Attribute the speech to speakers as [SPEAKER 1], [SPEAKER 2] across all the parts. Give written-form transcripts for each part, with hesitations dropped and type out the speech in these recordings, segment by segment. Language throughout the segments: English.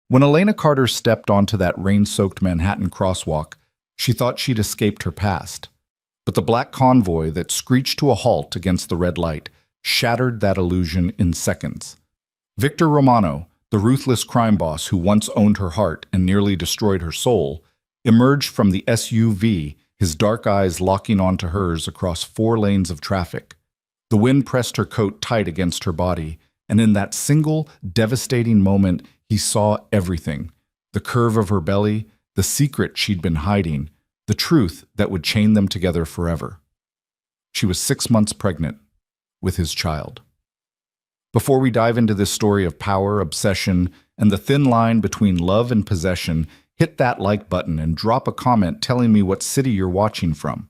[SPEAKER 1] When Elena Carter stepped onto that rain-soaked Manhattan crosswalk, she thought she'd escaped her past. But the black convoy that screeched to a halt against the red light shattered that illusion in seconds. Victor Romano, the ruthless crime boss who once owned her heart and nearly destroyed her soul, emerged from the SUV, his dark eyes locking onto hers across 4 lanes of traffic. The wind pressed her coat tight against her body, and in that single, devastating moment, he saw everything. The curve of her belly, the secret she'd been hiding, the truth that would chain them together forever. She was 6 months pregnant with his child. Before we dive into this story of power, obsession, and the thin line between love and possession, hit that like button and drop a comment telling me what city you're watching from.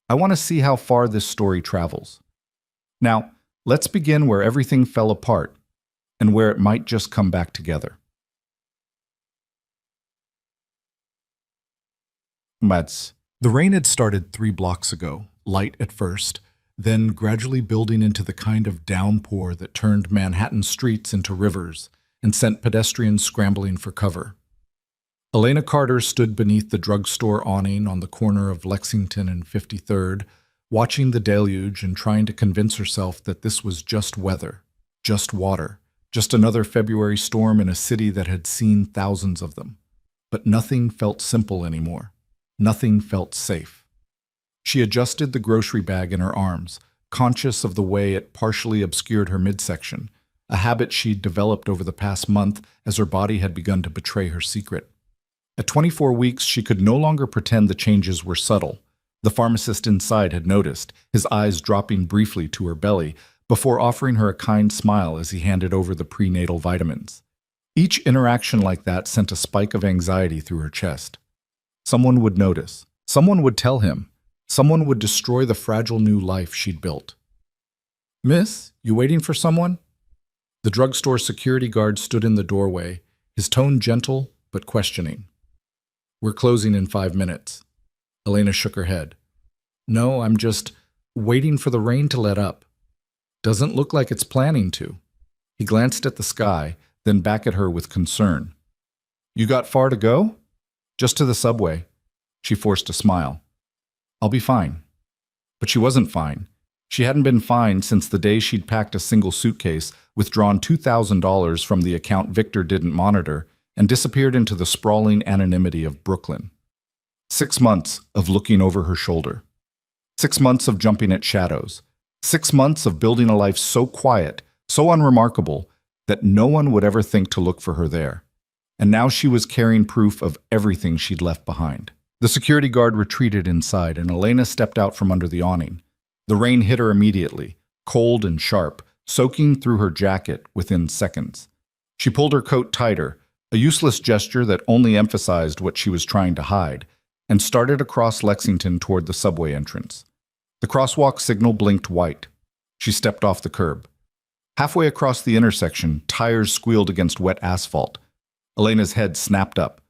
[SPEAKER 1] I want to see how far this story travels. Now, let's begin where everything fell apart and where it might just come back together. The rain had started 3 blocks ago, light at first, then gradually building into the kind of downpour that turned Manhattan streets into rivers and sent pedestrians scrambling for cover. Elena Carter stood beneath the drugstore awning on the corner of Lexington and 53rd, watching the deluge and trying to convince herself that this was just weather, just water, just another February storm in a city that had seen thousands of them. But nothing felt simple anymore. Nothing felt safe. She adjusted the grocery bag in her arms, conscious of the way it partially obscured her midsection, a habit she'd developed over the past month as her body had begun to betray her secret. At 24 weeks, she could no longer pretend the changes were subtle. The pharmacist inside had noticed, his eyes dropping briefly to her belly, before offering her a kind smile as he handed over the prenatal vitamins. Each interaction like that sent a spike of anxiety through her chest. Someone would notice. Someone would tell him. Someone would destroy the fragile new life she'd built. "Miss, you waiting for someone?" The drugstore security guard stood in the doorway, his tone gentle but questioning. "We're closing in 5 minutes." Elena shook her head. "No, I'm just waiting for the rain to let up. Doesn't look like it's planning to." He glanced at the sky, then back at her with concern. "You got far to go?" "Just to the subway." She forced a smile. "I'll be fine." But she wasn't fine. She hadn't been fine since the day she'd packed a single suitcase, withdrawn $2,000 from the account Victor didn't monitor, and disappeared into the sprawling anonymity of Brooklyn. 6 months of looking over her shoulder. 6 months of jumping at shadows. 6 months of building a life so quiet, so unremarkable, that no one would ever think to look for her there. And now she was carrying proof of everything she'd left behind. The security guard retreated inside, and Elena stepped out from under the awning. The rain hit her immediately, cold and sharp, soaking through her jacket within seconds. She pulled her coat tighter, a useless gesture that only emphasized what she was trying to hide, and started across Lexington toward the subway entrance. The crosswalk signal blinked white. She stepped off the curb. Halfway across the intersection, tires squealed against wet asphalt. Elena's head snapped up.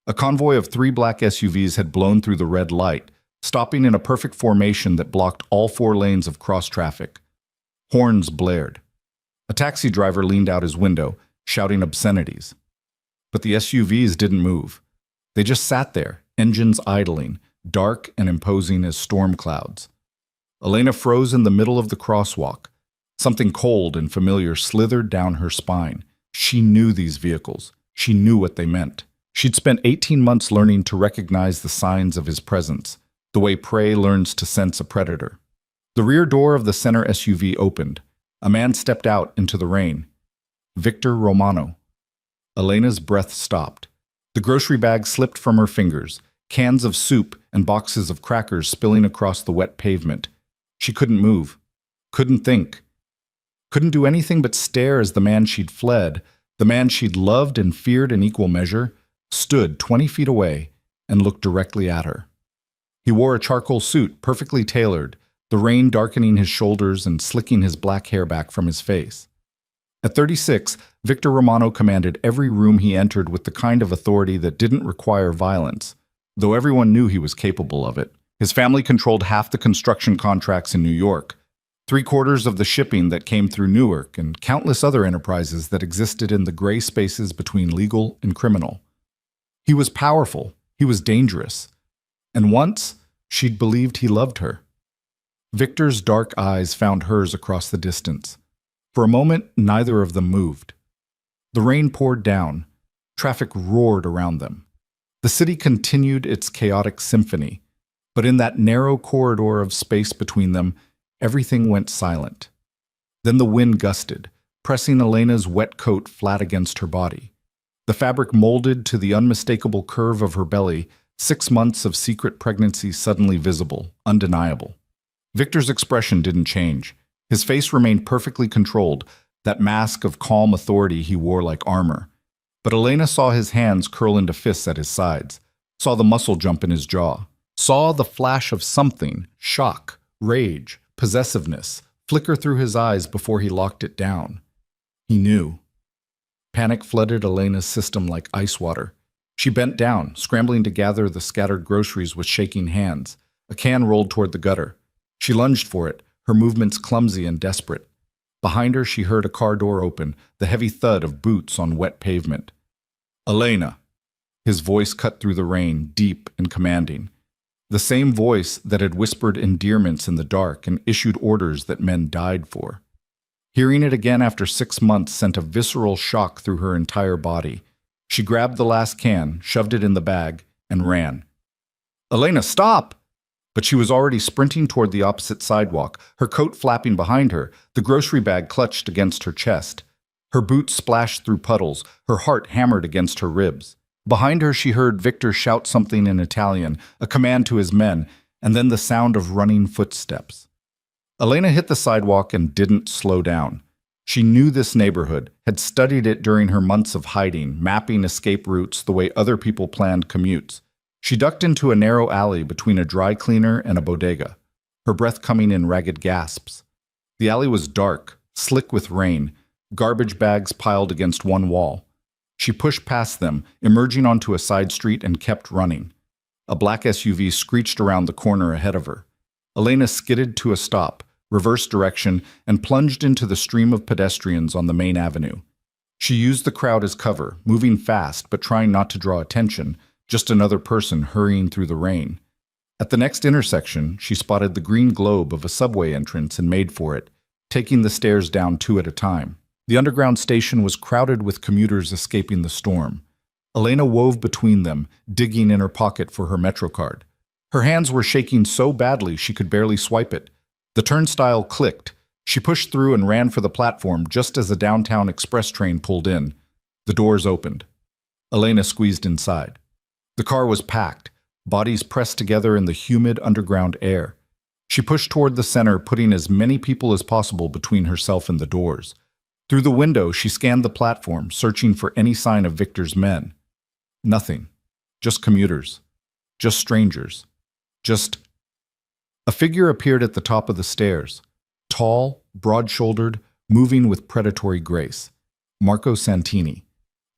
[SPEAKER 1] A convoy of 3 black SUVs had blown through the red light, stopping in a perfect formation that blocked all 4 lanes of cross traffic. Horns blared. A taxi driver leaned out his window, shouting obscenities. But the SUVs didn't move. They just sat there, engines idling, dark and imposing as storm clouds. Elena froze in the middle of the crosswalk. Something cold and familiar slithered down her spine. She knew these vehicles. She knew what they meant. She'd spent 18 months learning to recognize the signs of his presence, the way prey learns to sense a predator. The rear door of the center SUV opened. A man stepped out into the rain. Victor Romano. Elena's breath stopped. The grocery bag slipped from her fingers, cans of soup and boxes of crackers spilling across the wet pavement. She couldn't move, couldn't think, couldn't do anything but stare as the man she'd fled, the man she'd loved and feared in equal measure, stood 20 feet away and looked directly at her. He wore a charcoal suit, perfectly tailored, the rain darkening his shoulders and slicking his black hair back from his face. At 36, Victor Romano commanded every room he entered with the kind of authority that didn't require violence, though everyone knew he was capable of it. His family controlled half the construction contracts in New York. Three-quarters of the shipping that came through Newark and countless other enterprises that existed in the gray spaces between legal and criminal. He was powerful, he was dangerous, and once she'd believed he loved her. Victor's dark eyes found hers across the distance. For a moment, neither of them moved. The rain poured down. Traffic roared around them. The city continued its chaotic symphony, but in that narrow corridor of space between them, everything went silent. Then the wind gusted, pressing Elena's wet coat flat against her body. The fabric molded to the unmistakable curve of her belly, 6 months of secret pregnancy suddenly visible, undeniable. Victor's expression didn't change. His face remained perfectly controlled, that mask of calm authority he wore like armor. But Elena saw his hands curl into fists at his sides, saw the muscle jump in his jaw, saw the flash of something, shock, rage, possessiveness, flicker through his eyes before he locked it down. He knew. Panic flooded Elena's system like ice water. She bent down, scrambling to gather the scattered groceries with shaking hands. A can rolled toward the gutter. She lunged for it, her movements clumsy and desperate. Behind her, she heard a car door open, the heavy thud of boots on wet pavement. "Elena!" His voice cut through the rain, deep and commanding. The same voice that had whispered endearments in the dark and issued orders that men died for. Hearing it again after 6 months sent a visceral shock through her entire body. She grabbed the last can, shoved it in the bag, and ran. "Elena, stop!" But she was already sprinting toward the opposite sidewalk, her coat flapping behind her, the grocery bag clutched against her chest. Her boots splashed through puddles, her heart hammered against her ribs. Behind her she heard Victor shout something in Italian, a command to his men, and then the sound of running footsteps. Elena hit the sidewalk and didn't slow down. She knew this neighborhood, had studied it during her months of hiding, mapping escape routes the way other people planned commutes. She ducked into a narrow alley between a dry cleaner and a bodega, her breath coming in ragged gasps. The alley was dark, slick with rain, garbage bags piled against one wall. She pushed past them, emerging onto a side street, and kept running. A black SUV screeched around the corner ahead of her. Elena skidded to a stop, reversed direction, and plunged into the stream of pedestrians on the main avenue. She used the crowd as cover, moving fast but trying not to draw attention, just another person hurrying through the rain. At the next intersection, she spotted the green globe of a subway entrance and made for it, taking the stairs down 2 at a time. The underground station was crowded with commuters escaping the storm. Elena wove between them, digging in her pocket for her MetroCard. Her hands were shaking so badly she could barely swipe it. The turnstile clicked. She pushed through and ran for the platform just as a downtown express train pulled in. The doors opened. Elena squeezed inside. The car was packed, bodies pressed together in the humid underground air. She pushed toward the center, putting as many people as possible between herself and the doors. Through the window, she scanned the platform, searching for any sign of Victor's men. Nothing. Just commuters. Just strangers. Just... A figure appeared at the top of the stairs. Tall, broad-shouldered, moving with predatory grace. Marco Santini,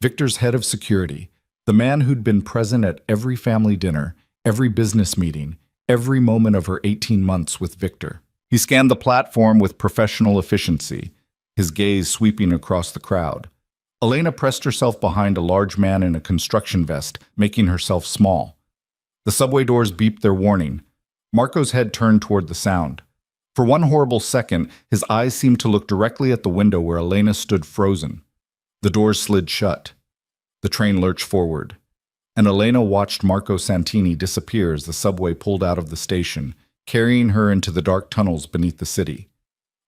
[SPEAKER 1] Victor's head of security. The man who'd been present at every family dinner, every business meeting, every moment of her 18 months with Victor. He scanned the platform with professional efficiency, his gaze sweeping across the crowd. Elena pressed herself behind a large man in a construction vest, making herself small. The subway doors beeped their warning. Marco's head turned toward the sound. For one horrible second, his eyes seemed to look directly at the window where Elena stood frozen. The doors slid shut. The train lurched forward, and Elena watched Marco Santini disappear as the subway pulled out of the station, carrying her into the dark tunnels beneath the city.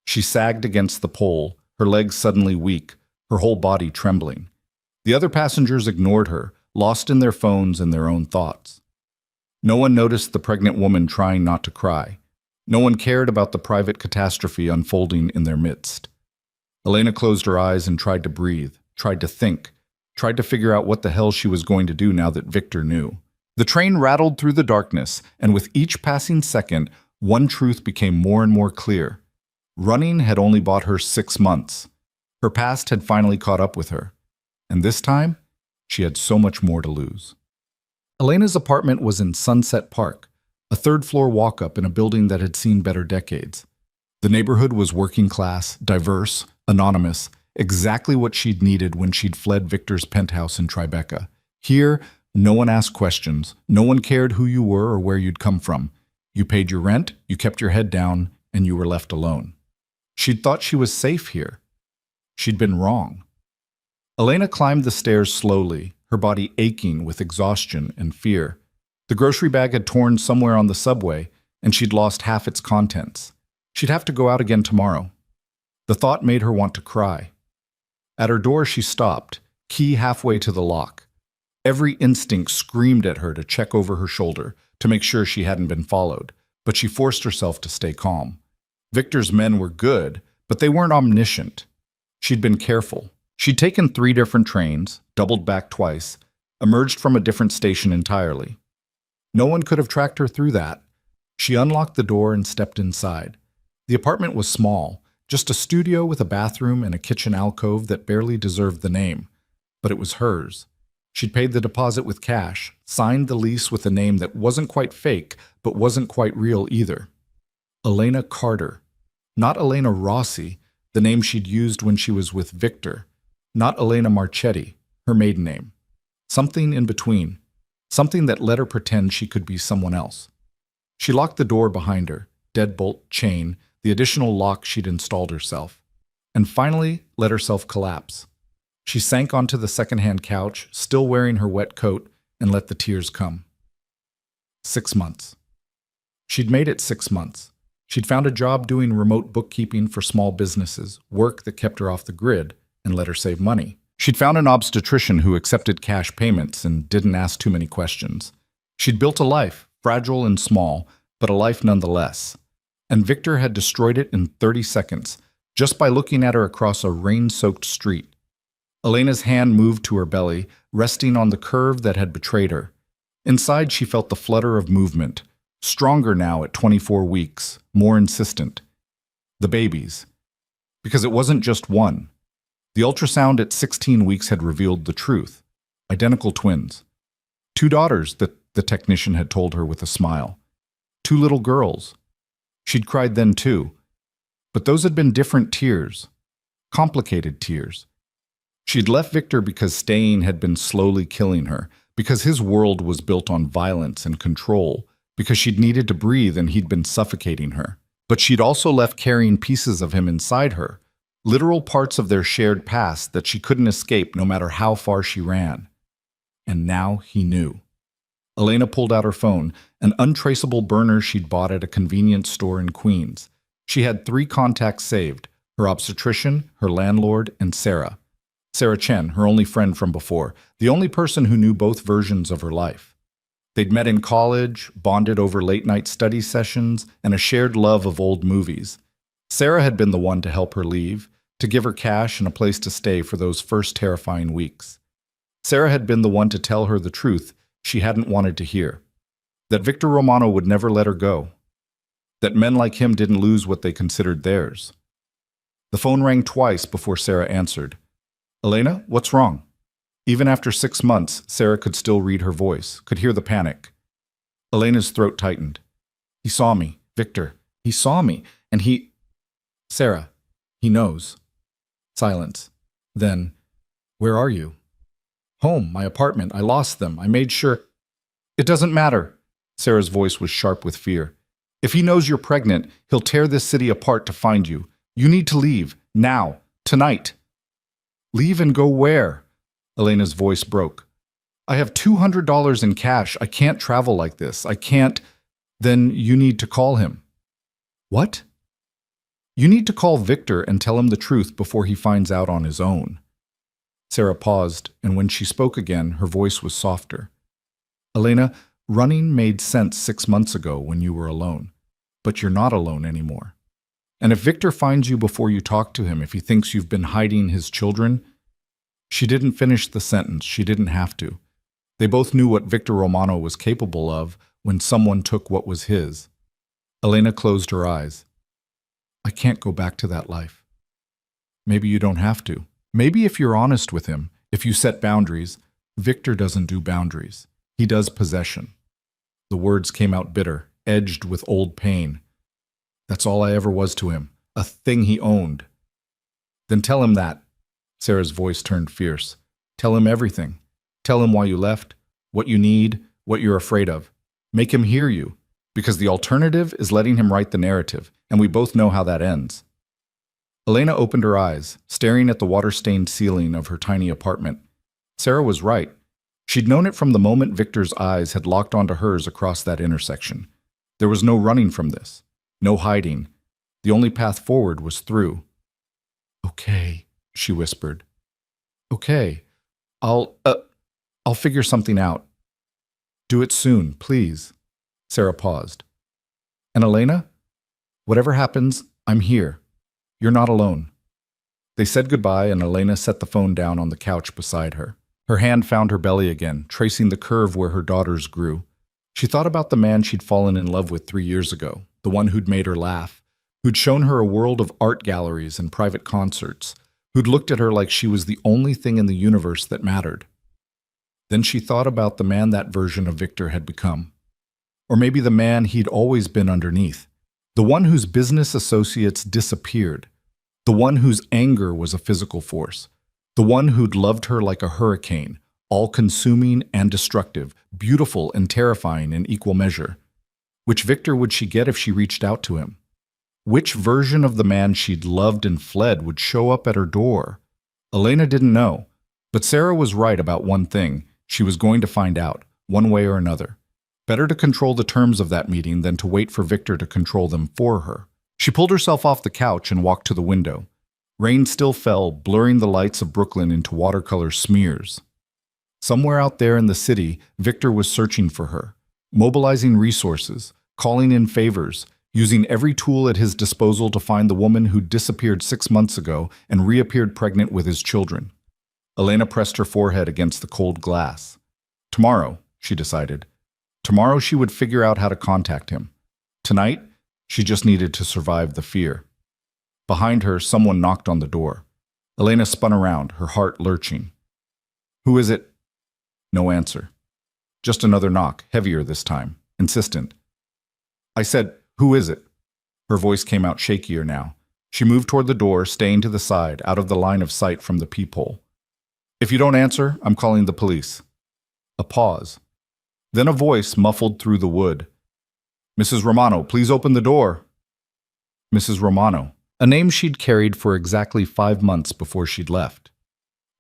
[SPEAKER 1] She sagged against the pole, her legs suddenly weak, her whole body trembling. The other passengers ignored her, lost in their phones and their own thoughts. No one noticed the pregnant woman trying not to cry. No one cared about the private catastrophe unfolding in their midst. Elena closed her eyes and tried to breathe, tried to think, tried to figure out what the hell she was going to do now that Victor knew. The train rattled through the darkness, and with each passing second, one truth became more and more clear. Running had only bought her 6 months. Her past had finally caught up with her. And this time, she had so much more to lose. Elena's apartment was in Sunset Park, a third-floor walk-up in a building that had seen better decades. The neighborhood was working class, diverse, anonymous, exactly what she'd needed when she'd fled Victor's penthouse in Tribeca. Here, no one asked questions. No one cared who you were or where you'd come from. You paid your rent, you kept your head down, and you were left alone. She'd thought she was safe here. She'd been wrong. Elena climbed the stairs slowly, her body aching with exhaustion and fear. The grocery bag had torn somewhere on the subway, and she'd lost half its contents. She'd have to go out again tomorrow. The thought made her want to cry. At her door, she stopped, key halfway to the lock. Every instinct screamed at her to check over her shoulder, to make sure she hadn't been followed, but she forced herself to stay calm. Victor's men were good, but they weren't omniscient. She'd been careful. She'd taken 3 different trains, doubled back twice, emerged from a different station entirely. No one could have tracked her through that. She unlocked the door and stepped inside. The apartment was small, just a studio with a bathroom and a kitchen alcove that barely deserved the name, but it was hers. She'd paid the deposit with cash, signed the lease with a name that wasn't quite fake, but wasn't quite real either. Elena Carter. Not Elena Rossi, the name she'd used when she was with Victor. Not Elena Marchetti, her maiden name. Something in between. Something that let her pretend she could be someone else. She locked the door behind her, deadbolt, chain, the additional lock she'd installed herself, and finally let herself collapse. She sank onto the second-hand couch, still wearing her wet coat, and let the tears come. 6 months. She'd made it 6 months. She'd found a job doing remote bookkeeping for small businesses, work that kept her off the grid and let her save money. She'd found an obstetrician who accepted cash payments and didn't ask too many questions. She'd built a life, fragile and small, but a life nonetheless. And Victor had destroyed it in 30 seconds, just by looking at her across a rain-soaked street. Elena's hand moved to her belly, resting on the curve that had betrayed her. Inside, she felt the flutter of movement, stronger now at 24 weeks, more insistent. The babies. Because it wasn't just one. The ultrasound at 16 weeks had revealed the truth. Identical twins. 2 daughters, the technician had told her with a smile. 2 little girls. She'd cried then too. But those had been different tears. Complicated tears. She'd left Victor because staying had been slowly killing her, because his world was built on violence and control, because she'd needed to breathe and he'd been suffocating her. But she'd also left carrying pieces of him inside her, literal parts of their shared past that she couldn't escape no matter how far she ran. And now he knew. Elena pulled out her phone, an untraceable burner she'd bought at a convenience store in Queens. She had 3 contacts saved, her obstetrician, her landlord, and Sarah. Sarah Chen, her only friend from before, the only person who knew both versions of her life. They'd met in college, bonded over late-night study sessions, and a shared love of old movies. Sarah had been the one to help her leave, to give her cash and a place to stay for those first terrifying weeks. Sarah had been the one to tell her the truth she hadn't wanted to hear. That Victor Romano would never let her go. That men like him didn't lose what they considered theirs. The phone rang twice before Sarah answered. Elena, what's wrong? Even after 6 months, Sarah could still read her voice, could hear the panic. Elena's throat tightened. He saw me, Victor. He saw me, and he... Sarah, he knows. Silence. Then, where are you? Home, my apartment. I lost them. I made sure... It doesn't matter. Sarah's voice was sharp with fear. If he knows you're pregnant, he'll tear this city apart to find you. You need to leave. Now. Tonight. Leave and go where? Elena's voice broke. I have $200 in cash. I can't travel like this. I can't. Then you need to call him. What? You need to call Victor and tell him the truth before he finds out on his own. Sarah paused, and when she spoke again, her voice was softer. Elena, running made sense 6 months ago when you were alone. But you're not alone anymore. And if Victor finds you before you talk to him, if he thinks you've been hiding his children... She didn't finish the sentence. She didn't have to. They both knew what Victor Romano was capable of when someone took what was his. Elena closed her eyes. I can't go back to that life. Maybe you don't have to. Maybe if you're honest with him, if you set boundaries, Victor doesn't do boundaries. He does possession. The words came out bitter, edged with old pain. That's all I ever was to him. a thing he owned. Then tell him that. Sarah's voice turned fierce. Tell him everything. Tell him why you left, what you need, what you're afraid of. Make him hear you, because the alternative is letting him write the narrative, and we both know how that ends. Elena opened her eyes, staring at the water-stained ceiling of her tiny apartment. Sarah was right. She'd known it from the moment Victor's eyes had locked onto hers across that intersection. There was no running from this, no hiding. The only path forward was through. Okay, she whispered. Okay, I'll figure something out. Do it soon, please. Sarah paused. And Elena? Whatever happens, I'm here. You're not alone. They said goodbye, and Elena set the phone down on the couch beside her. Her hand found her belly again, tracing the curve where her daughters grew. She thought about the man she'd fallen in love with 3 years ago, the one who'd made her laugh, who'd shown her a world of art galleries and private concerts, who'd looked at her like she was the only thing in the universe that mattered. Then she thought about the man that version of Victor had become. Or maybe the man he'd always been underneath. The one whose business associates disappeared. The one whose anger was a physical force. The one who'd loved her like a hurricane, all-consuming and destructive, beautiful and terrifying in equal measure. Which Victor would she get if she reached out to him? Which version of the man she'd loved and fled would show up at her door? Elena didn't know, but Sarah was right about one thing. She was going to find out, one way or another. Better to control the terms of that meeting than to wait for Victor to control them for her. She pulled herself off the couch and walked to the window. Rain still fell, blurring the lights of Brooklyn into watercolor smears. Somewhere out there in the city, Victor was searching for her, mobilizing resources, calling in favors, using every tool at his disposal to find the woman who disappeared 6 months ago and reappeared pregnant with his children. Elena pressed her forehead against the cold glass. Tomorrow, she decided. Tomorrow she would figure out how to contact him. Tonight, she just needed to survive the fear. Behind her, someone knocked on the door. Elena spun around, her heart lurching. Who is it? No answer. Just another knock, heavier this time, insistent. I said, who is it? Her voice came out shakier now. She moved toward the door, staying to the side, out of the line of sight from the peephole. If you don't answer, I'm calling the police. A pause. Then a voice muffled through the wood. Mrs. Romano, please open the door. Mrs. Romano, a name she'd carried for exactly 5 months before she'd left.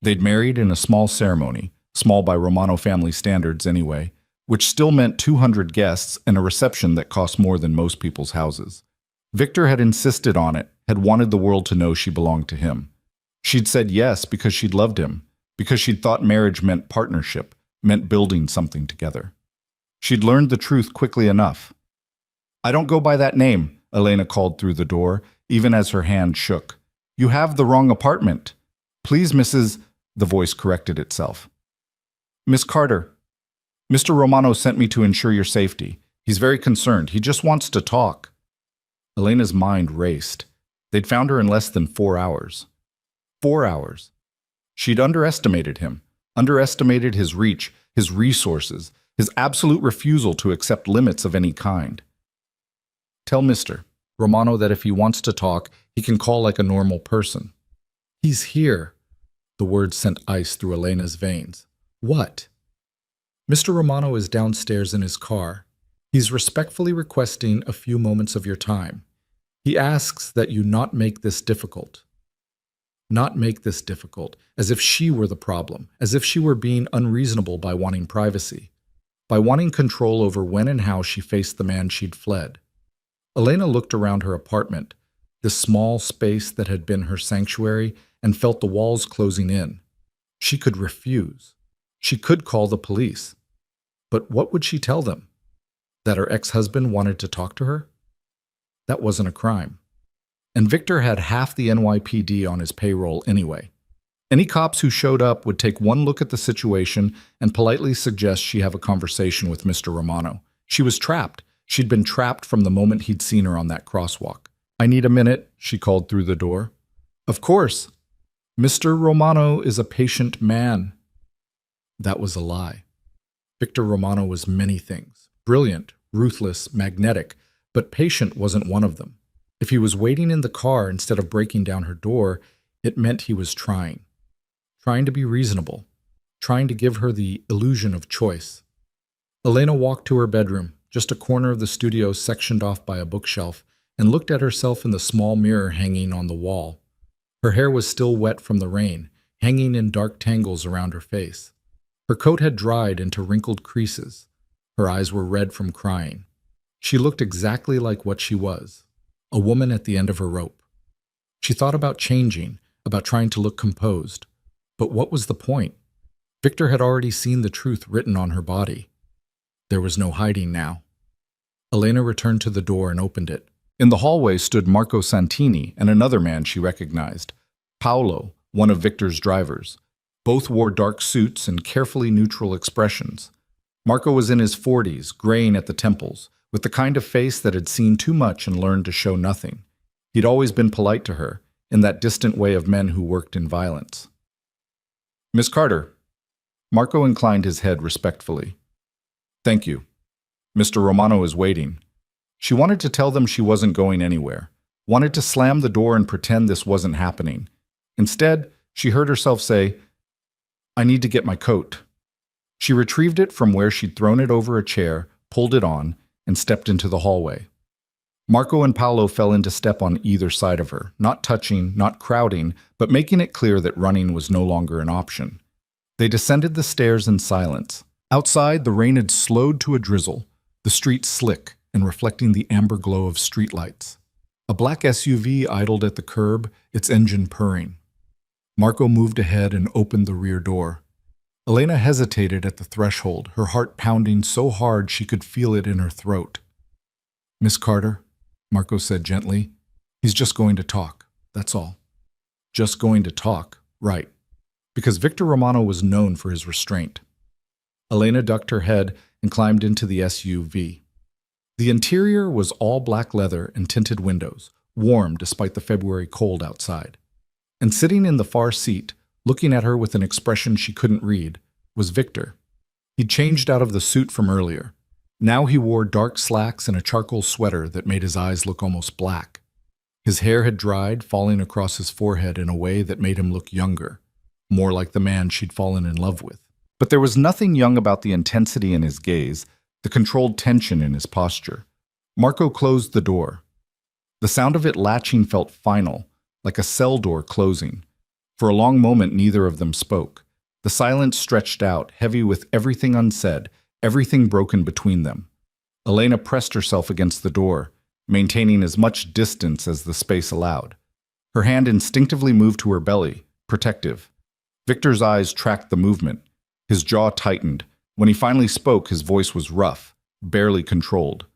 [SPEAKER 1] They'd married in a small ceremony, small by Romano family standards anyway, which still meant 200 guests and a reception that cost more than most people's houses. Victor had insisted on it, had wanted the world to know she belonged to him. She'd said yes because she'd loved him, because she'd thought marriage meant partnership, meant building something together. She'd learned the truth quickly enough. I don't go by that name, Elena called through the door, even as her hand shook. You have the wrong apartment. Please, Mrs. The voice corrected itself. Miss Carter, Mr. Romano sent me to ensure your safety. He's very concerned. He just wants to talk. Elena's mind raced. They'd found her in less than 4 hours. 4 hours. She'd underestimated him, underestimated his reach, his resources, his absolute refusal to accept limits of any kind. Tell Mr. Romano that if he wants to talk, he can call like a normal person. He's here. The words sent ice through Elena's veins. What? Mr. Romano is downstairs in his car. He's respectfully requesting a few moments of your time. He asks that you not make this difficult. Not make this difficult, as if she were the problem, as if she were being unreasonable by wanting privacy, by wanting control over when and how she faced the man she'd fled. Elena looked around her apartment, this small space that had been her sanctuary, and felt the walls closing in. She could refuse. She could call the police. But what would she tell them? That her ex-husband wanted to talk to her? That wasn't a crime. And Victor had half the NYPD on his payroll anyway. Any cops who showed up would take one look at the situation and politely suggest she have a conversation with Mr. Romano. She was trapped. She'd been trapped from the moment he'd seen her on that crosswalk. I need a minute, she called through the door. Of course. Mr. Romano is a patient man. That was a lie. Victor Romano was many things. Brilliant, ruthless, magnetic, but patient wasn't one of them. If he was waiting in the car instead of breaking down her door, it meant he was trying to be reasonable, trying to give her the illusion of choice. Elena walked to her bedroom, just a corner of the studio sectioned off by a bookshelf, and looked at herself in the small mirror hanging on the wall. Her hair was still wet from the rain, hanging in dark tangles around her face. Her coat had dried into wrinkled creases. Her eyes were red from crying. She looked exactly like what she was, a woman at the end of her rope. She thought about changing, about trying to look composed. But what was the point? Victor had already seen the truth written on her body. There was no hiding now. Elena returned to the door and opened it. In the hallway stood Marco Santini and another man she recognized, Paolo, one of Victor's drivers. Both wore dark suits and carefully neutral expressions. Marco was in his 40s, graying at the temples, with the kind of face that had seen too much and learned to show nothing. He'd always been polite to her, in that distant way of men who worked in violence. "Miss Carter." Marco inclined his head respectfully. "Thank you. Mr. Romano is waiting." She wanted to tell them she wasn't going anywhere, wanted to slam the door and pretend this wasn't happening. Instead, she heard herself say, "I need to get my coat." She retrieved it from where she'd thrown it over a chair, pulled it on, and stepped into the hallway. Marco and Paolo fell into step on either side of her, not touching, not crowding, but making it clear that running was no longer an option. They descended the stairs in silence. Outside, the rain had slowed to a drizzle, the streets slick and reflecting the amber glow of streetlights. A black SUV idled at the curb, its engine purring. Marco moved ahead and opened the rear door. Elena hesitated at the threshold, her heart pounding so hard she could feel it in her throat. "Miss Carter," Marco said gently, "he's just going to talk, that's all." Just going to talk, right. Because Victor Romano was known for his restraint. Elena ducked her head and climbed into the SUV. The interior was all black leather and tinted windows, warm despite the February cold outside. And sitting in the far seat, looking at her with an expression she couldn't read, was Victor. He'd changed out of the suit from earlier. Now he wore dark slacks and a charcoal sweater that made his eyes look almost black. His hair had dried, falling across his forehead in a way that made him look younger, more like the man she'd fallen in love with. But there was nothing young about the intensity in his gaze, the controlled tension in his posture. Marco closed the door. The sound of it latching felt final, like a cell door closing. For a long moment, neither of them spoke. The silence stretched out, heavy with everything unsaid, everything broken between them. Elena pressed herself against the door, maintaining as much distance as the space allowed. Her hand instinctively moved to her belly, protective. Victor's eyes tracked the movement. His jaw tightened. When he finally spoke, his voice was rough, barely controlled.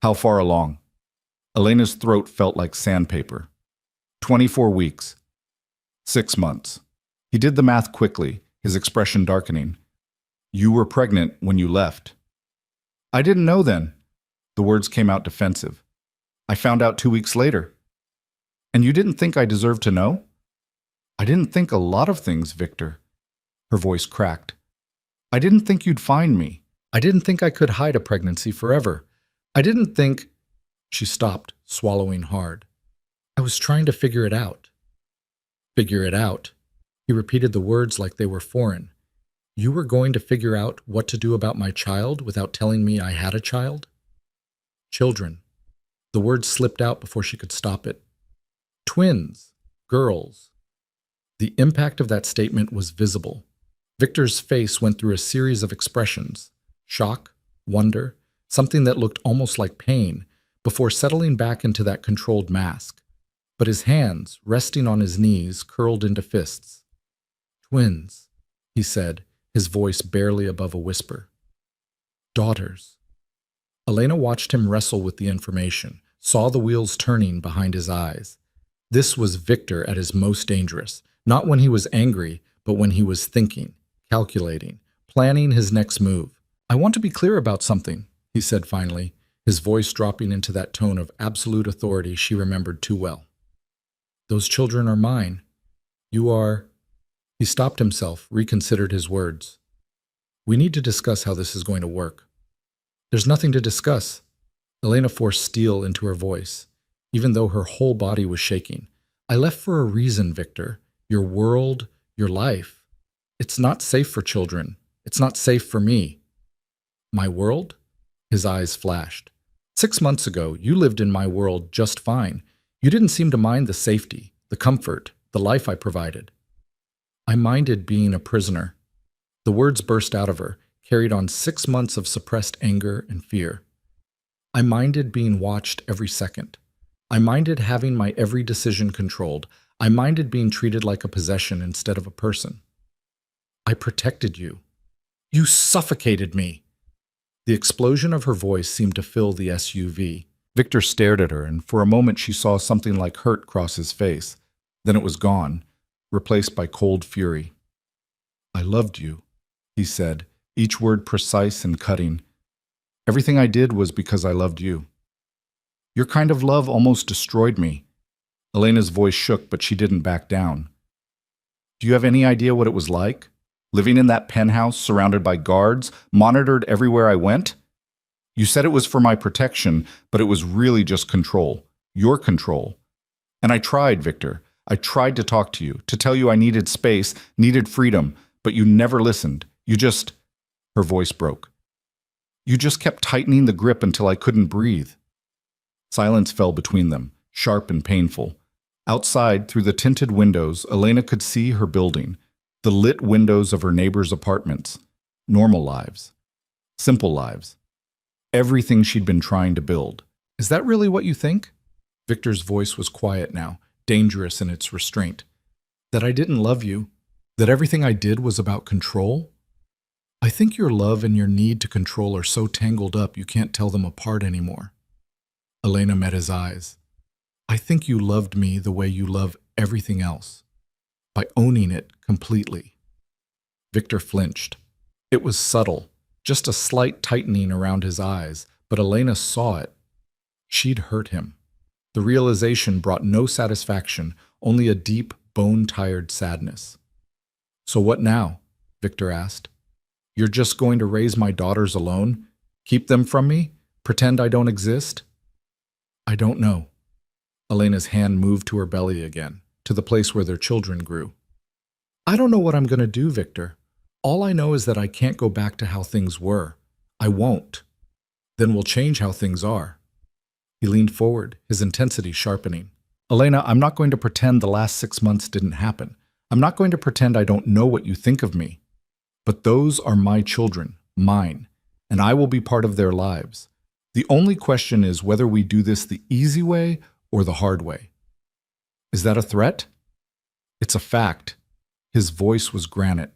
[SPEAKER 1] "How far along?" Elena's throat felt like sandpaper. 24 weeks. 6 months. He did the math quickly, his expression darkening. "You were pregnant when you left." "I didn't know then." The words came out defensive. "I found out 2 weeks later." "And you didn't think I deserved to know?" "I didn't think a lot of things, Victor." Her voice cracked. "I didn't think you'd find me. I didn't think I could hide a pregnancy forever. I didn't think—" She stopped, swallowing hard. "I was trying to figure it out." "Figure it out?" He repeated the words like they were foreign. "You were going to figure out what to do about my child without telling me I had a child?" "Children." The word slipped out before she could stop it. "Twins. Girls." The impact of that statement was visible. Victor's face went through a series of expressions: shock, wonder, something that looked almost like pain, before settling back into that controlled mask. But his hands, resting on his knees, curled into fists. "Twins," he said, his voice barely above a whisper. "Daughters." Elena watched him wrestle with the information, saw the wheels turning behind his eyes. This was Victor at his most dangerous, not when he was angry, but when he was thinking, calculating, planning his next move. "I want to be clear about something," he said finally, his voice dropping into that tone of absolute authority she remembered too well. "Those children are mine. You are—" He stopped himself, reconsidered his words. "We need to discuss how this is going to work." "There's nothing to discuss." Elena forced steel into her voice. even though her whole body was shaking. I left for a reason, Victor. Your world, your life. It's not safe for children. It's not safe for me. My world? His eyes flashed. 6 months ago, you lived in my world just fine. You didn't seem to mind the safety, the comfort, the life I provided. I minded being a prisoner. The words burst out of her, carried on 6 months of suppressed anger and fear. I minded being watched every second. I minded having my every decision controlled. I minded being treated like a possession instead of a person. I protected you. You suffocated me. The explosion of her voice seemed to fill the SUV. Victor stared at her, and for a moment she saw something like hurt cross his face. Then it was gone, replaced by cold fury. I loved you, he said, each word precise and cutting. Everything I did was because I loved you. Your kind of love almost destroyed me. Elena's voice shook, but she didn't back down. Do you have any idea what it was like? Living in that penthouse, surrounded by guards, monitored everywhere I went? You said it was for my protection, but it was really just control. Your control. And I tried, Victor. I tried to talk to you, to tell you I needed space, needed freedom, but you never listened. You just... Her voice broke. You just kept tightening the grip until I couldn't breathe. Silence fell between them, sharp and painful. Outside, through the tinted windows, Elena could see her building, the lit windows of her neighbors' apartments. Normal lives. Simple lives. Everything she'd been trying to build. Is that really what you think? Victor's voice was quiet now, dangerous in its restraint. That I didn't love you? That everything I did was about control? I think your love and your need to control are so tangled up you can't tell them apart anymore. Elena met his eyes. I think you loved me the way you love everything else, by owning it completely. Victor flinched. It was subtle, just a slight tightening around his eyes, but Elena saw it. She'd hurt him. The realization brought no satisfaction, only a deep, bone-tired sadness. So what now? Victor asked. You're just going to raise my daughters alone? Keep them from me? Pretend I don't exist? I don't know. Elena's hand moved to her belly again, to the place where their children grew. I don't know what I'm going to do, Victor. All I know is that I can't go back to how things were. I won't. Then we'll change how things are. He leaned forward, his intensity sharpening. Elena, I'm not going to pretend the last 6 months didn't happen. I'm not going to pretend I don't know what you think of me. But those are my children, mine, and I will be part of their lives. The only question is whether we do this the easy way or the hard way. Is that a threat? It's a fact. His voice was granite.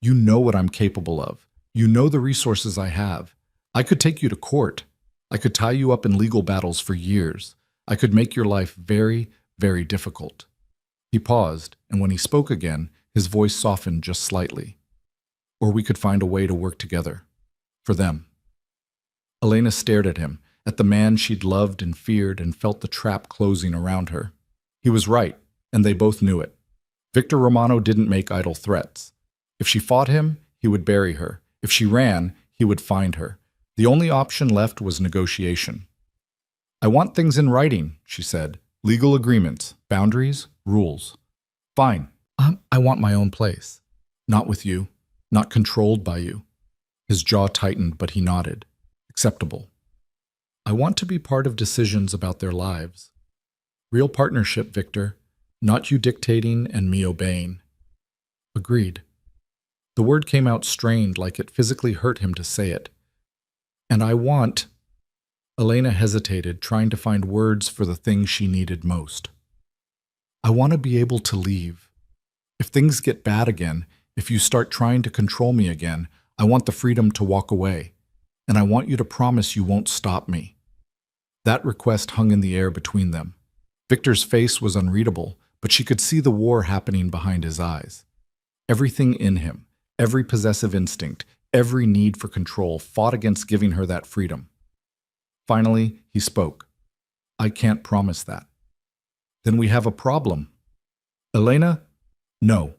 [SPEAKER 1] You know what I'm capable of. You know the resources I have. I could take you to court. I could tie you up in legal battles for years. I could make your life very, very difficult. He paused, and when he spoke again, his voice softened just slightly. Or we could find a way to work together. For them. Elena stared at him, at the man she'd loved and feared, and felt the trap closing around her. He was right, and they both knew it. Victor Romano didn't make idle threats. If she fought him, he would bury her. If she ran, he would find her. The only option left was negotiation. I want things in writing, she said. Legal agreements, boundaries, rules. Fine. I want my own place. Not with you. Not controlled by you. His jaw tightened, but he nodded. Acceptable. I want to be part of decisions about their lives. Real partnership, Victor. Not you dictating and me obeying. Agreed. The word came out strained, like it physically hurt him to say it. And I want... Elena hesitated, trying to find words for the thing she needed most. I want to be able to leave. If things get bad again, if you start trying to control me again, I want the freedom to walk away. And I want you to promise you won't stop me. That request hung in the air between them. Victor's face was unreadable, but she could see the war happening behind his eyes. Everything in him, every possessive instinct, every need for control fought against giving her that freedom. Finally, he spoke. I can't promise that. Then we have a problem. Elena? No.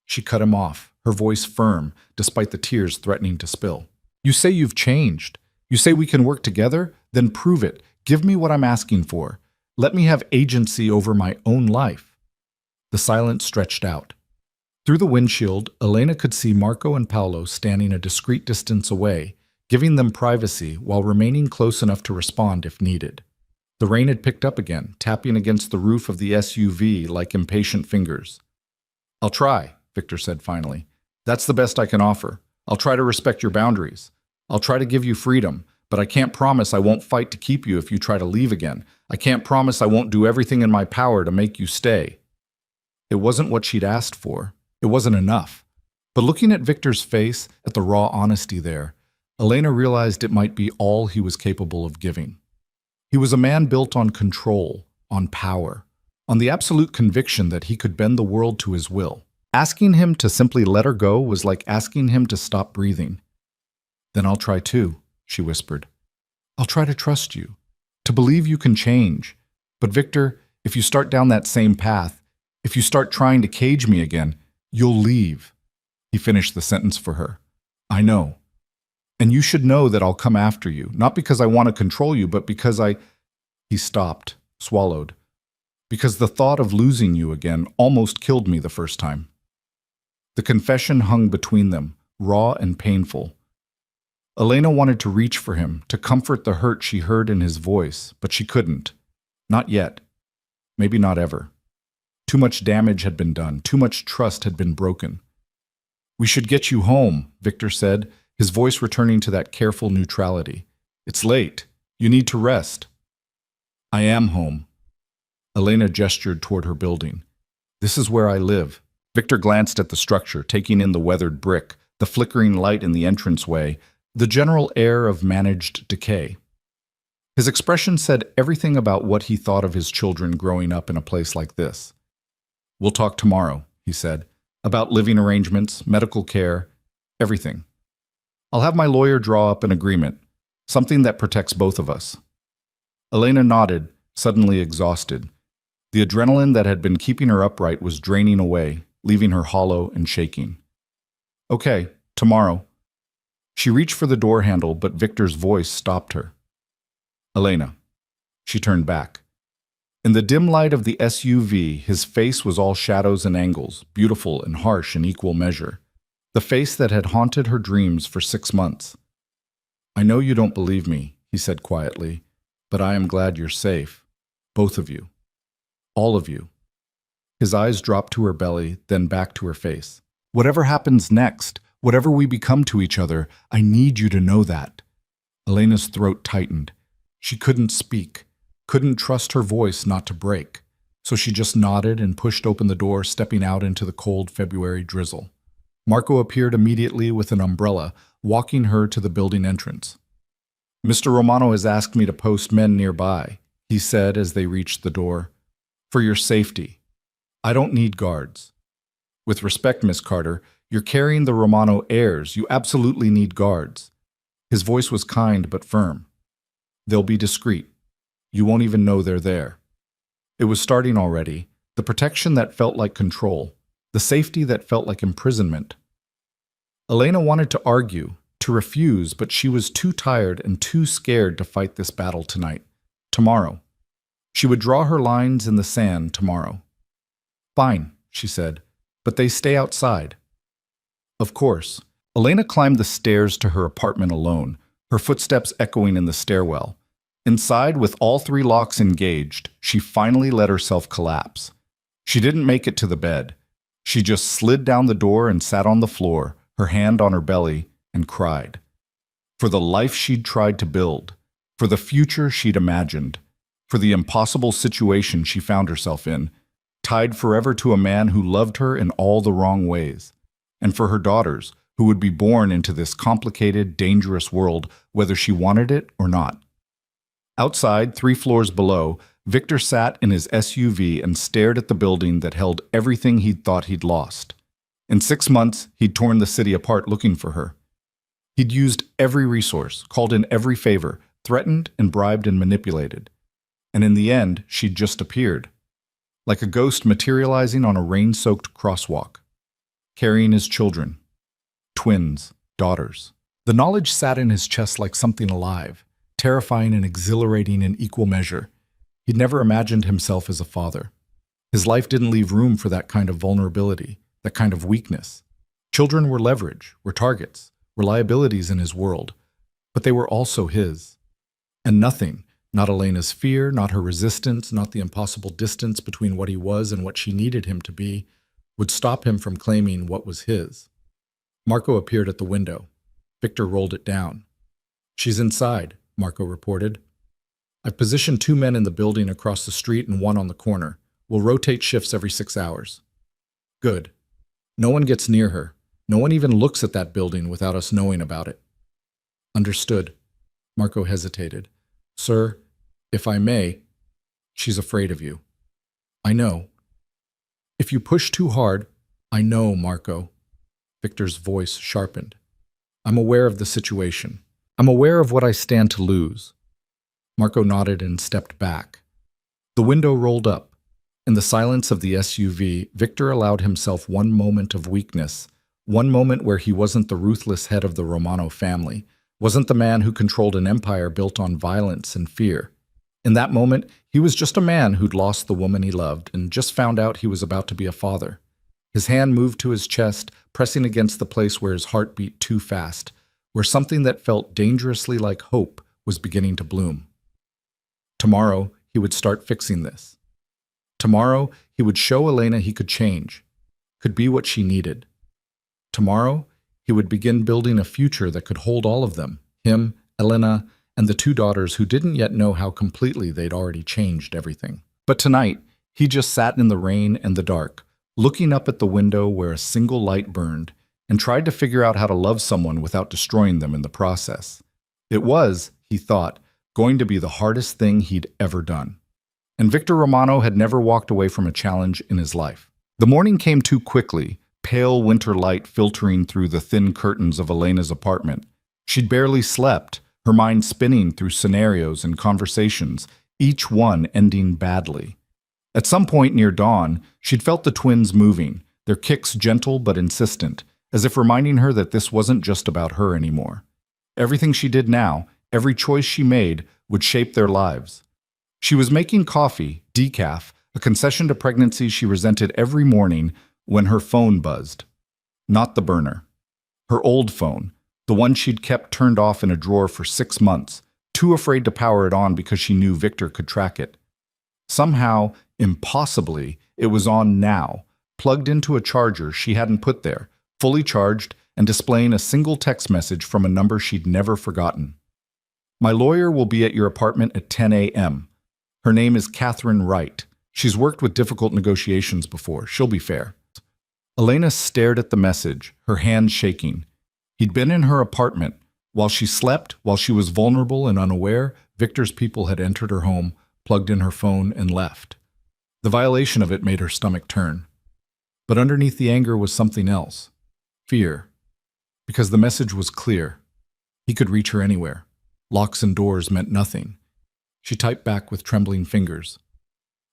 [SPEAKER 1] She cut him off, her voice firm, despite the tears threatening to spill. You say you've changed. You say we can work together? Then prove it. Give me what I'm asking for. Let me have agency over my own life. The silence stretched out. Through the windshield, Elena could see Marco and Paolo standing a discreet distance away, giving them privacy while remaining close enough to respond if needed. The rain had picked up again, tapping against the roof of the SUV like impatient fingers. "I'll try," Victor said finally. "That's the best I can offer. I'll try to respect your boundaries. I'll try to give you freedom, but I can't promise I won't fight to keep you if you try to leave again. I can't promise I won't do everything in my power to make you stay." It wasn't what she'd asked for. It wasn't enough. But looking at Victor's face, at the raw honesty there, Elena realized it might be all he was capable of giving. He was a man built on control, on power, on the absolute conviction that he could bend the world to his will. Asking him to simply let her go was like asking him to stop breathing. "Then I'll try too," she whispered. "I'll try to trust you, to believe you can change. But Victor, if you start down that same path, if you start trying to cage me again, you'll leave." He finished the sentence for her. "I know. And you should know that I'll come after you, not because I want to control you, but because I—" He stopped, swallowed. "Because the thought of losing you again almost killed me the first time." The confession hung between them, raw and painful. Elena wanted to reach for him, to comfort the hurt she heard in his voice, but she couldn't. Not yet. Maybe not ever. Too much damage had been done. Too much trust had been broken. "We should get you home," Victor said, his voice returning to that careful neutrality. "It's late. You need to rest." "I am home." Elena gestured toward her building. "This is where I live." Victor glanced at the structure, taking in the weathered brick, the flickering light in the entranceway, the general air of managed decay. His expression said everything about what he thought of his children growing up in a place like this. "We'll talk tomorrow," he said, "about living arrangements, medical care, everything. I'll have my lawyer draw up an agreement, something that protects both of us." Elena nodded, suddenly exhausted. The adrenaline that had been keeping her upright was draining away, leaving her hollow and shaking. "Okay, tomorrow." She reached for the door handle, but Victor's voice stopped her. "Elena." She turned back. In the dim light of the SUV, his face was all shadows and angles, beautiful and harsh in equal measure. The face that had haunted her dreams for 6 months. "I know you don't believe me," he said quietly, "but I am glad you're safe. Both of you. All of you." His eyes dropped to her belly, then back to her face. "Whatever happens next, whatever we become to each other, I need you to know that." Elena's throat tightened. She couldn't speak, couldn't trust her voice not to break. So she just nodded and pushed open the door, stepping out into the cold February drizzle. Marco appeared immediately with an umbrella, walking her to the building entrance. "Mr. Romano has asked me to post men nearby," he said as they reached the door. "For your safety. I don't need guards. With respect, Miss Carter, you're carrying the Romano heirs. You absolutely need guards." His voice was kind but firm. "They'll be discreet. You won't even know they're there." It was starting already, the protection that felt like control, the safety that felt like imprisonment. Elena wanted to argue, to refuse, but she was too tired and too scared to fight this battle tonight. Tomorrow. She would draw her lines in the sand tomorrow. "Fine," she said, "but they stay outside." Of course. Elena climbed the stairs to her apartment alone, her footsteps echoing in the stairwell. Inside, with all 3 locks engaged, she finally let herself collapse. She didn't make it to the bed. She just slid down the door and sat on the floor, her hand on her belly, and cried. For the life she'd tried to build, for the future she'd imagined, for the impossible situation she found herself in, tied forever to a man who loved her in all the wrong ways, and for her daughters, who would be born into this complicated, dangerous world, whether she wanted it or not. Outside, 3 floors below, Victor sat in his SUV and stared at the building that held everything he'd thought he'd lost. In 6 months, he'd torn the city apart looking for her. He'd used every resource, called in every favor, threatened and bribed and manipulated. And in the end, she'd just appeared, like a ghost materializing on a rain-soaked crosswalk, carrying his children, twins, daughters. The knowledge sat in his chest like something alive, terrifying and exhilarating in equal measure. He'd never imagined himself as a father. His life didn't leave room for that kind of vulnerability, that kind of weakness. Children were leverage, were targets, were liabilities in his world, but they were also his. And nothing, not Elena's fear, not her resistance, not the impossible distance between what he was and what she needed him to be, would stop him from claiming what was his. Marco appeared at the window. Victor rolled it down. "She's inside," Marco reported. "I've positioned 2 men in the building across the street and 1 on the corner. We'll rotate shifts every 6 hours." "Good. No one gets near her. No one even looks at that building without us knowing about it." "Understood." Marco hesitated. "Sir, if I may, she's afraid of you." "I know." "If you push too hard—" "I know, Marco." Victor's voice sharpened. "I'm aware of the situation. I'm aware of what I stand to lose." Marco nodded and stepped back. The window rolled up. In the silence of the SUV, Victor allowed himself one moment of weakness, one moment where he wasn't the ruthless head of the Romano family, wasn't the man who controlled an empire built on violence and fear. In that moment, he was just a man who'd lost the woman he loved and just found out he was about to be a father. His hand moved to his chest, pressing against the place where his heart beat too fast, where something that felt dangerously like hope was beginning to bloom. Tomorrow, he would start fixing this. Tomorrow, he would show Elena he could change, could be what she needed. Tomorrow, he would begin building a future that could hold all of them, him, Elena, and the 2 daughters who didn't yet know how completely they'd already changed everything. But tonight, he just sat in the rain and the dark, looking up at the window where a single light burned, and tried to figure out how to love someone without destroying them in the process. It was, he thought, going to be the hardest thing he'd ever done. And Victor Romano had never walked away from a challenge in his life. The morning came too quickly, pale winter light filtering through the thin curtains of Elena's apartment. She'd barely slept, her mind spinning through scenarios and conversations, each one ending badly. At some point near dawn, she'd felt the twins moving, their kicks gentle but insistent, as if reminding her that this wasn't just about her anymore. Everything she did now, every choice she made, would shape their lives. She was making coffee, decaf, a concession to pregnancy she resented every morning, when her phone buzzed. Not the burner. Her old phone, the one she'd kept turned off in a drawer for 6 months, too afraid to power it on because she knew Victor could track it. Somehow, impossibly, it was on now, plugged into a charger she hadn't put there, fully charged and displaying a single text message from a number she'd never forgotten. "My lawyer will be at your apartment at 10 a.m. Her name is Catherine Wright. She's worked with difficult negotiations before. She'll be fair." Elena stared at the message, her hand shaking. He'd been in her apartment. While she slept, while she was vulnerable and unaware, Victor's people had entered her home, plugged in her phone, and left. The violation of it made her stomach turn. But underneath the anger was something else. Fear. Because the message was clear. He could reach her anywhere. Locks and doors meant nothing. She typed back with trembling fingers.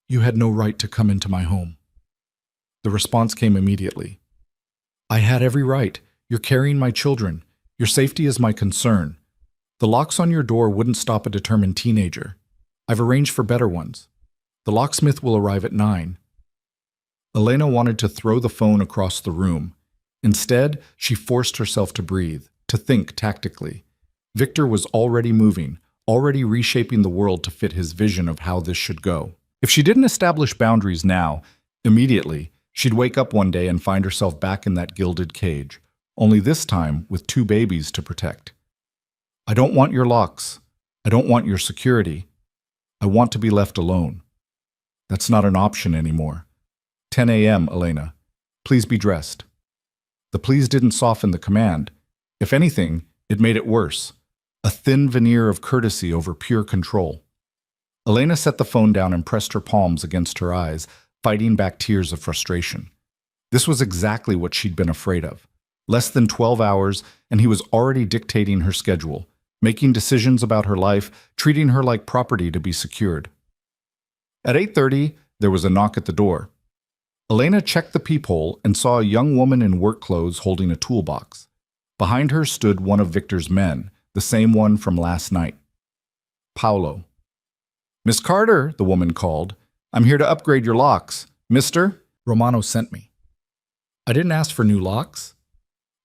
[SPEAKER 1] "You had no right to come into my home." The response came immediately. "I had every right. You're carrying my children. Your safety is my concern. The locks on your door wouldn't stop a determined teenager. I've arranged for better ones. The locksmith will arrive at 9. Elena wanted to throw the phone across the room. Instead, she forced herself to breathe, to think tactically. Victor was already moving, already reshaping the world to fit his vision of how this should go. If she didn't establish boundaries now, immediately, she'd wake up one day and find herself back in that gilded cage, only this time with 2 babies to protect. "I don't want your locks. I don't want your security. I want to be left alone." That's not an option anymore. 10 a.m., Elena. Please be dressed. The please didn't soften the command. If anything, it made it worse. A thin veneer of courtesy over pure control. Elena set the phone down and pressed her palms against her eyes, fighting back tears of frustration. This was exactly what she'd been afraid of. Less than 12 hours, and he was already dictating her schedule, making decisions about her life, treating her like property to be secured. At 8:30, there was a knock at the door. Elena checked the peephole and saw a young woman in work clothes holding a toolbox. Behind her stood one of Victor's men, the same one from last night. Paolo. Miss Carter, the woman called. I'm here to upgrade your locks. Mr. Romano sent me. I didn't ask for new locks.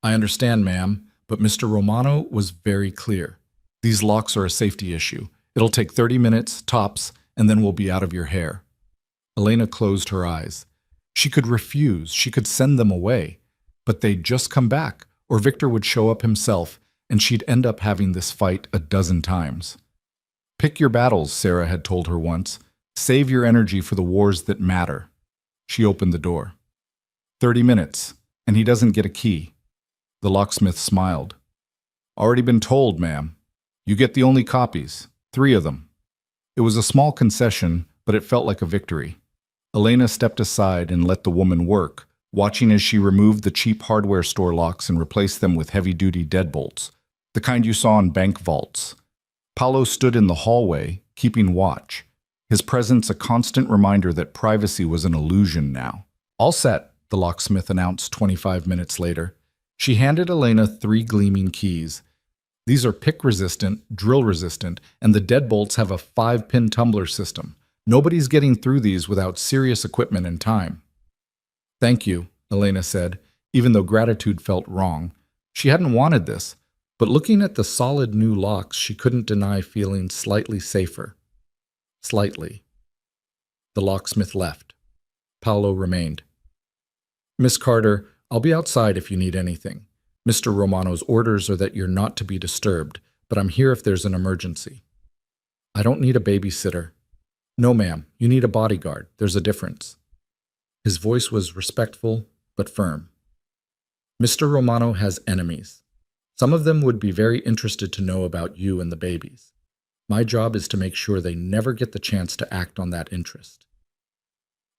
[SPEAKER 1] I understand, ma'am, but Mr. Romano was very clear. These locks are a safety issue. It'll take 30 minutes, tops, and then we'll be out of your hair. Elena closed her eyes. She could refuse, she could send them away, but they'd just come back, or Victor would show up himself, and she'd end up having this fight a dozen times. Pick your battles, Sarah had told her once. Save your energy for the wars that matter. She opened the door. 30 minutes, and he doesn't get a key. The locksmith smiled. Already been told, ma'am. You get the only copies, 3 of them. It was a small concession, but it felt like a victory. Elena stepped aside and let the woman work, watching as she removed the cheap hardware store locks and replaced them with heavy-duty deadbolts, the kind you saw in bank vaults. Paolo stood in the hallway, keeping watch, his presence a constant reminder that privacy was an illusion now. All set, the locksmith announced 25 minutes later. She handed Elena 3 gleaming keys. These are pick-resistant, drill-resistant, and the deadbolts have a 5-pin tumbler system. Nobody's getting through these without serious equipment and time. Thank you, Elena said, even though gratitude felt wrong. She hadn't wanted this, but looking at the solid new locks, she couldn't deny feeling slightly safer. Slightly. The locksmith left. Paolo remained. Miss Carter, I'll be outside if you need anything. Mr. Romano's orders are that you're not to be disturbed, but I'm here if there's an emergency. I don't need a babysitter. No, ma'am, you need a bodyguard. There's a difference. His voice was respectful, but firm. Mr. Romano has enemies. Some of them would be very interested to know about you and the babies. My job is to make sure they never get the chance to act on that interest.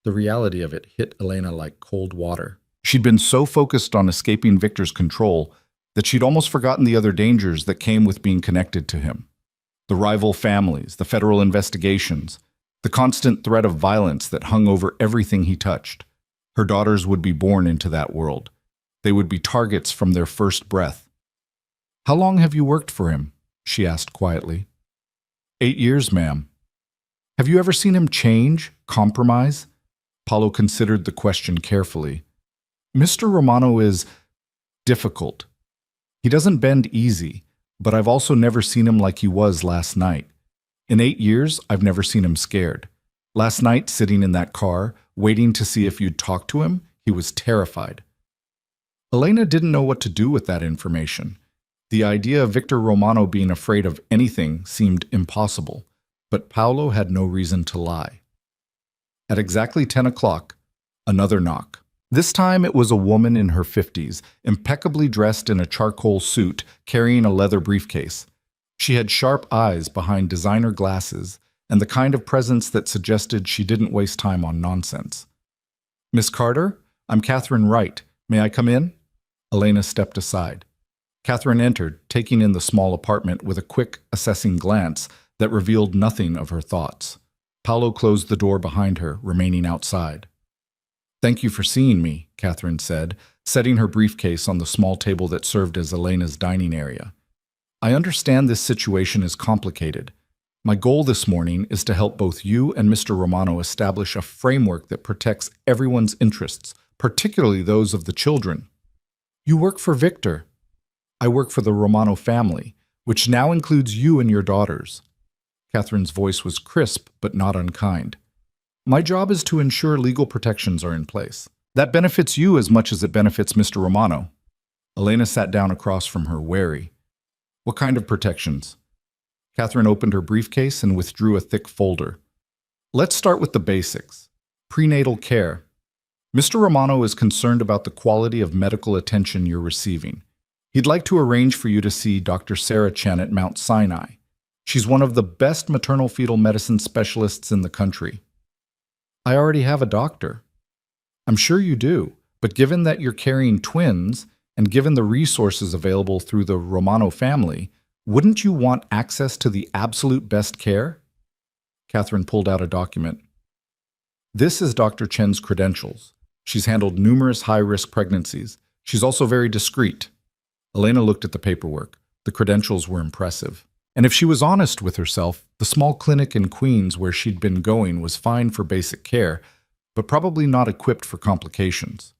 [SPEAKER 1] The reality of it hit Elena like cold water. She'd been so focused on escaping Victor's control that she'd almost forgotten the other dangers that came with being connected to him. The rival families, the federal investigations, the constant threat of violence that hung over everything he touched. Her daughters would be born into that world. They would be targets from their first breath. How long have you worked for him? She asked quietly. 8 years, ma'am. Have you ever seen him change, compromise? Paolo considered the question carefully. Mr. Romano is difficult. He doesn't bend easy, but I've also never seen him like he was last night. In 8 years, I've never seen him scared. Last night, sitting in that car, waiting to see if you'd talk to him, he was terrified. Elena didn't know what to do with that information. The idea of Victor Romano being afraid of anything seemed impossible, but Paolo had no reason to lie. At exactly 10 o'clock, another knock. This time it was a woman in her 50s, impeccably dressed in a charcoal suit, carrying a leather briefcase. She had sharp eyes behind designer glasses and the kind of presence that suggested she didn't waste time on nonsense. Miss Carter, I'm Catherine Wright. May I come in? Elena stepped aside. Catherine entered, taking in the small apartment with a quick, assessing glance that revealed nothing of her thoughts. Paolo closed the door behind her, remaining outside. Thank you for seeing me, Catherine said, setting her briefcase on the small table that served as Elena's dining area. I understand this situation is complicated. My goal this morning is to help both you and Mr. Romano establish a framework that protects everyone's interests, particularly those of the children. You work for Victor. I work for the Romano family, which now includes you and your daughters. Catherine's voice was crisp but not unkind. My job is to ensure legal protections are in place. That benefits you as much as it benefits Mr. Romano. Elena sat down across from her, wary. What kind of protections? Catherine opened her briefcase and withdrew a thick folder. Let's start with the basics. Prenatal care. Mr. Romano is concerned about the quality of medical attention you're receiving. He'd like to arrange for you to see Dr. Sarah Chen at Mount Sinai. She's one of the best maternal-fetal medicine specialists in the country. I already have a doctor. I'm sure you do, but given that you're carrying twins, and given the resources available through the Romano family, wouldn't you want access to the absolute best care? Catherine pulled out a document. This is Dr. Chen's credentials. She's handled numerous high-risk pregnancies. She's also very discreet. Elena looked at the paperwork. The credentials were impressive. And if she was honest with herself, the small clinic in Queens where she'd been going was fine for basic care, but probably not equipped for complications.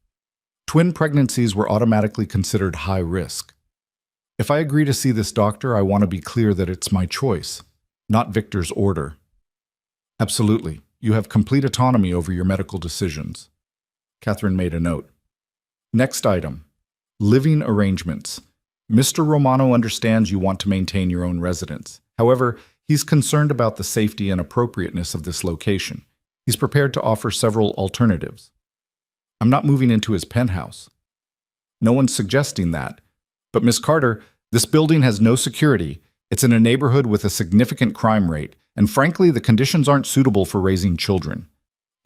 [SPEAKER 1] Twin pregnancies were automatically considered high risk. If I agree to see this doctor, I want to be clear that it's my choice, not Victor's order. Absolutely. You have complete autonomy over your medical decisions. Catherine made a note. Next item. Living arrangements. Mr. Romano understands you want to maintain your own residence. However, he's concerned about the safety and appropriateness of this location. He's prepared to offer several alternatives. I'm not moving into his penthouse. No one's suggesting that. But Miss Carter, this building has no security. It's in a neighborhood with a significant crime rate, and frankly, the conditions aren't suitable for raising children.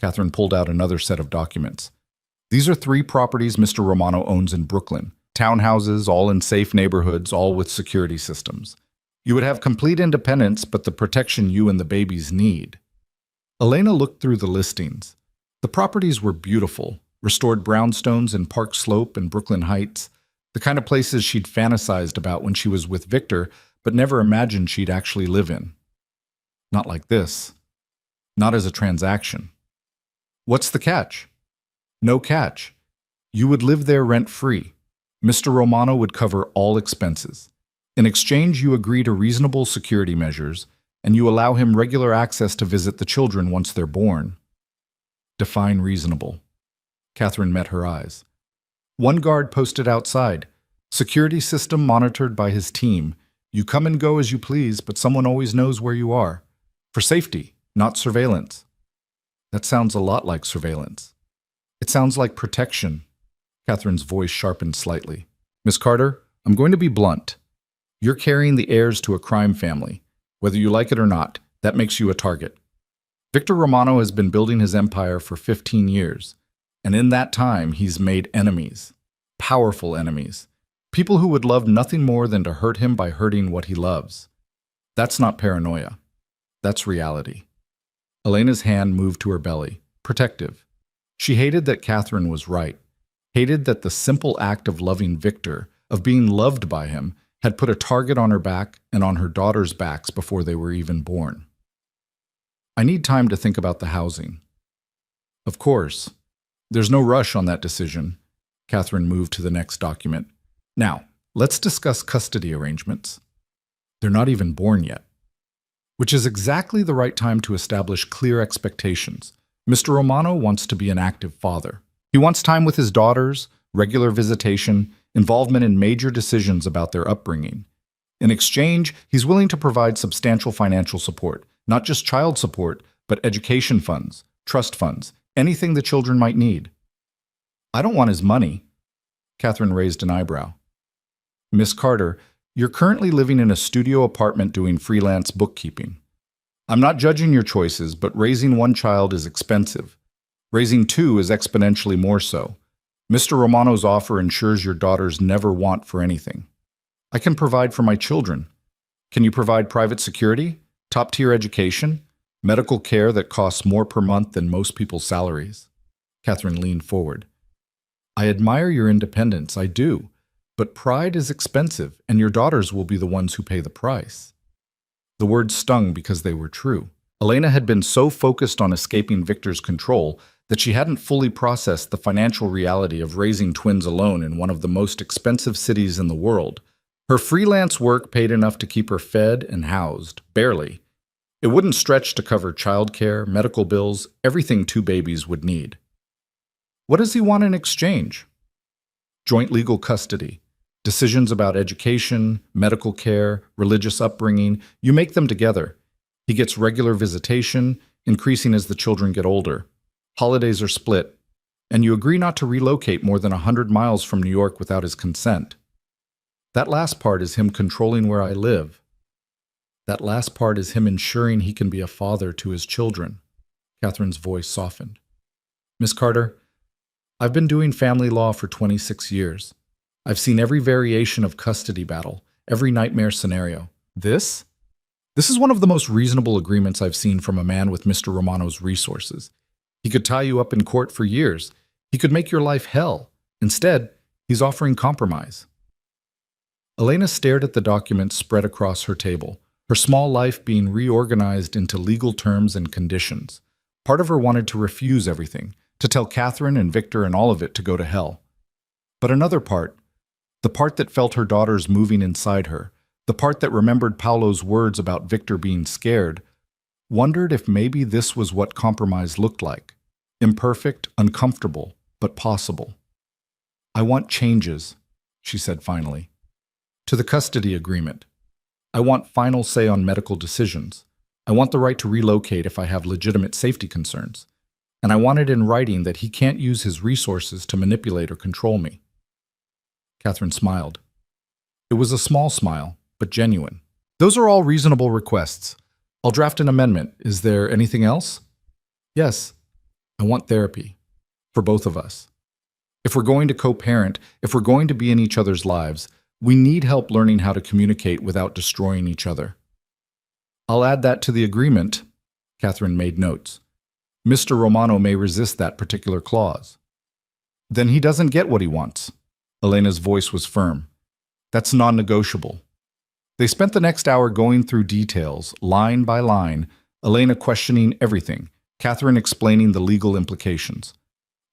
[SPEAKER 1] Catherine pulled out another set of documents. These are 3 properties Mr. Romano owns in Brooklyn. Townhouses, all in safe neighborhoods, all with security systems. You would have complete independence, but the protection you and the babies need. Elena looked through the listings. The properties were beautiful, restored brownstones in Park Slope and Brooklyn Heights, the kind of places she'd fantasized about when she was with Victor, but never imagined she'd actually live in. Not like this. Not as a transaction. What's the catch? No catch. You would live there rent-free. Mr. Romano would cover all expenses. In exchange, you agree to reasonable security measures, and you allow him regular access to visit the children once they're born. Define reasonable. Catherine met her eyes. 1 guard posted outside. Security system monitored by his team. You come and go as you please, but someone always knows where you are. For safety, not surveillance. That sounds a lot like surveillance. It sounds like protection. Catherine's voice sharpened slightly. Miss Carter, I'm going to be blunt. You're carrying the heirs to a crime family. Whether you like it or not, that makes you a target. Victor Romano has been building his empire for 15 years, and in that time he's made enemies. Powerful enemies. People who would love nothing more than to hurt him by hurting what he loves. That's not paranoia. That's reality. Elena's hand moved to her belly, protective. She hated that Catherine was right. Hated that the simple act of loving Victor, of being loved by him, had put a target on her back and on her daughter's backs before they were even born. I need time to think about the housing. Of course. There's no rush on that decision. Catherine moved to the next document. Now, let's discuss custody arrangements. They're not even born yet. Which is exactly the right time to establish clear expectations. Mr. Romano wants to be an active father. He wants time with his daughters, regular visitation, involvement in major decisions about their upbringing. In exchange, he's willing to provide substantial financial support, not just child support, but education funds, trust funds, anything the children might need. I don't want his money. Catherine raised an eyebrow. Miss Carter, you're currently living in a studio apartment doing freelance bookkeeping. I'm not judging your choices, but raising 1 child is expensive. Raising 2 is exponentially more so. Mr. Romano's offer ensures your daughters never want for anything. I can provide for my children. Can you provide private security, top-tier education, medical care that costs more per month than most people's salaries? Catherine leaned forward. I admire your independence, I do. But pride is expensive, and your daughters will be the ones who pay the price. The words stung because they were true. Elena had been so focused on escaping Victor's control that she hadn't fully processed the financial reality of raising twins alone in one of the most expensive cities in the world. Her freelance work paid enough to keep her fed and housed, barely. It wouldn't stretch to cover childcare, medical bills, everything 2 babies would need. What does he want in exchange? Joint legal custody. Decisions about education, medical care, religious upbringing, you make them together. He gets regular visitation, increasing as the children get older. Holidays are split, and you agree not to relocate more than 100 miles from New York without his consent. That last part is him controlling where I live. That last part is him ensuring he can be a father to his children. Catherine's voice softened. Miss Carter, I've been doing family law for 26 years. I've seen every variation of custody battle, every nightmare scenario. This is one of the most reasonable agreements I've seen from a man with Mr. Romano's resources. He could tie you up in court for years. He could make your life hell. Instead, he's offering compromise. Elena stared at the documents spread across her table. her small life being reorganized into legal terms and conditions. Part of her wanted to refuse everything, to tell Catherine and Victor and all of it to go to hell. But another part, the part that felt her daughters moving inside her, the part that remembered Paolo's words about Victor being scared, wondered if maybe this was what compromise looked like. Imperfect, uncomfortable, but possible. "I want changes," she said finally. "To the custody agreement. I want final say on medical decisions. I want the right to relocate if I have legitimate safety concerns. And I want it in writing that he can't use his resources to manipulate or control me." Catherine smiled. It was a small smile, but genuine. "Those are all reasonable requests. I'll draft an amendment. Is there anything else?" "Yes. I want therapy. For both of us. If we're going to co-parent, if we're going to be in each other's lives, we need help learning how to communicate without destroying each other." "I'll add that to the agreement." Catherine made notes. "Mr. Romano may resist that particular clause." "Then he doesn't get what he wants." Elena's voice was firm. "That's non-negotiable." They spent the next hour going through details, line by line, Elena questioning everything, Catherine explaining the legal implications.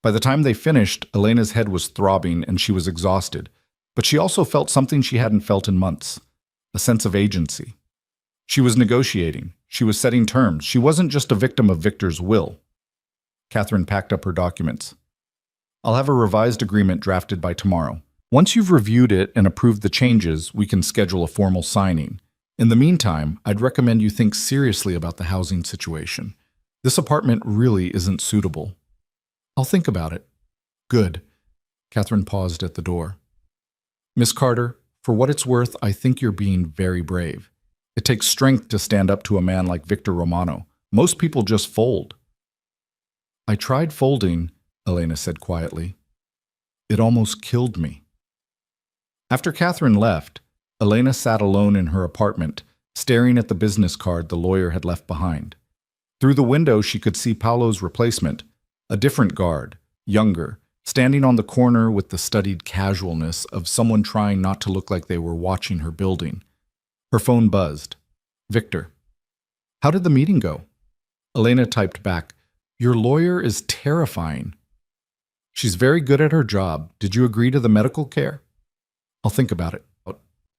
[SPEAKER 1] By the time they finished, Elena's head was throbbing and she was exhausted, but she also felt something she hadn't felt in months, a sense of agency. She was negotiating. She was setting terms. She wasn't just a victim of Victor's will. Catherine packed up her documents. "I'll have a revised agreement drafted by tomorrow. Once you've reviewed it and approved the changes, we can schedule a formal signing. In the meantime, I'd recommend you think seriously about the housing situation. This apartment really isn't suitable." "I'll think about it." "Good." Catherine paused at the door. "Miss Carter, for what it's worth, I think you're being very brave. It takes strength to stand up to a man like Victor Romano. Most people just fold." "I tried folding," Elena said quietly. "It almost killed me." After Catherine left, Elena sat alone in her apartment, staring at the business card the lawyer had left behind. Through the window, she could see Paolo's replacement, a different guard, younger, standing on the corner with the studied casualness of someone trying not to look like they were watching her building. Her phone buzzed. "Victor." "How did the meeting go?" Elena typed back, "Your lawyer is terrifying." "She's very good at her job. Did you agree to the medical care?" "I'll think about it."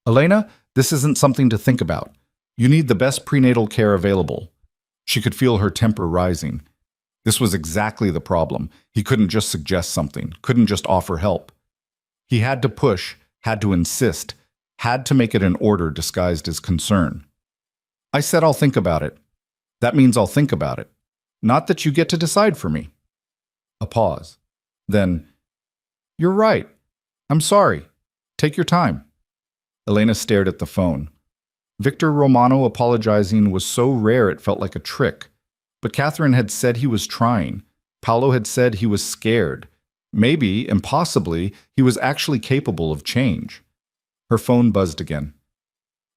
[SPEAKER 1] "Elena, this isn't something to think about. You need the best prenatal care available." She could feel her temper rising. This was exactly the problem. He couldn't just suggest something, couldn't just offer help. He had to push, had to insist, had to make it an order disguised as concern. "I said I'll think about it. That means I'll think about it. Not that you get to decide for me." A pause. Then, "You're right. I'm sorry. Take your time." Elena stared at the phone. Victor Romano apologizing was so rare it felt like a trick. But Catherine had said he was trying. Paolo had said he was scared. Maybe, impossibly, he was actually capable of change. Her phone buzzed again.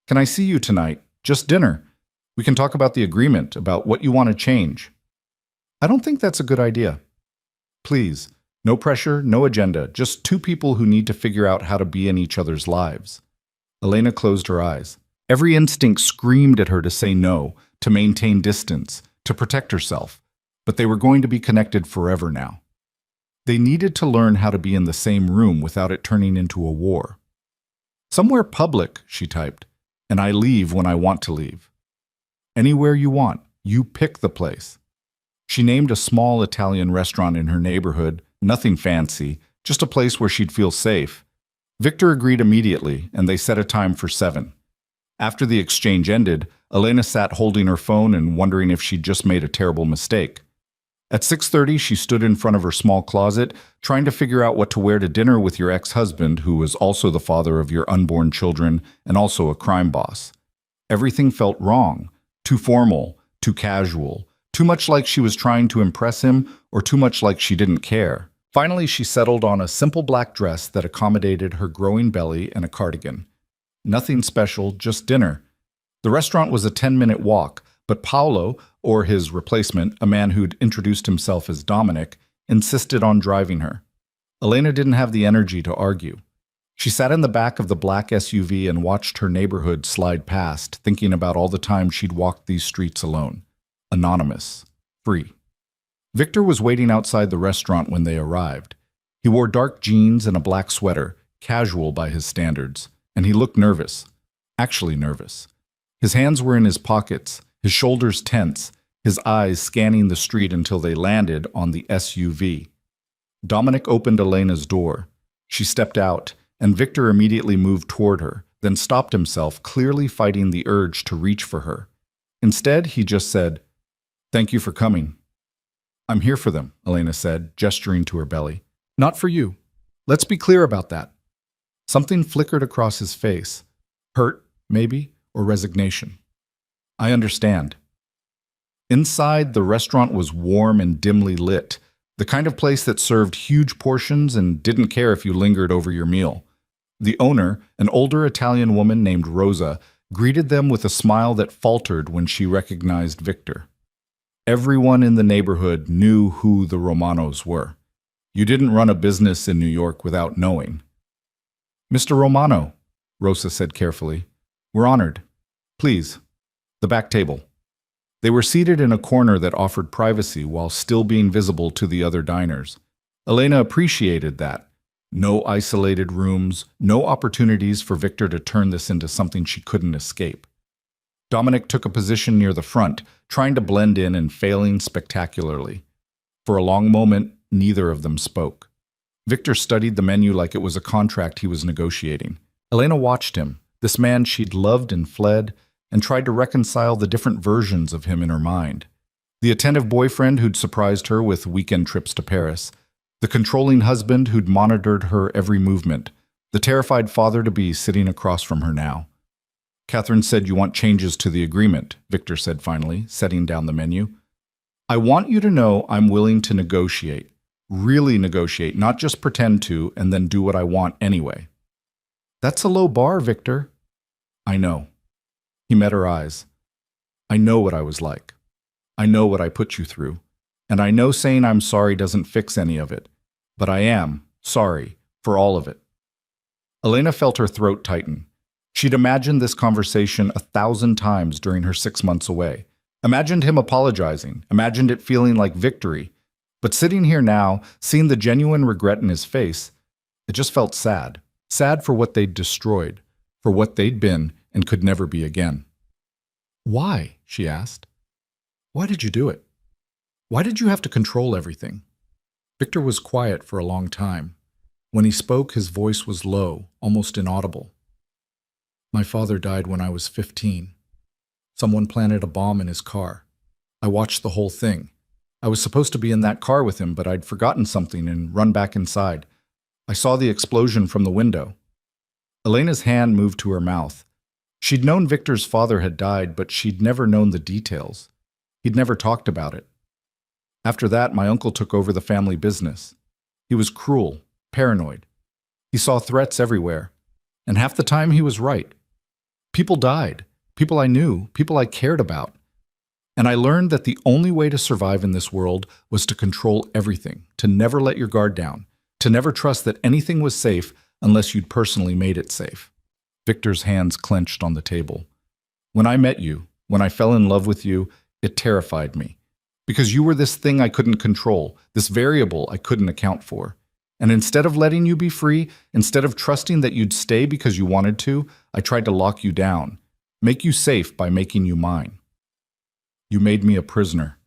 [SPEAKER 1] "Can I see you tonight? Just dinner. We can talk about the agreement, about what you want to change." "I don't think that's a good idea." "Please, no pressure, no agenda, just two people who need to figure out how to be in each other's lives." Elena closed her eyes. Every instinct screamed at her to say no, to maintain distance, to protect herself, but they were going to be connected forever now. They needed to learn how to be in the same room without it turning into a war. "Somewhere public," she typed, "and I leave when I want to leave." "Anywhere you want. You pick the place." She named a small Italian restaurant in her neighborhood, nothing fancy, just a place where she'd feel safe. Victor agreed immediately, and they set a time for 7. After the exchange ended, Elena sat holding her phone and wondering if she'd just made a terrible mistake. At 6:30, she stood in front of her small closet, trying to figure out what to wear to dinner with your ex-husband, who was also the father of your unborn children and also a crime boss. Everything felt wrong, too formal, too casual, too much like she was trying to impress him or too much like she didn't care. Finally, she settled on a simple black dress that accommodated her growing belly and a cardigan. Nothing special, just dinner. The restaurant was a 10-minute walk, but Paolo, or his replacement, a man who'd introduced himself as Dominic, insisted on driving her. Elena didn't have the energy to argue. She sat in the back of the black SUV and watched her neighborhood slide past, thinking about all the time she'd walked these streets alone. Anonymous. Free. Victor was waiting outside the restaurant when they arrived. He wore dark jeans and a black sweater, casual by his standards, and he looked nervous. Actually nervous. His hands were in his pockets, his shoulders tense, his eyes scanning the street until they landed on the SUV. Dominic opened Elena's door. She stepped out, and Victor immediately moved toward her, then stopped himself, clearly fighting the urge to reach for her. Instead, he just said, "Thank you for coming." "I'm here for them," Elena said, gesturing to her belly. "Not for you. Let's be clear about that." Something flickered across his face. Hurt, maybe, or resignation. "I understand." Inside, the restaurant was warm and dimly lit, the kind of place that served huge portions and didn't care if you lingered over your meal. The owner, an older Italian woman named Rosa, greeted them with a smile that faltered when she recognized Victor. Everyone in the neighborhood knew who the Romanos were. You didn't run a business in New York without knowing. "Mr. Romano," Rosa said carefully, "we're honored. Please, the back table." They were seated in a corner that offered privacy while still being visible to the other diners. Elena appreciated that. No isolated rooms, no opportunities for Victor to turn this into something she couldn't escape. Dominic took a position near the front, trying to blend in and failing spectacularly. For a long moment, neither of them spoke. Victor studied the menu like it was a contract he was negotiating. Elena watched him, this man she'd loved and fled, and tried to reconcile the different versions of him in her mind. The attentive boyfriend who'd surprised her with weekend trips to Paris, the controlling husband who'd monitored her every movement, the terrified father-to-be sitting across from her now. "Catherine said you want changes to the agreement," Victor said finally, setting down the menu. "I want you to know I'm willing to negotiate. Really negotiate, not just pretend to and then do what I want anyway." "That's a low bar, Victor." "I know." He met her eyes. "I know what I was like. I know what I put you through. And I know saying I'm sorry doesn't fix any of it. But I am sorry for all of it." Elena felt her throat tighten. She'd imagined this conversation 1,000 times during her 6 months away. Imagined him apologizing. Imagined it feeling like victory. But sitting here now, seeing the genuine regret in his face, it just felt sad. Sad for what they'd destroyed, for what they'd been and could never be again. "Why?" she asked. "Why did you do it? Why did you have to control everything?" Victor was quiet for a long time. When he spoke, his voice was low, almost inaudible. "My father died when I was 15. Someone planted a bomb in his car. I watched the whole thing. I was supposed to be in that car with him, but I'd forgotten something and run back inside. I saw the explosion from the window." Elena's hand moved to her mouth. She'd known Victor's father had died, but she'd never known the details. He'd never talked about it. "After that, my uncle took over the family business. He was cruel, paranoid. He saw threats everywhere. And half the time he was right. People died. People I knew. People I cared about. And I learned that the only way to survive in this world was to control everything, to never let your guard down, to never trust that anything was safe unless you'd personally made it safe." Victor's hands clenched on the table. "When I met you, when I fell in love with you, it terrified me. Because you were this thing I couldn't control, this variable I couldn't account for. And instead of letting you be free, instead of trusting that you'd stay because you wanted to, I tried to lock you down, make you safe by making you mine. You made me a prisoner.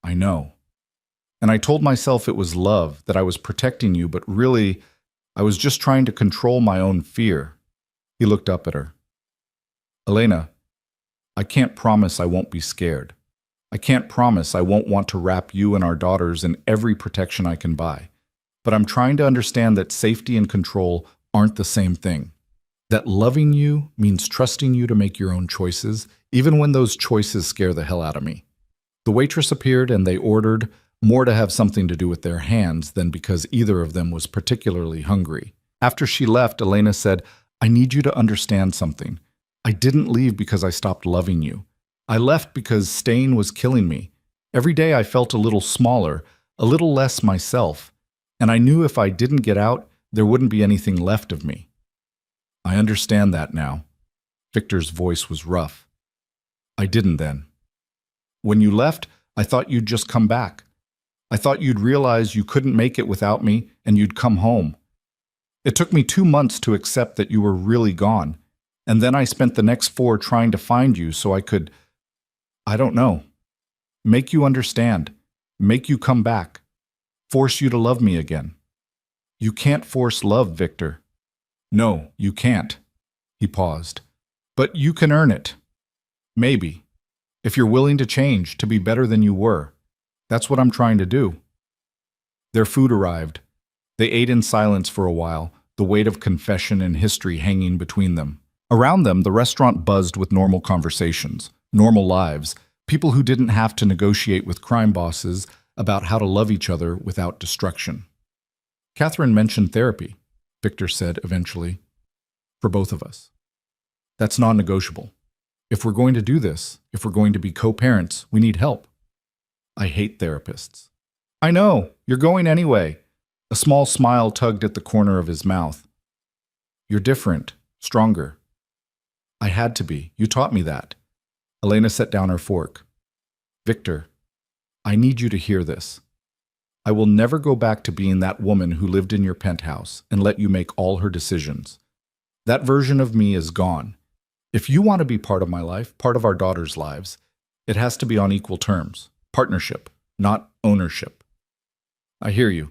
[SPEAKER 1] I know. And I told myself it was love, that I was protecting you, but really, I was just trying to control my own fear." He looked up at her. "Elena, I can't promise I won't be scared. I can't promise I won't want to wrap you and our daughters in every protection I can buy. But I'm trying to understand that safety and control aren't the same thing. That loving you means trusting you to make your own choices, even when those choices scare the hell out of me." The waitress appeared and they ordered, more to have something to do with their hands than because either of them was particularly hungry. After she left, Elena said, "I need you to understand something. I didn't leave because I stopped loving you. I left because staying was killing me. Every day I felt a little smaller, a little less myself. And I knew if I didn't get out, there wouldn't be anything left of me. I understand that now. Victor's voice was rough. I didn't then. When you left, I thought you'd just come back. I thought you'd realize you couldn't make it without me and you'd come home. It took me 2 months to accept that you were really gone, and then I spent the next 4 trying to find you so I could, I don't know, make you understand, make you come back, force you to love me again. You can't force love, Victor. No, you can't. He paused. But you can earn it. Maybe. If you're willing to change, to be better than you were. That's what I'm trying to do. Their food arrived. They ate in silence for a while, the weight of confession and history hanging between them. Around them, the restaurant buzzed with normal conversations, normal lives, people who didn't have to negotiate with crime bosses about how to love each other without destruction. Catherine mentioned therapy, Victor said eventually, for both of us. That's non-negotiable. If we're going to do this, if we're going to be co-parents, we need help. I hate therapists. I know, you're going anyway. A small smile tugged at the corner of his mouth. You're different, stronger. I had to be. You taught me that. Elena set down her fork. Victor, I need you to hear this. I will never go back to being that woman who lived in your penthouse and let you make all her decisions. That version of me is gone. If you want to be part of my life, part of our daughters' lives, it has to be on equal terms. Partnership, not ownership. I hear you.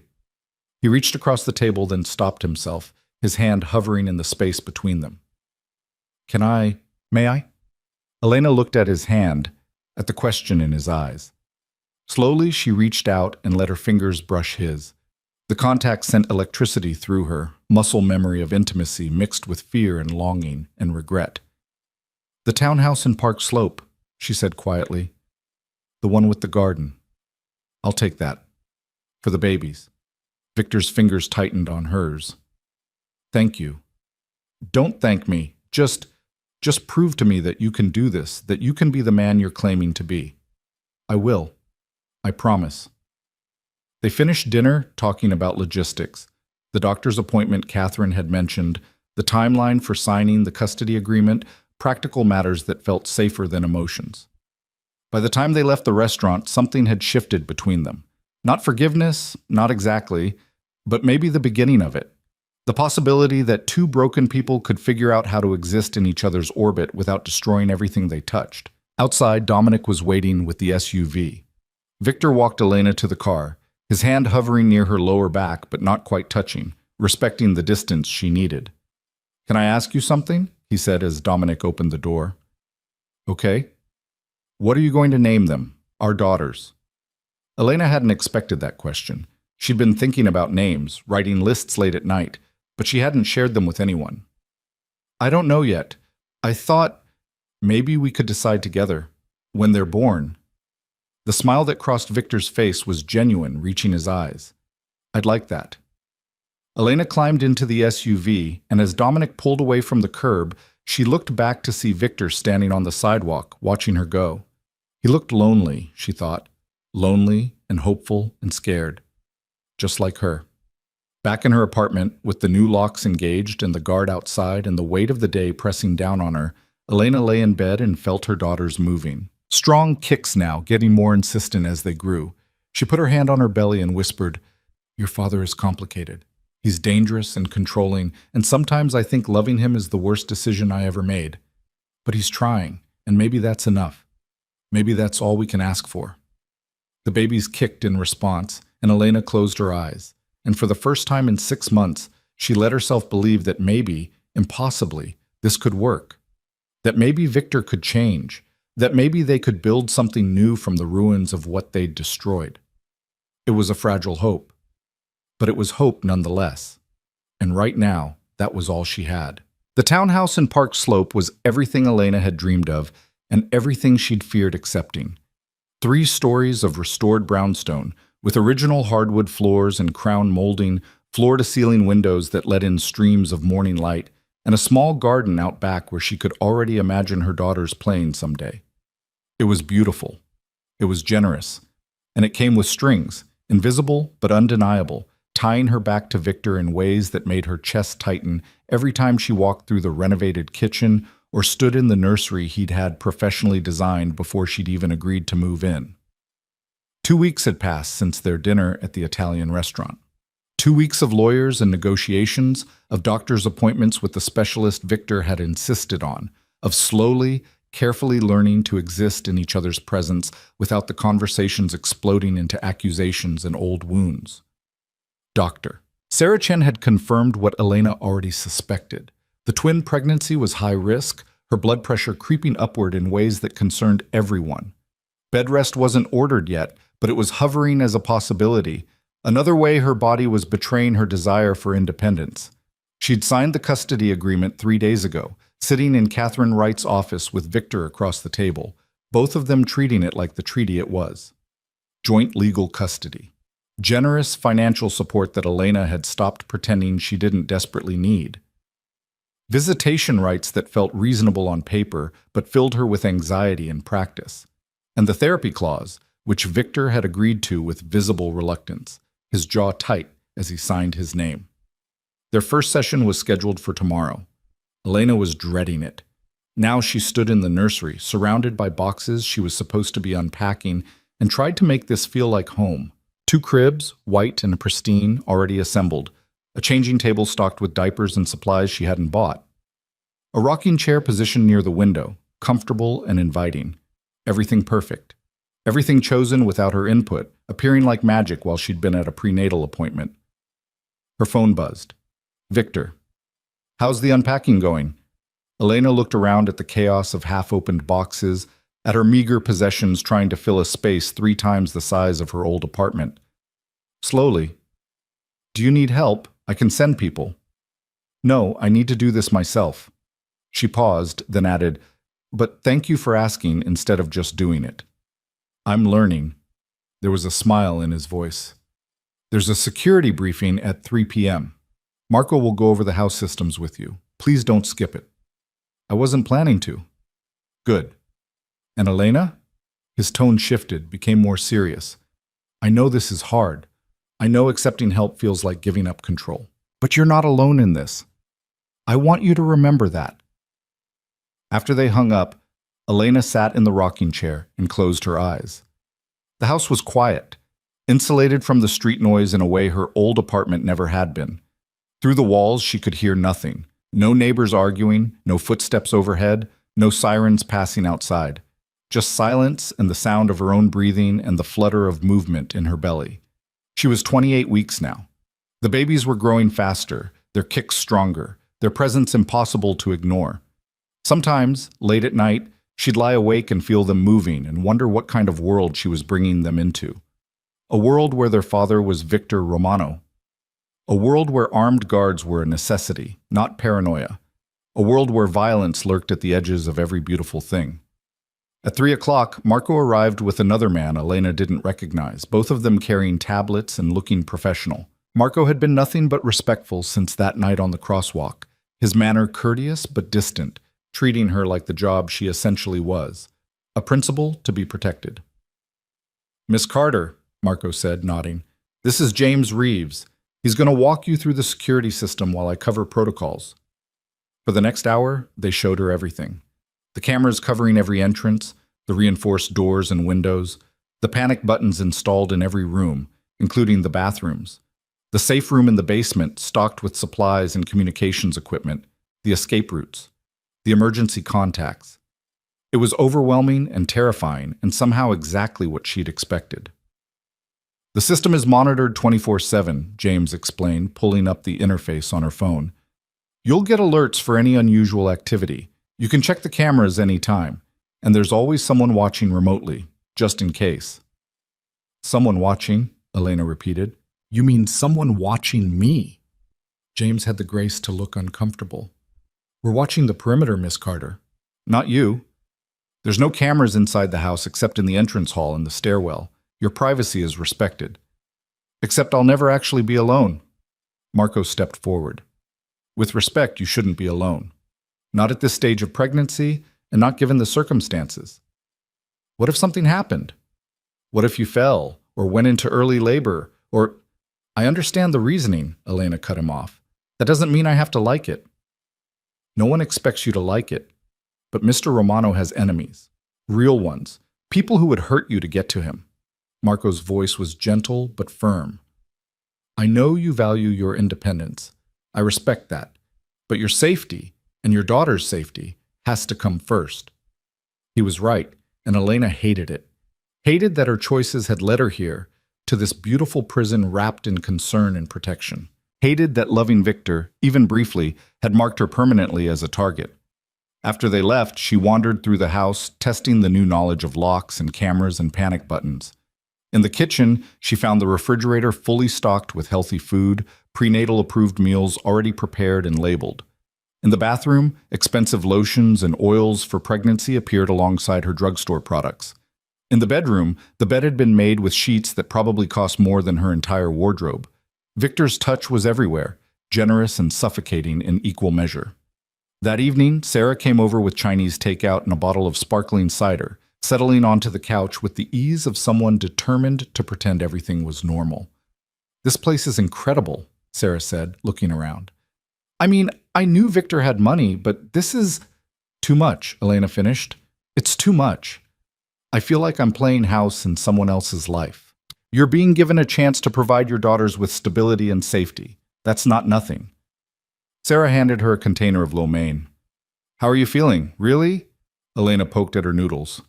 [SPEAKER 1] He reached across the table, then stopped himself, his hand hovering in the space between them. May I? Elena looked at his hand, at the question in his eyes. Slowly, she reached out and let her fingers brush his. The contact sent electricity through her, muscle memory of intimacy mixed with fear and longing and regret. The townhouse in Park Slope, she said quietly. The one with the garden. I'll take that. For the babies. Victor's fingers tightened on hers. Thank you. Don't thank me. Just prove to me that you can do this, that you can be the man you're claiming to be. I will. I promise. They finished dinner talking about logistics, the doctor's appointment Catherine had mentioned, the timeline for signing the custody agreement, practical matters that felt safer than emotions. By the time they left the restaurant, something had shifted between them. Not forgiveness, not exactly, but maybe the beginning of it. The possibility that 2 broken people could figure out how to exist in each other's orbit without destroying everything they touched. Outside, Dominic was waiting with the SUV. Victor walked Elena to the car, his hand hovering near her lower back but not quite touching, respecting the distance she needed. Can I ask you something? He said as Dominic opened the door. Okay. What are you going to name them, our daughters? Elena hadn't expected that question. She'd been thinking about names, writing lists late at night, but she hadn't shared them with anyone. I don't know yet. I thought maybe we could decide together, when they're born. The smile that crossed Victor's face was genuine, reaching his eyes. I'd like that. Elena climbed into the SUV, and as Dominic pulled away from the curb, she looked back to see Victor standing on the sidewalk, watching her go. He looked lonely, she thought. Lonely and hopeful and scared. Just like her. Back in her apartment, with the new locks engaged and the guard outside and the weight of the day pressing down on her, Elena lay in bed and felt her daughters moving. Strong kicks now, getting more insistent as they grew. She put her hand on her belly and whispered, Your father is complicated. He's dangerous and controlling, and sometimes I think loving him is the worst decision I ever made. But he's trying, and maybe that's enough. Maybe that's all we can ask for. The babies kicked in response, and Elena closed her eyes. And for the first time in 6 months, she let herself believe that maybe, impossibly, this could work. That maybe Victor could change. That maybe they could build something new from the ruins of what they'd destroyed. It was a fragile hope. But it was hope nonetheless. And right now, that was all she had. The townhouse in Park Slope was everything Elena had dreamed of, and everything she'd feared accepting. 3 stories of restored brownstone, with original hardwood floors and crown molding, floor-to-ceiling windows that let in streams of morning light, and a small garden out back where she could already imagine her daughters playing someday. It was beautiful. It was generous. And it came with strings, invisible but undeniable, tying her back to Victor in ways that made her chest tighten every time she walked through the renovated kitchen or stood in the nursery he'd had professionally designed before she'd even agreed to move in. 2 weeks had passed since their dinner at the Italian restaurant. 2 weeks of lawyers and negotiations, of doctor's appointments with the specialist Victor had insisted on, of slowly, carefully learning to exist in each other's presence without the conversations exploding into accusations and old wounds. Doctor. Sarah Chen had confirmed what Elena already suspected. The twin pregnancy was high risk, her blood pressure creeping upward in ways that concerned everyone. Bed rest wasn't ordered yet, but it was hovering as a possibility. Another way her body was betraying her desire for independence. She'd signed the custody agreement 3 days ago, sitting in Catherine Wright's office with Victor across the table, both of them treating it like the treaty it was. Joint legal custody. Generous financial support that Elena had stopped pretending she didn't desperately need. Visitation rights that felt reasonable on paper but filled her with anxiety in practice. And the therapy clause, which Victor had agreed to with visible reluctance, his jaw tight as he signed his name. Their first session was scheduled for tomorrow. Elena was dreading it. Now she stood in the nursery, surrounded by boxes she was supposed to be unpacking, and tried to make this feel like home. 2 cribs, white and pristine, already assembled. A changing table stocked with diapers and supplies she hadn't bought. A rocking chair positioned near the window, comfortable and inviting. Everything perfect. Everything chosen without her input, appearing like magic while she'd been at a prenatal appointment. Her phone buzzed. Victor. How's the unpacking going? Elena looked around at the chaos of half-opened boxes, at her meager possessions trying to fill a space 3 times the size of her old apartment. Slowly. Do you need help? I can send people. No, I need to do this myself. She paused, then added, but thank you for asking instead of just doing it. I'm learning. There was a smile in his voice. There's a security briefing at 3 p.m. Marco will go over the house systems with you. Please don't skip it. I wasn't planning to. Good. And Elena? His tone shifted, became more serious. I know this is hard. I know accepting help feels like giving up control. But you're not alone in this. I want you to remember that. After they hung up, Elena sat in the rocking chair and closed her eyes. The house was quiet, insulated from the street noise in a way her old apartment never had been. Through the walls, she could hear nothing. No neighbors arguing, no footsteps overhead, no sirens passing outside. Just silence and the sound of her own breathing and the flutter of movement in her belly. She was 28 weeks now. The babies were growing faster, their kicks stronger, their presence impossible to ignore. Sometimes, late at night, she'd lie awake and feel them moving and wonder what kind of world she was bringing them into. A world where their father was Victor Romano. A world where armed guards were a necessity, not paranoia. A world where violence lurked at the edges of every beautiful thing. At 3 o'clock, Marco arrived with another man Elena didn't recognize, both of them carrying tablets and looking professional. Marco had been nothing but respectful since that night on the crosswalk, his manner courteous but distant, treating her like the job she essentially was, a principal to be protected. Miss Carter, Marco said, nodding. This is James Reeves. He's going to walk you through the security system while I cover protocols. For the next hour, they showed her everything. The cameras covering every entrance, the reinforced doors and windows, the panic buttons installed in every room, including the bathrooms, the safe room in the basement stocked with supplies and communications equipment, the escape routes, the emergency contacts. It was overwhelming and terrifying, and somehow exactly what she'd expected. The system is monitored 24/7, James explained, pulling up the interface on her phone. You'll get alerts for any unusual activity. You can check the cameras any time, and there's always someone watching remotely, just in case. Someone watching, Elena repeated. You mean someone watching me? James had the grace to look uncomfortable. We're watching the perimeter, Miss Carter. Not you. There's no cameras inside the house except in the entrance hall and the stairwell. Your privacy is respected. Except I'll never actually be alone. Marco stepped forward. With respect, you shouldn't be alone. Not at this stage of pregnancy, and not given the circumstances. What if something happened? What if you fell, or went into early labor, or... I understand the reasoning, Elena cut him off. That doesn't mean I have to like it. No one expects you to like it. But Mr. Romano has enemies. Real ones. People who would hurt you to get to him. Marco's voice was gentle but firm. I know you value your independence. I respect that. But your safety, and your daughter's safety, has to come first. He was right, and Elena hated it. Hated that her choices had led her here, to this beautiful prison wrapped in concern and protection. Hated that loving Victor, even briefly, had marked her permanently as a target. After they left, she wandered through the house, testing the new knowledge of locks and cameras and panic buttons. In the kitchen, she found the refrigerator fully stocked with healthy food, prenatal-approved meals already prepared and labeled. In the bathroom, expensive lotions and oils for pregnancy appeared alongside her drugstore products. In the bedroom, the bed had been made with sheets that probably cost more than her entire wardrobe. Victor's touch was everywhere, generous and suffocating in equal measure. That evening, Sarah came over with Chinese takeout and a bottle of sparkling cider, settling onto the couch with the ease of someone determined to pretend everything was normal. This place is incredible, Sarah said, looking around. I mean, I knew Victor had money, but this is too much, Elena finished. It's too much. I feel like I'm playing house in someone else's life. You're being given a chance to provide your daughters with stability and safety. That's not nothing. Sarah handed her a container of lo mein. How are you feeling? Really? Elena poked at her noodles.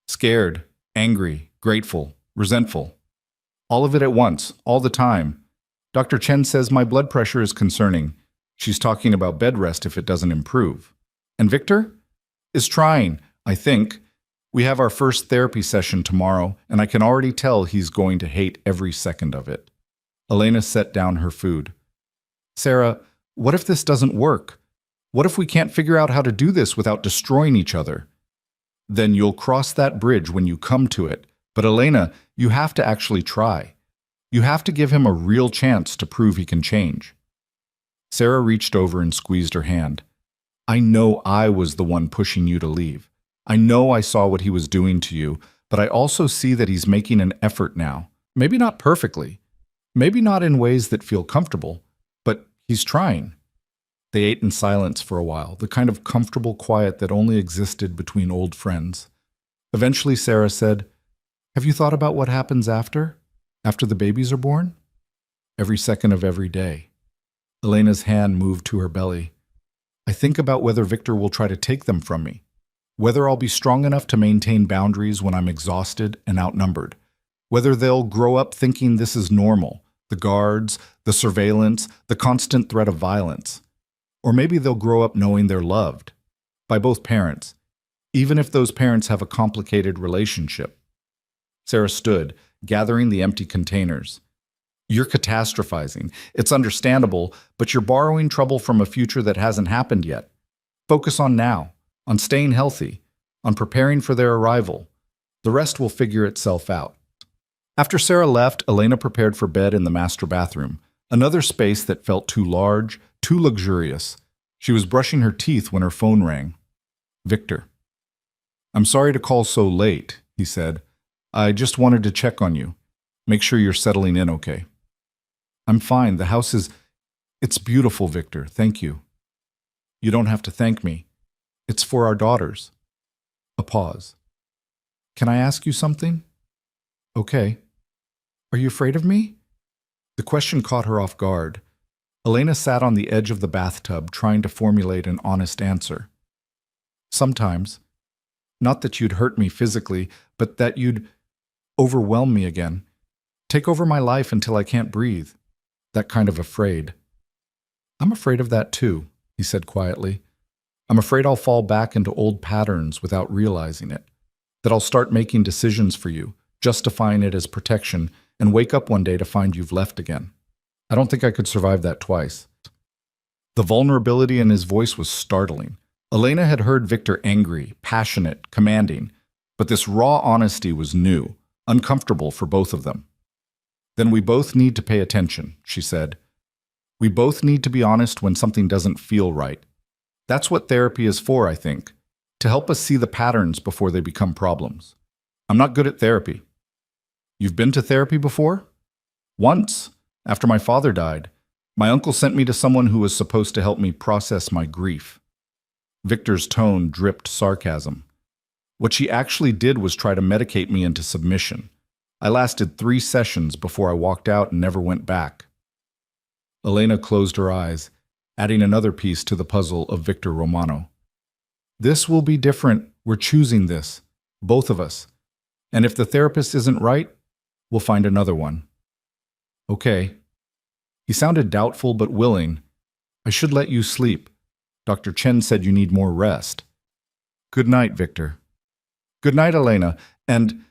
[SPEAKER 1] Scared, angry, grateful, resentful. All of it at once, all the time. Dr. Chen says my blood pressure is concerning. She's talking about bed rest if it doesn't improve. And Victor? Is trying, I think. We have our first therapy session tomorrow, and I can already tell he's going to hate every second of it. Elena set down her food. Sarah, what if this doesn't work? What if we can't figure out how to do this without destroying each other? Then you'll cross that bridge when you come to it. But Elena, you have to actually try. You have to give him a real chance to prove he can change. Sarah reached over and squeezed her hand. I know I was the one pushing you to leave. I know I saw what he was doing to you, but I also see that he's making an effort now. Maybe not perfectly. Maybe not in ways that feel comfortable, but he's trying. They ate in silence for a while, the kind of comfortable quiet that only existed between old friends. Eventually, Sarah said, Have you thought about what happens after the babies are born? Every second of every day. Elena's hand moved to her belly. I think about whether Victor will try to take them from me, whether I'll be strong enough to maintain boundaries when I'm exhausted and outnumbered, whether they'll grow up thinking this is normal, the guards, the surveillance, the constant threat of violence. Or maybe they'll grow up knowing they're loved by both parents, even if those parents have a complicated relationship. Sarah stood, gathering the empty containers. You're catastrophizing. It's understandable, but you're borrowing trouble from a future that hasn't happened yet. Focus on now, on staying healthy, on preparing for their arrival. The rest will figure itself out. After Sarah left, Elena prepared for bed in the master bathroom, another space that felt too large, too luxurious. She was brushing her teeth when her phone rang. Victor. I'm sorry to call so late, he said. I just wanted to check on you. Make sure you're settling in okay. I'm fine. The house it's beautiful, Victor. Thank you. You don't have to thank me. It's for our daughters. A pause. Can I ask you something? Okay. Are you afraid of me? The question caught her off guard. Elena sat on the edge of the bathtub, trying to formulate an honest answer. Sometimes. Not that you'd hurt me physically, but that you'd overwhelm me again. Take over my life until I can't breathe. That kind of afraid. I'm afraid of that too, he said quietly. I'm afraid I'll fall back into old patterns without realizing it. That I'll start making decisions for you, justifying it as protection, and wake up one day to find you've left again. I don't think I could survive that twice. The vulnerability in his voice was startling. Elena had heard Victor angry, passionate, commanding, but this raw honesty was new, uncomfortable for both of them. Then we both need to pay attention, she said. We both need to be honest when something doesn't feel right. That's what therapy is for, I think, to help us see the patterns before they become problems. I'm not good at therapy. You've been to therapy before? Once. After my father died, my uncle sent me to someone who was supposed to help me process my grief. Victor's tone dripped sarcasm. What she actually did was try to medicate me into submission. I lasted 3 sessions before I walked out and never went back. Elena closed her eyes, adding another piece to the puzzle of Victor Romano. This will be different. We're choosing this, both of us. And if the therapist isn't right, we'll find another one. Okay. He sounded doubtful but willing. I should let you sleep. Dr. Chen said you need more rest. Good night, Victor. Good night, Elena. And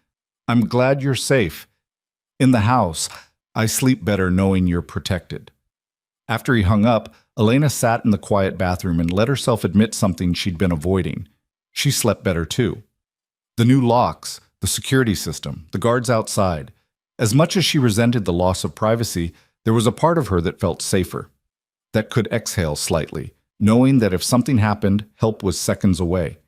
[SPEAKER 1] I'm glad you're safe. In the house, I sleep better knowing you're protected. After he hung up, Elena sat in the quiet bathroom and let herself admit something she'd been avoiding. She slept better too. The new locks, the security system, the guards outside. As much as she resented the loss of privacy, there was a part of her that felt safer, that could exhale slightly, knowing that if something happened, help was seconds away.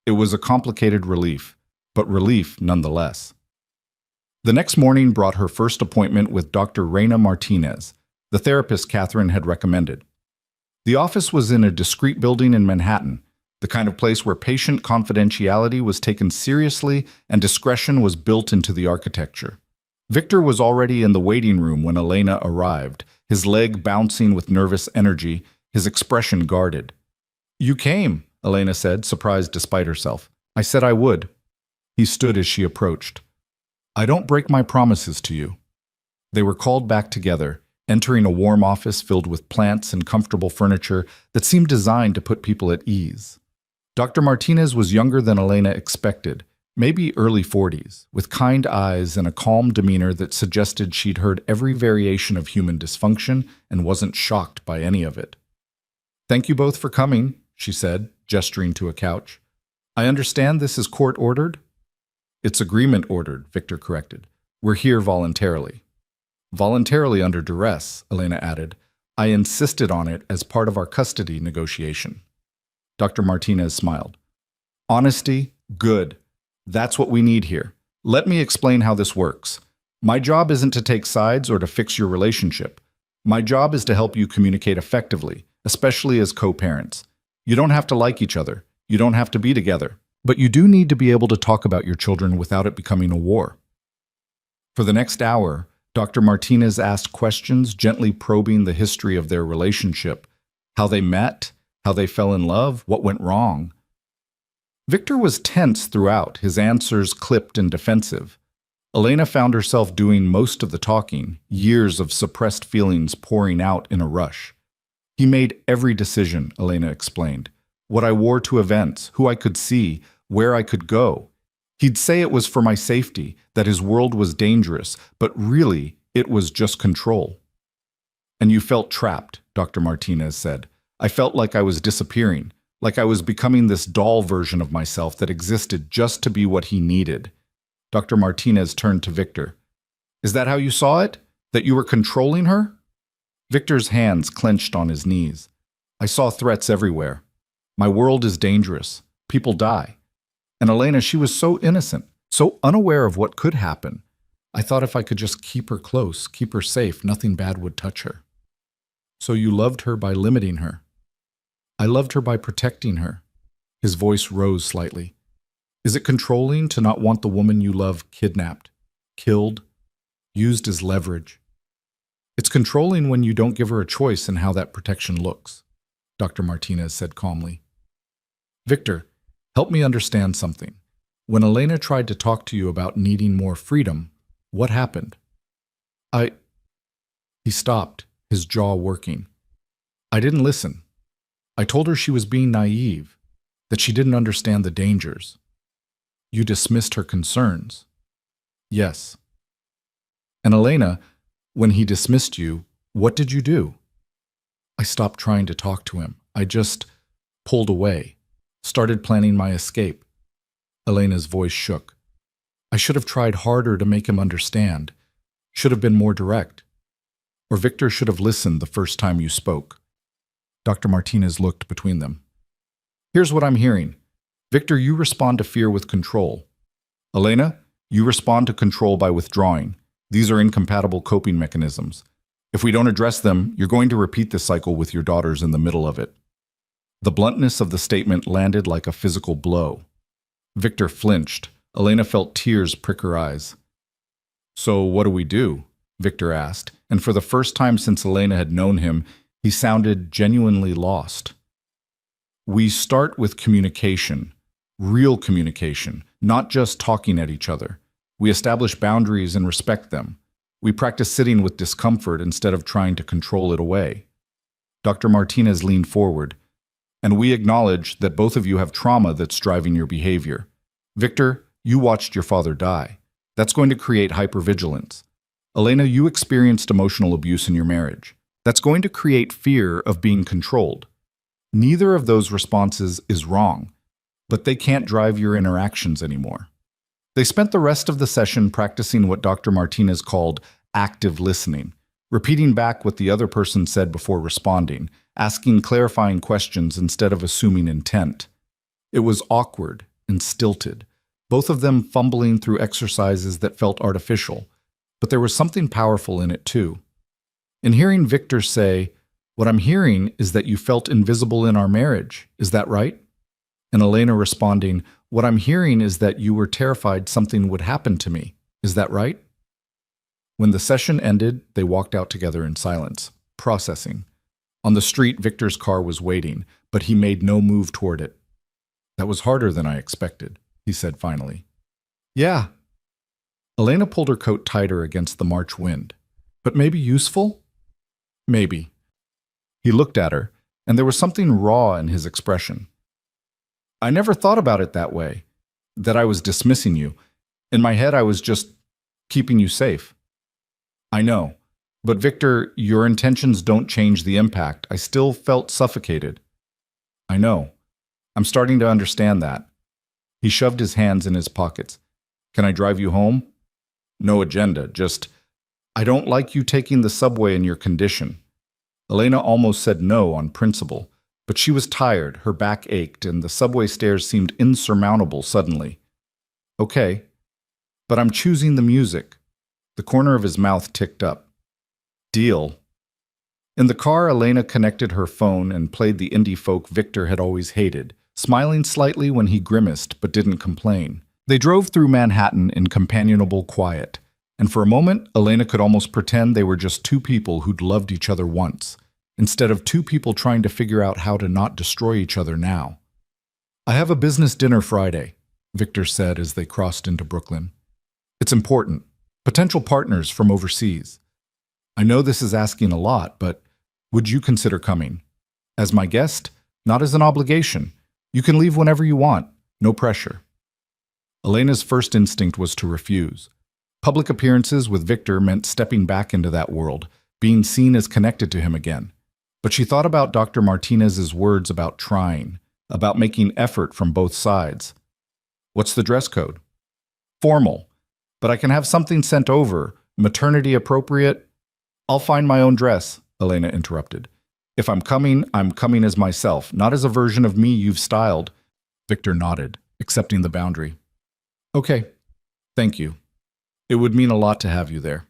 [SPEAKER 1] It was a complicated relief, but relief nonetheless. The next morning brought her first appointment with Dr. Reina Martinez, the therapist Catherine had recommended. The office was in a discreet building in Manhattan, the kind of place where patient confidentiality was taken seriously and discretion was built into the architecture. Victor was already in the waiting room when Elena arrived, his leg bouncing with nervous energy, his expression guarded. You came, Elena said, surprised despite herself. I said I would. He stood as she approached. I don't break my promises to you. They were called back together, entering a warm office filled with plants and comfortable furniture that seemed designed to put people at ease. Dr. Martinez was younger than Elena expected, maybe early 40s, with kind eyes and a calm demeanor that suggested she'd heard every variation of human dysfunction and wasn't shocked by any of it. Thank you both for coming, she said, gesturing to a couch. I understand this is court-ordered? It's agreement-ordered, Victor corrected. We're here voluntarily. Voluntarily under duress, Elena added. I insisted on it as part of our custody negotiation. Dr. Martinez smiled. Honesty, good. That's what we need here. Let me explain how this works. My job isn't to take sides or to fix your relationship. My job is to help you communicate effectively, especially as co-parents. You don't have to like each other. You don't have to be together. But you do need to be able to talk about your children without it becoming a war. For the next hour, Dr. Martinez asked questions, gently probing the history of their relationship, how they met, how they fell in love, what went wrong. Victor was tense throughout, his answers clipped and defensive. Elena found herself doing most of the talking, years of suppressed feelings pouring out in a rush. He made every decision, Elena explained. What I wore to events, who I could see, where I could go. He'd say it was for my safety, that his world was dangerous, but really, it was just control. And you felt trapped, Dr. Martinez said. I felt like I was disappearing, like I was becoming this doll version of myself that existed just to be what he needed. Dr. Martinez turned to Victor. Is that how you saw it? That you were controlling her? Victor's hands clenched on his knees. I saw threats everywhere. My world is dangerous. People die. And Elena, she was so innocent, so unaware of what could happen. I thought if I could just keep her close, keep her safe, nothing bad would touch her. So you loved her by limiting her. I loved her by protecting her. His voice rose slightly. Is it controlling to not want the woman you love kidnapped, killed, used as leverage? It's controlling when you don't give her a choice in how that protection looks, Dr. Martinez said calmly. Victor, help me understand something. When Elena tried to talk to you about needing more freedom, what happened? He stopped, his jaw working. I didn't listen. I told her she was being naive, that she didn't understand the dangers. You dismissed her concerns. Yes. And Elena, when he dismissed you, what did you do? I stopped trying to talk to him. I just pulled away, started planning my escape. Elena's voice shook. I should have tried harder to make him understand, should have been more direct. Or Victor should have listened the first time you spoke. Dr. Martinez looked between them. Here's what I'm hearing. Victor, you respond to fear with control. Elena, you respond to control by withdrawing. These are incompatible coping mechanisms. If we don't address them, you're going to repeat this cycle with your daughters in the middle of it." The bluntness of the statement landed like a physical blow. Victor flinched. Elena felt tears prick her eyes. "So what do we do?" Victor asked, and for the first time since Elena had known him, he sounded genuinely lost. "We start with communication, real communication, not just talking at each other. We establish boundaries and respect them. We practice sitting with discomfort instead of trying to control it away." Dr. Martinez leaned forward. "And we acknowledge that both of you have trauma that's driving your behavior. Victor, you watched your father die. That's going to create hypervigilance. Elena, you experienced emotional abuse in your marriage. That's going to create fear of being controlled. Neither of those responses is wrong, but they can't drive your interactions anymore." They spent the rest of the session practicing what Dr. Martinez called active listening, repeating back what the other person said before responding, asking clarifying questions instead of assuming intent. It was awkward and stilted, both of them fumbling through exercises that felt artificial, but there was something powerful in it too. In hearing Victor say, "What I'm hearing is that you felt invisible in our marriage, is that right?" And Elena responding, "What I'm hearing is that you were terrified something would happen to me, is that right?" When the session ended, they walked out together in silence, processing. On the street, Victor's car was waiting, but he made no move toward it. "That was harder than I expected," he said finally. "Yeah." Elena pulled her coat tighter against the March wind. "But maybe useful?" "Maybe." He looked at her, and there was something raw in his expression. "I never thought about it that way, that I was dismissing you. In my head, I was just keeping you safe." "I know. But Victor, your intentions don't change the impact. I still felt suffocated." "I know. I'm starting to understand that." He shoved his hands in his pockets. "Can I drive you home?" "No agenda, just, I don't like you taking the subway in your condition." Elena almost said no on principle, but she was tired, her back ached, and the subway stairs seemed insurmountable suddenly. "Okay, but I'm choosing the music." The corner of his mouth ticked up. "Deal." In the car, Elena connected her phone and played the indie folk Victor had always hated, smiling slightly when he grimaced but didn't complain. They drove through Manhattan in companionable quiet, and for a moment, Elena could almost pretend they were just two people who'd loved each other once, instead of two people trying to figure out how to not destroy each other now. "I have a business dinner Friday," Victor said as they crossed into Brooklyn. "It's important. Potential partners from overseas. I know this is asking a lot, but would you consider coming? As my guest, not as an obligation. You can leave whenever you want. No pressure." Elena's first instinct was to refuse. Public appearances with Victor meant stepping back into that world, being seen as connected to him again. But she thought about Dr. Martinez's words about trying, about making effort from both sides. "What's the dress code?" "Formal. But I can have something sent over, maternity appropriate." "I'll find my own dress," Elena interrupted. "If I'm coming as myself, not as a version of me you've styled." Victor nodded, accepting the boundary. "Okay, thank you. It would mean a lot to have you there."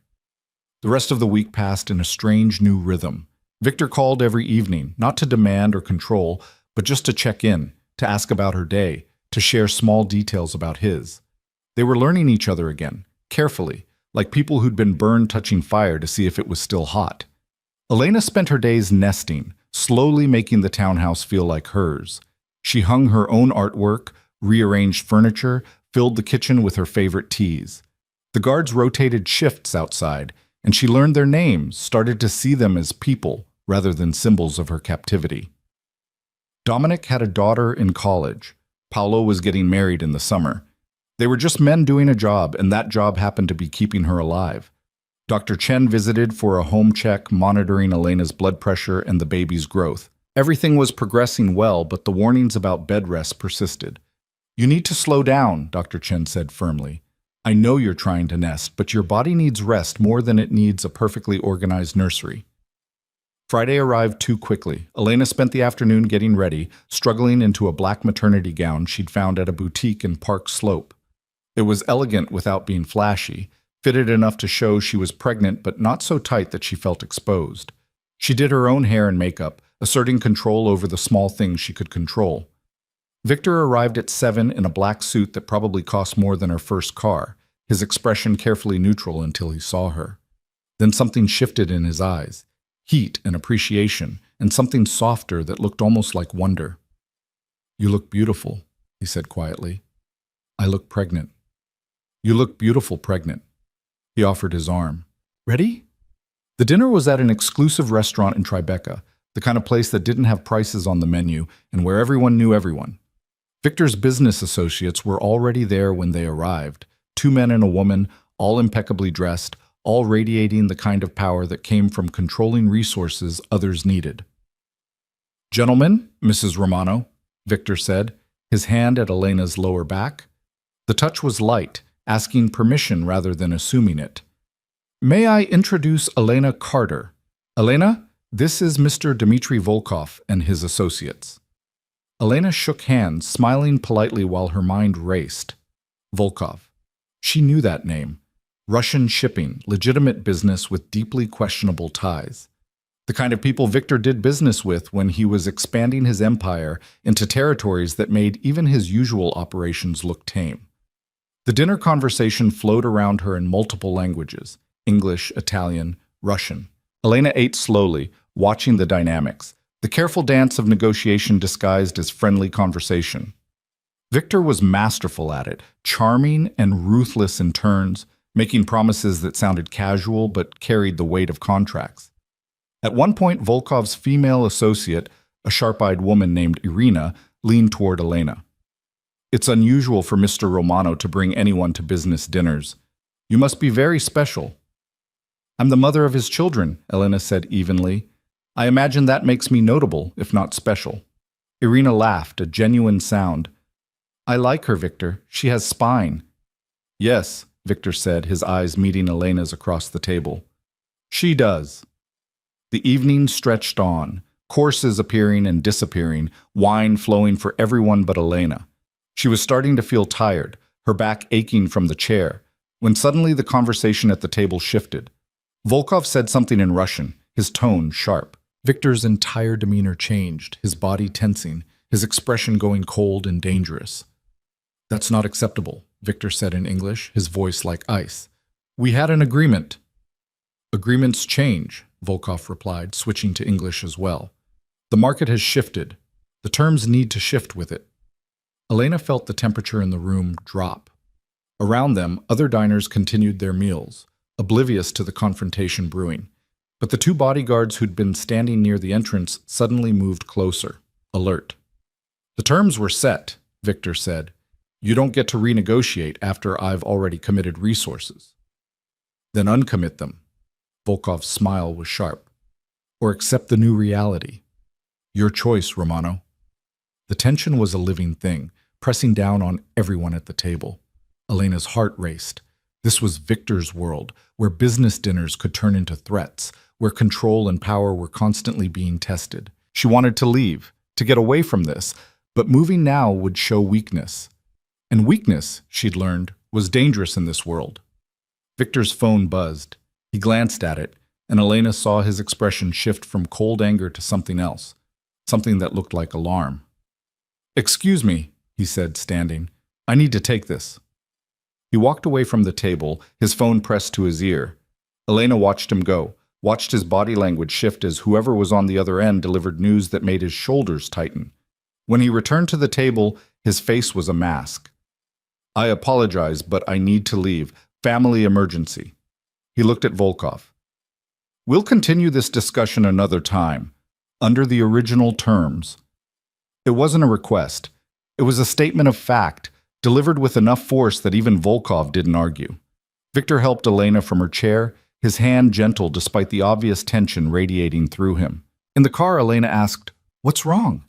[SPEAKER 1] The rest of the week passed in a strange new rhythm. Victor called every evening, not to demand or control, but just to check in, to ask about her day, to share small details about his. They were learning each other again, carefully, like people who'd been burned touching fire to see if it was still hot. Elena spent her days nesting, slowly making the townhouse feel like hers. She hung her own artwork, rearranged furniture, filled the kitchen with her favorite teas. The guards rotated shifts outside, and she learned their names, started to see them as people rather than symbols of her captivity. Dominic had a daughter in college. Paolo was getting married in the summer. They were just men doing a job, and that job happened to be keeping her alive. Dr. Chen visited for a home check, monitoring Elena's blood pressure and the baby's growth. Everything was progressing well, but the warnings about bed rest persisted. "You need to slow down," Dr. Chen said firmly. "I know you're trying to nest, but your body needs rest more than it needs a perfectly organized nursery." Friday arrived too quickly. Elena spent the afternoon getting ready, struggling into a black maternity gown she'd found at a boutique in Park Slope. It was elegant without being flashy, fitted enough to show she was pregnant but not so tight that she felt exposed. She did her own hair and makeup, asserting control over the small things she could control. Victor arrived at 7 in a black suit that probably cost more than her first car, his expression carefully neutral until he saw her. Then something shifted in his eyes, heat and appreciation, and something softer that looked almost like wonder. "You look beautiful," he said quietly. "I look pregnant." "You look beautiful pregnant." He offered his arm. "Ready?" The dinner was at an exclusive restaurant in Tribeca, the kind of place that didn't have prices on the menu and where everyone knew everyone. Victor's business associates were already there when they arrived, 2 men and a woman, all impeccably dressed, all radiating the kind of power that came from controlling resources others needed. "Gentlemen, Mrs. Romano," Victor said, his hand at Elena's lower back. The touch was light, asking permission rather than assuming it. "May I introduce Elena Carter? Elena, this is Mr. Dmitry Volkov and his associates." Elena shook hands, smiling politely while her mind raced. Volkov. She knew that name. Russian shipping, legitimate business with deeply questionable ties. The kind of people Victor did business with when he was expanding his empire into territories that made even his usual operations look tame. The dinner conversation flowed around her in multiple languages: English, Italian, Russian. Elena ate slowly, watching the dynamics, the careful dance of negotiation disguised as friendly conversation. Victor was masterful at it, charming and ruthless in turns, making promises that sounded casual but carried the weight of contracts. At one point, Volkov's female associate, a sharp-eyed woman named Irina, leaned toward Elena. "It's unusual for Mr. Romano to bring anyone to business dinners. You must be very special." "I'm the mother of his children," Elena said evenly. "I imagine that makes me notable, if not special." Irina laughed, a genuine sound. "I like her, Victor. She has spine." "Yes," Victor said, his eyes meeting Elena's across the table. "She does." The evening stretched on, courses appearing and disappearing, wine flowing for everyone but Elena. She was starting to feel tired, her back aching from the chair, when suddenly the conversation at the table shifted. Volkov said something in Russian, his tone sharp. Victor's entire demeanor changed, his body tensing, his expression going cold and dangerous. "That's not acceptable," Victor said in English, his voice like ice. "We had an agreement." "Agreements change," Volkov replied, switching to English as well. "The market has shifted. The terms need to shift with it." Elena felt the temperature in the room drop. Around them, other diners continued their meals, oblivious to the confrontation brewing. But the 2 bodyguards who'd been standing near the entrance suddenly moved closer, alert. "The terms were set," Victor said. "You don't get to renegotiate after I've already committed resources." "Then uncommit them." Volkov's smile was sharp. "Or accept the new reality. Your choice, Romano." The tension was a living thing, pressing down on everyone at the table. Elena's heart raced. This was Victor's world, where business dinners could turn into threats, where control and power were constantly being tested. She wanted to leave, to get away from this, but moving now would show weakness. And weakness, she'd learned, was dangerous in this world. Victor's phone buzzed. He glanced at it, and Elena saw his expression shift from cold anger to something else, something that looked like alarm. "Excuse me," he said, standing. "I need to take this." He walked away from the table, his phone pressed to his ear. Elena watched him go, watched his body language shift as whoever was on the other end delivered news that made his shoulders tighten. When he returned to the table, his face was a mask. "I apologize, but I need to leave. Family emergency." He looked at Volkov. "We'll continue this discussion another time, under the original terms." It wasn't a request. It was a statement of fact, delivered with enough force that even Volkov didn't argue. Victor helped Elena from her chair, his hand gentle despite the obvious tension radiating through him. In the car, Elena asked, "What's wrong?"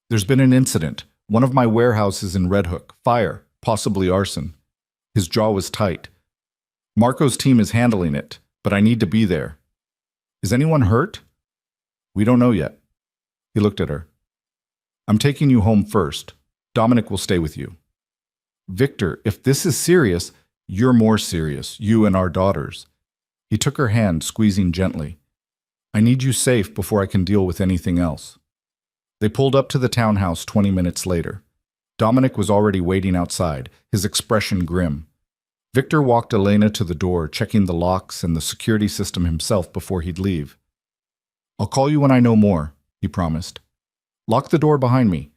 [SPEAKER 1] "There's been an incident. One of my warehouses in Red Hook. Fire, possibly arson." His jaw was tight. "Marco's team is handling it, but I need to be there." "Is anyone hurt?" "We don't know yet." He looked at her. "I'm taking you home first. Dominic will stay with you." "Victor, if this is serious..." You're more serious, you and our daughters. He took her hand, squeezing gently. I need you safe before I can deal with anything else. They pulled up to the townhouse 20 minutes later. Dominic was already waiting outside, his expression grim. Victor walked Elena to the door, checking the locks and the security system himself before he'd leave. I'll call you when I know more, he promised. Lock the door behind me.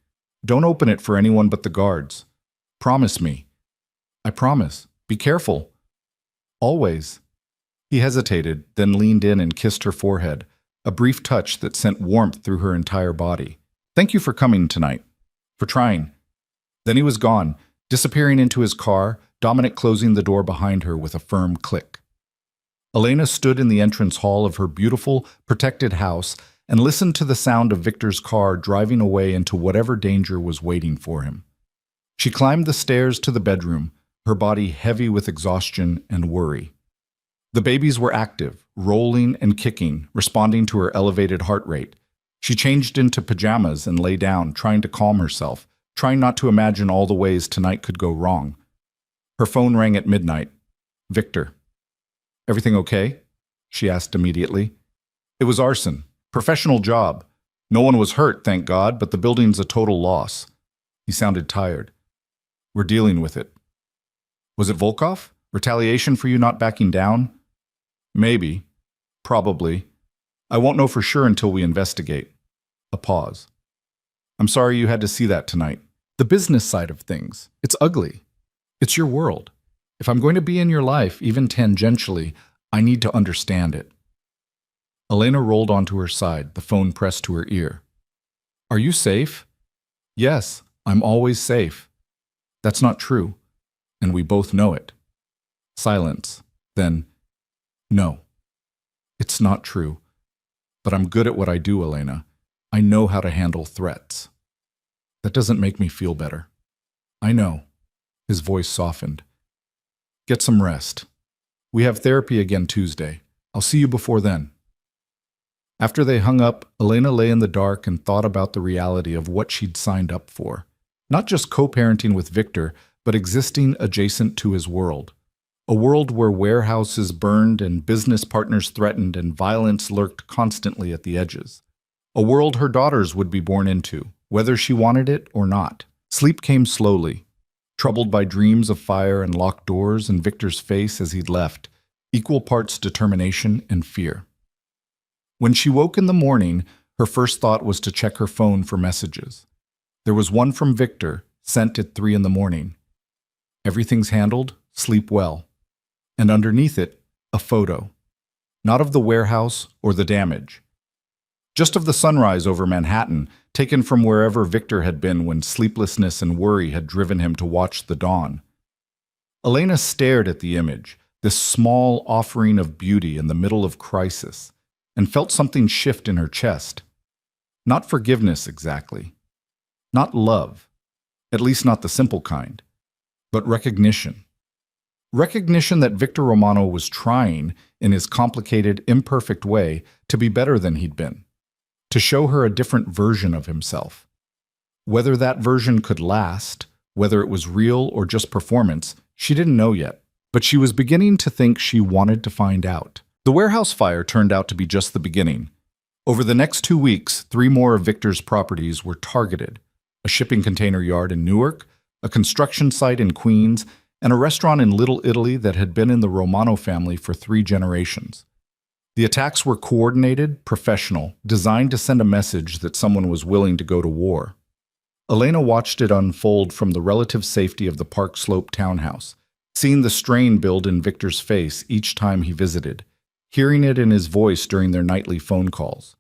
[SPEAKER 1] Don't open it for anyone but the guards. Promise me. I promise. Be careful. Always. He hesitated, then leaned in and kissed her forehead, a brief touch that sent warmth through her entire body. Thank you for coming tonight. For trying. Then he was gone, disappearing into his car, Dominic closing the door behind her with a firm click. Elena stood in the entrance hall of her beautiful, protected house and listened to the sound of Victor's car driving away into whatever danger was waiting for him. She climbed the stairs to the bedroom, her body heavy with exhaustion and worry. The babies were active, rolling and kicking, responding to her elevated heart rate. She changed into pajamas and lay down, trying to calm herself, trying not to imagine all the ways tonight could go wrong. Her phone rang at midnight. Victor. Everything okay? She asked immediately. It was arson. Professional job. No one was hurt, thank God, but the building's a total loss. He sounded tired. We're dealing with it. Was it Volkov? Retaliation for you not backing down? Maybe. Probably. I won't know for sure until we investigate. A pause. I'm sorry you had to see that tonight. The business side of things. It's ugly. It's your world. If I'm going to be in your life, even tangentially, I need to understand it. Elena rolled onto her side, the phone pressed to her ear. Are you safe? Yes, I'm always safe. That's not true, and we both know it. Silence. Then, no. It's not true. But I'm good at what I do, Elena. I know how to handle threats. That doesn't make me feel better. I know. His voice softened. Get some rest. We have therapy again Tuesday. I'll see you before then. After they hung up, Elena lay in the dark and thought about the reality of what she'd signed up for. Not just co-parenting with Victor, but existing adjacent to his world. A world where warehouses burned and business partners threatened and violence lurked constantly at the edges. A world her daughters would be born into, whether she wanted it or not. Sleep came slowly, troubled by dreams of fire and locked doors and Victor's face as he'd left, equal parts determination and fear. When she woke in the morning, her first thought was to check her phone for messages. There was one from Victor, sent at 3 a.m. Everything's handled, sleep well. And underneath it, a photo. Not of the warehouse or the damage. Just of the sunrise over Manhattan, taken from wherever Victor had been when sleeplessness and worry had driven him to watch the dawn. Elena stared at the image, this small offering of beauty in the middle of crisis, and felt something shift in her chest. Not forgiveness exactly. Not love, at least not the simple kind, but recognition. Recognition that Victor Romano was trying, in his complicated, imperfect way, to be better than he'd been. To show her a different version of himself. Whether that version could last, whether it was real or just performance, she didn't know yet. But she was beginning to think she wanted to find out. The warehouse fire turned out to be just the beginning. Over the next 2 weeks, 3 more of Victor's properties were targeted. A shipping container yard in Newark, a construction site in Queens, and a restaurant in Little Italy that had been in the Romano family for 3 generations. The attacks were coordinated, professional, designed to send a message that someone was willing to go to war. Elena watched it unfold from the relative safety of the Park Slope townhouse, seeing the strain build in Victor's face each time he visited, hearing it in his voice during their nightly phone calls.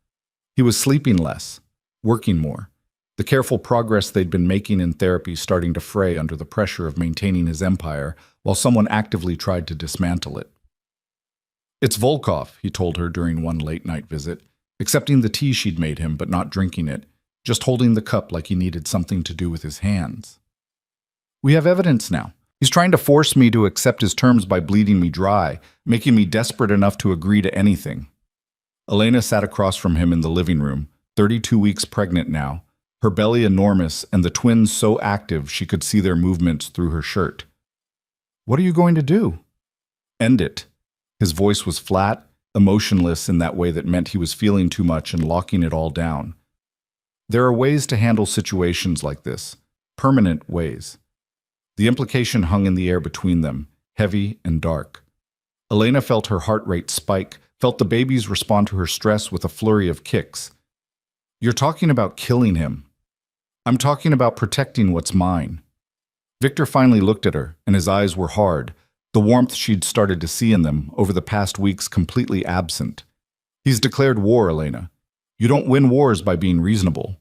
[SPEAKER 1] He was sleeping less, working more, the careful progress they'd been making in therapy starting to fray under the pressure of maintaining his empire while someone actively tried to dismantle it. It's Volkov, he told her during one late-night visit, accepting the tea she'd made him but not drinking it, just holding the cup like he needed something to do with his hands. We have evidence now. He's trying to force me to accept his terms by bleeding me dry, making me desperate enough to agree to anything. Elena sat across from him in the living room, 32 weeks pregnant now, her belly enormous and the twins so active she could see their movements through her shirt. What are you going to do? End it. His voice was flat, emotionless in that way that meant he was feeling too much and locking it all down. There are ways to handle situations like this, permanent ways. The implication hung in the air between them, heavy and dark. Elena felt her heart rate spike, felt the babies respond to her stress with a flurry of kicks. You're talking about killing him. I'm talking about protecting what's mine. Victor finally looked at her, and his eyes were hard, the warmth she'd started to see in them over the past weeks completely absent. He's declared war, Elena. You don't win wars by being reasonable.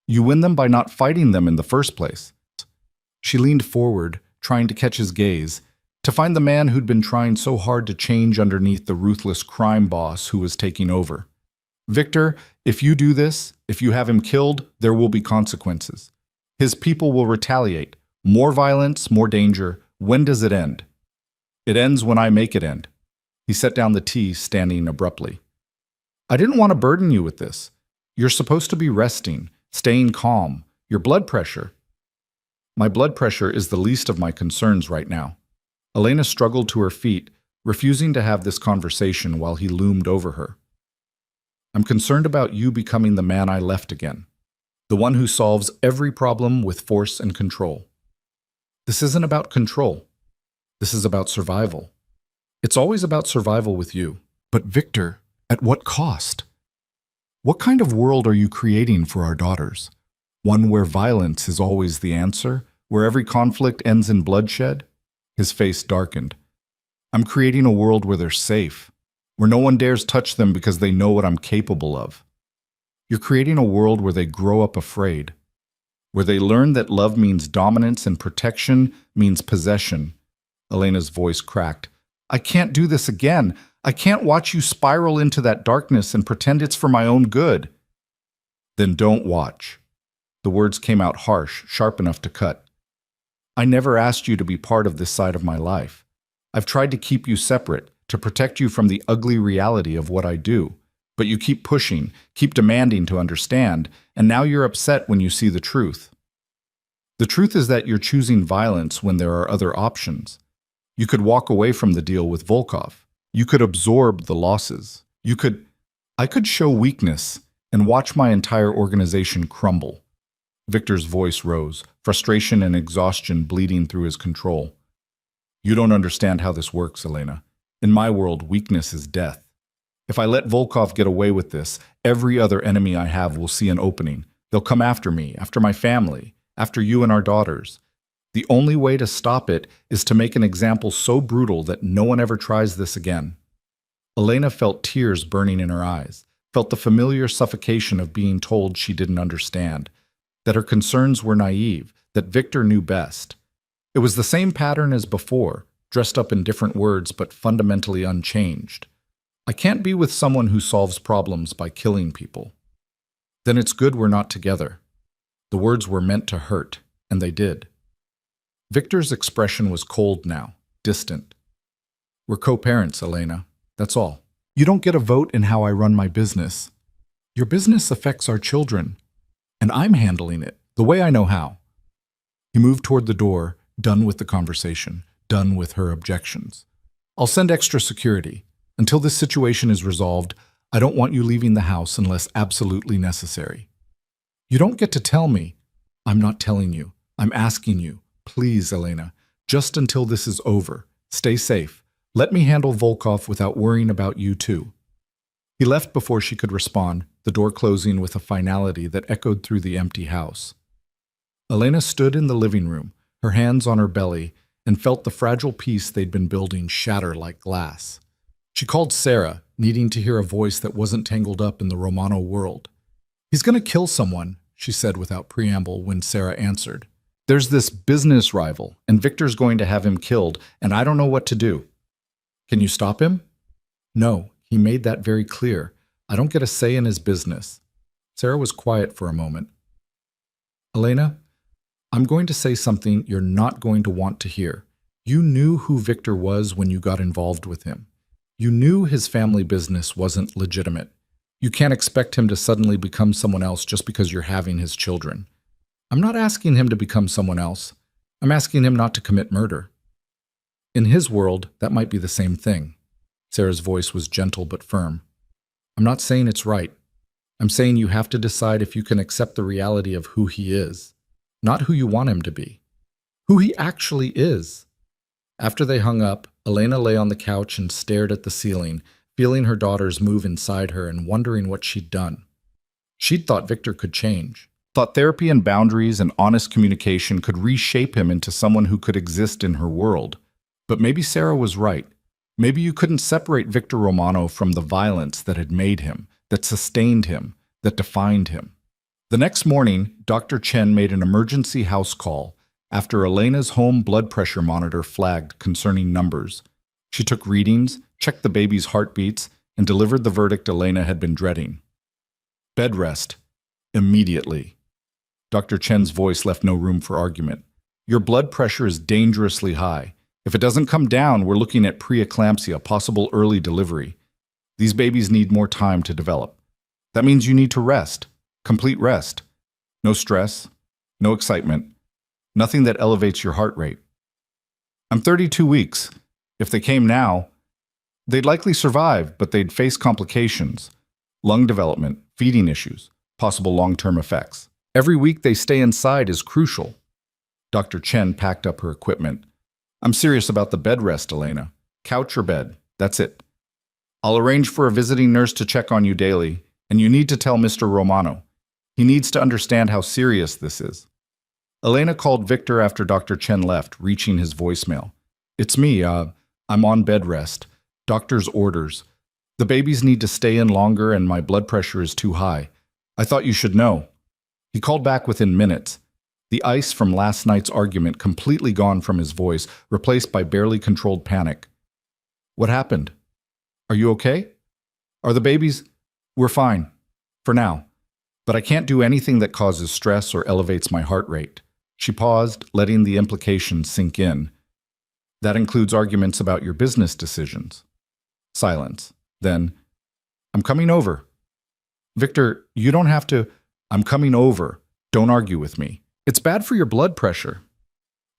[SPEAKER 1] You win them by not fighting them in the first place. She leaned forward, trying to catch his gaze, to find the man who'd been trying so hard to change underneath the ruthless crime boss who was taking over. Victor, if you do this, if you have him killed, there will be consequences. His people will retaliate. More violence, more danger. When does it end? It ends when I make it end. He set down the tea, standing abruptly. I didn't want to burden you with this. You're supposed to be resting, staying calm. Your blood pressure. My blood pressure is the least of my concerns right now. Elena struggled to her feet, refusing to have this conversation while he loomed over her. I'm concerned about you becoming the man I left again, the one who solves every problem with force and control. This isn't about control. This is about survival. It's always about survival with you. But Victor, at what cost? What kind of world are you creating for our daughters? One where violence is always the answer, where every conflict ends in bloodshed? His face darkened. I'm creating a world where they're safe, where no one dares touch them because they know what I'm capable of. You're creating a world where they grow up afraid, where they learn that love means dominance and protection means possession. Elena's voice cracked. I can't do this again. I can't watch you spiral into that darkness and pretend it's for my own good. Then don't watch. The words came out harsh, sharp enough to cut. I never asked you to be part of this side of my life. I've tried to keep you separate, to protect you from the ugly reality of what I do. But you keep pushing, keep demanding to understand, and now you're upset when you see the truth. The truth is that you're choosing violence when there are other options. You could walk away from the deal with Volkov. You could absorb the losses. I could show weakness and watch my entire organization crumble. Victor's voice rose, frustration and exhaustion bleeding through his control. You don't understand how this works, Elena. In my world, weakness is death. If I let Volkov get away with this, every other enemy I have will see an opening. They'll come after me, after my family, after you and our daughters. The only way to stop it is to make an example so brutal that no one ever tries this again. Elena felt tears burning in her eyes, felt the familiar suffocation of being told she didn't understand, that her concerns were naive, that Victor knew best. It was the same pattern as before, dressed up in different words but fundamentally unchanged. I can't be with someone who solves problems by killing people. Then it's good we're not together. The words were meant to hurt, and they did. Victor's expression was cold now, distant. We're co-parents, Elena. That's all. You don't get a vote in how I run my business. Your business affects our children, and I'm handling it the way I know how. He moved toward the door, done with the conversation, done with her objections. I'll send extra security. Until this situation is resolved, I don't want you leaving the house unless absolutely necessary. You don't get to tell me. I'm not telling you. I'm asking you. Please, Elena, just until this is over. Stay safe. Let me handle Volkov without worrying about you too. He left before she could respond, the door closing with a finality that echoed through the empty house. Elena stood in the living room, her hands on her belly, and felt the fragile peace they'd been building shatter like glass. She called Sarah, needing to hear a voice that wasn't tangled up in the Romano world. He's going to kill someone, she said without preamble when Sarah answered. There's this business rival, and Victor's going to have him killed, and I don't know what to do. Can you stop him? No, he made that very clear. I don't get a say in his business. Sarah was quiet for a moment. Elena, I'm going to say something you're not going to want to hear. You knew who Victor was when you got involved with him. You knew his family business wasn't legitimate. You can't expect him to suddenly become someone else just because you're having his children. I'm not asking him to become someone else. I'm asking him not to commit murder. In his world, that might be the same thing. Sarah's voice was gentle but firm. I'm not saying it's right. I'm saying you have to decide if you can accept the reality of who he is, not who you want him to be, who he actually is. After they hung up, Elena lay on the couch and stared at the ceiling, feeling her daughters move inside her and wondering what she'd done. She'd thought Victor could change, thought therapy and boundaries and honest communication could reshape him into someone who could exist in her world. But maybe Sarah was right. Maybe you couldn't separate Victor Romano from the violence that had made him, that sustained him, that defined him. The next morning, Dr. Chen made an emergency house call after Elena's home blood pressure monitor flagged concerning numbers. She took readings, checked the baby's heartbeats, and delivered the verdict Elena had been dreading. Bed rest. Immediately. Dr. Chen's voice left no room for argument. Your blood pressure is dangerously high. If it doesn't come down, we're looking at preeclampsia, possible early delivery. These babies need more time to develop. That means you need to rest. Complete rest. No stress, no excitement, nothing that elevates your heart rate. I'm 32 weeks. If they came now, they'd likely survive, but they'd face complications, lung development, feeding issues, possible long-term effects. Every week they stay inside is crucial. Dr. Chen packed up her equipment. I'm serious about the bed rest, Elena. Couch or bed, that's it. I'll arrange for a visiting nurse to check on you daily, and you need to tell Mr. Romano. He needs to understand how serious this is. Elena called Victor after Dr. Chen left, reaching his voicemail. It's me, I'm on bed rest. Doctor's orders. The babies need to stay in longer and my blood pressure is too high. I thought you should know. He called back within minutes. The ice from last night's argument completely gone from his voice, replaced by barely controlled panic. What happened? Are you okay? Are the babies? We're fine. For now. But I can't do anything that causes stress or elevates my heart rate. She paused, letting the implications sink in. That includes arguments about your business decisions. Silence. Then, I'm coming over. Victor, you don't have to. I'm coming over. Don't argue with me. It's bad for your blood pressure.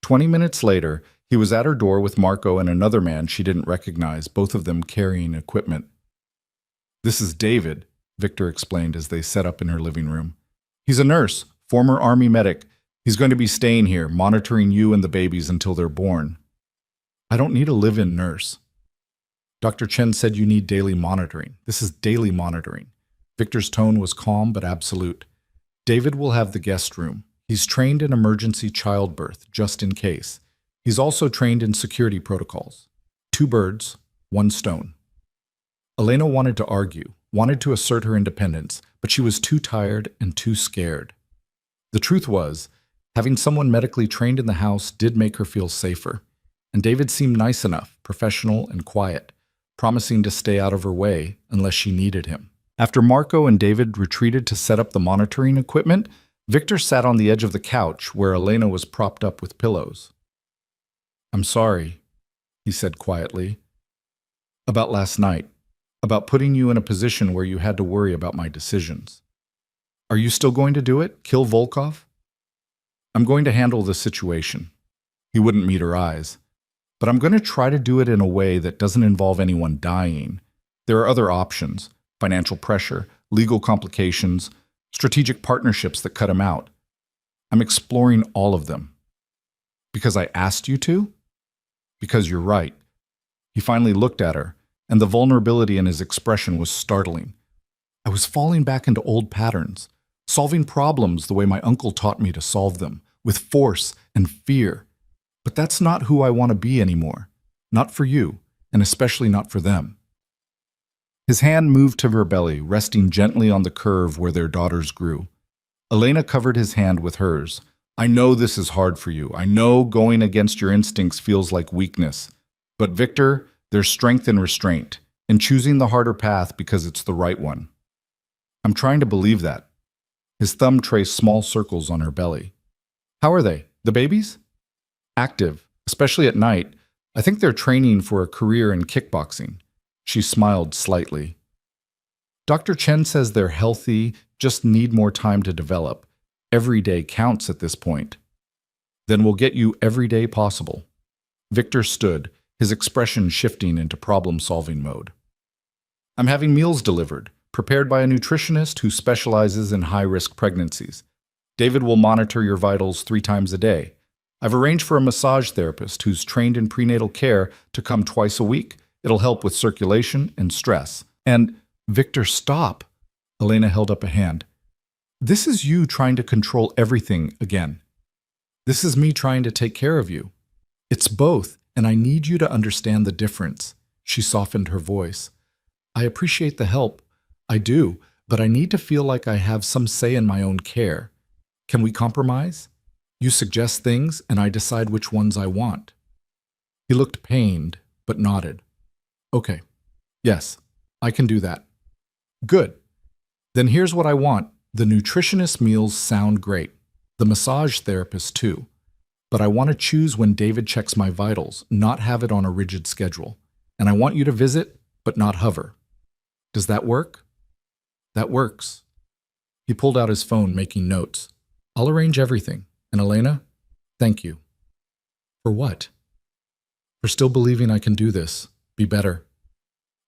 [SPEAKER 1] 20 minutes later, he was at her door with Marco and another man she didn't recognize, both of them carrying equipment. This is David, Victor explained as they set up in her living room. He's a nurse, former Army medic. He's going to be staying here, monitoring you and the babies until they're born. I don't need a live-in nurse. Dr. Chen said you need daily monitoring. This is daily monitoring. Victor's tone was calm but absolute. David will have the guest room. He's trained in emergency childbirth, just in case. He's also trained in security protocols. 2 birds, 1 stone. Elena wanted to argue, wanted to assert her independence, but she was too tired and too scared. The truth was, having someone medically trained in the house did make her feel safer, and David seemed nice enough, professional and quiet, promising to stay out of her way unless she needed him. After Marco and David retreated to set up the monitoring equipment, Victor sat on the edge of the couch where Elena was propped up with pillows. I'm sorry, he said quietly, about last night, about putting you in a position where you had to worry about my decisions. Are you still going to do it? Kill Volkov? I'm going to handle the situation. He wouldn't meet her eyes. But I'm going to try to do it in a way that doesn't involve anyone dying. There are other options: financial pressure, legal complications, strategic partnerships that cut him out. I'm exploring all of them. Because I asked you to? Because you're right. He finally looked at her, and the vulnerability in his expression was startling. I was falling back into old patterns, solving problems the way my uncle taught me to solve them, with force and fear. But that's not who I want to be anymore. Not for you, and especially not for them. His hand moved to her belly, resting gently on the curve where their daughters grew. Elena covered his hand with hers. I know this is hard for you. I know going against your instincts feels like weakness. But Victor, there's strength in restraint, in choosing the harder path because it's the right one. I'm trying to believe that. His thumb traced small circles on her belly. How are they? The babies? Active, especially at night. I think they're training for a career in kickboxing. She smiled slightly. Dr. Chen says they're healthy, just need more time to develop. Every day counts at this point. Then we'll get you every day possible. Victor stood, his expression shifting into problem-solving mode. I'm having meals delivered, prepared by a nutritionist who specializes in high-risk pregnancies. David will monitor your vitals 3 times a day. I've arranged for a massage therapist who's trained in prenatal care to come twice a week. It'll help with circulation and stress. And, Victor, stop. Elena held up a hand. This is you trying to control everything again. This is me trying to take care of you. It's both, and I need you to understand the difference. She softened her voice. I appreciate the help. I do, but I need to feel like I have some say in my own care. Can we compromise? You suggest things, and I decide which ones I want. He looked pained, but nodded. Okay. Yes, I can do that. Good. Then here's what I want. The nutritionist meals sound great. The massage therapist too. But I want to choose when David checks my vitals, not have it on a rigid schedule. And I want you to visit, but not hover. Does that work? That works. He pulled out his phone, making notes. I'll arrange everything. And Elena, thank you. For what? For still believing I can do this. Be better.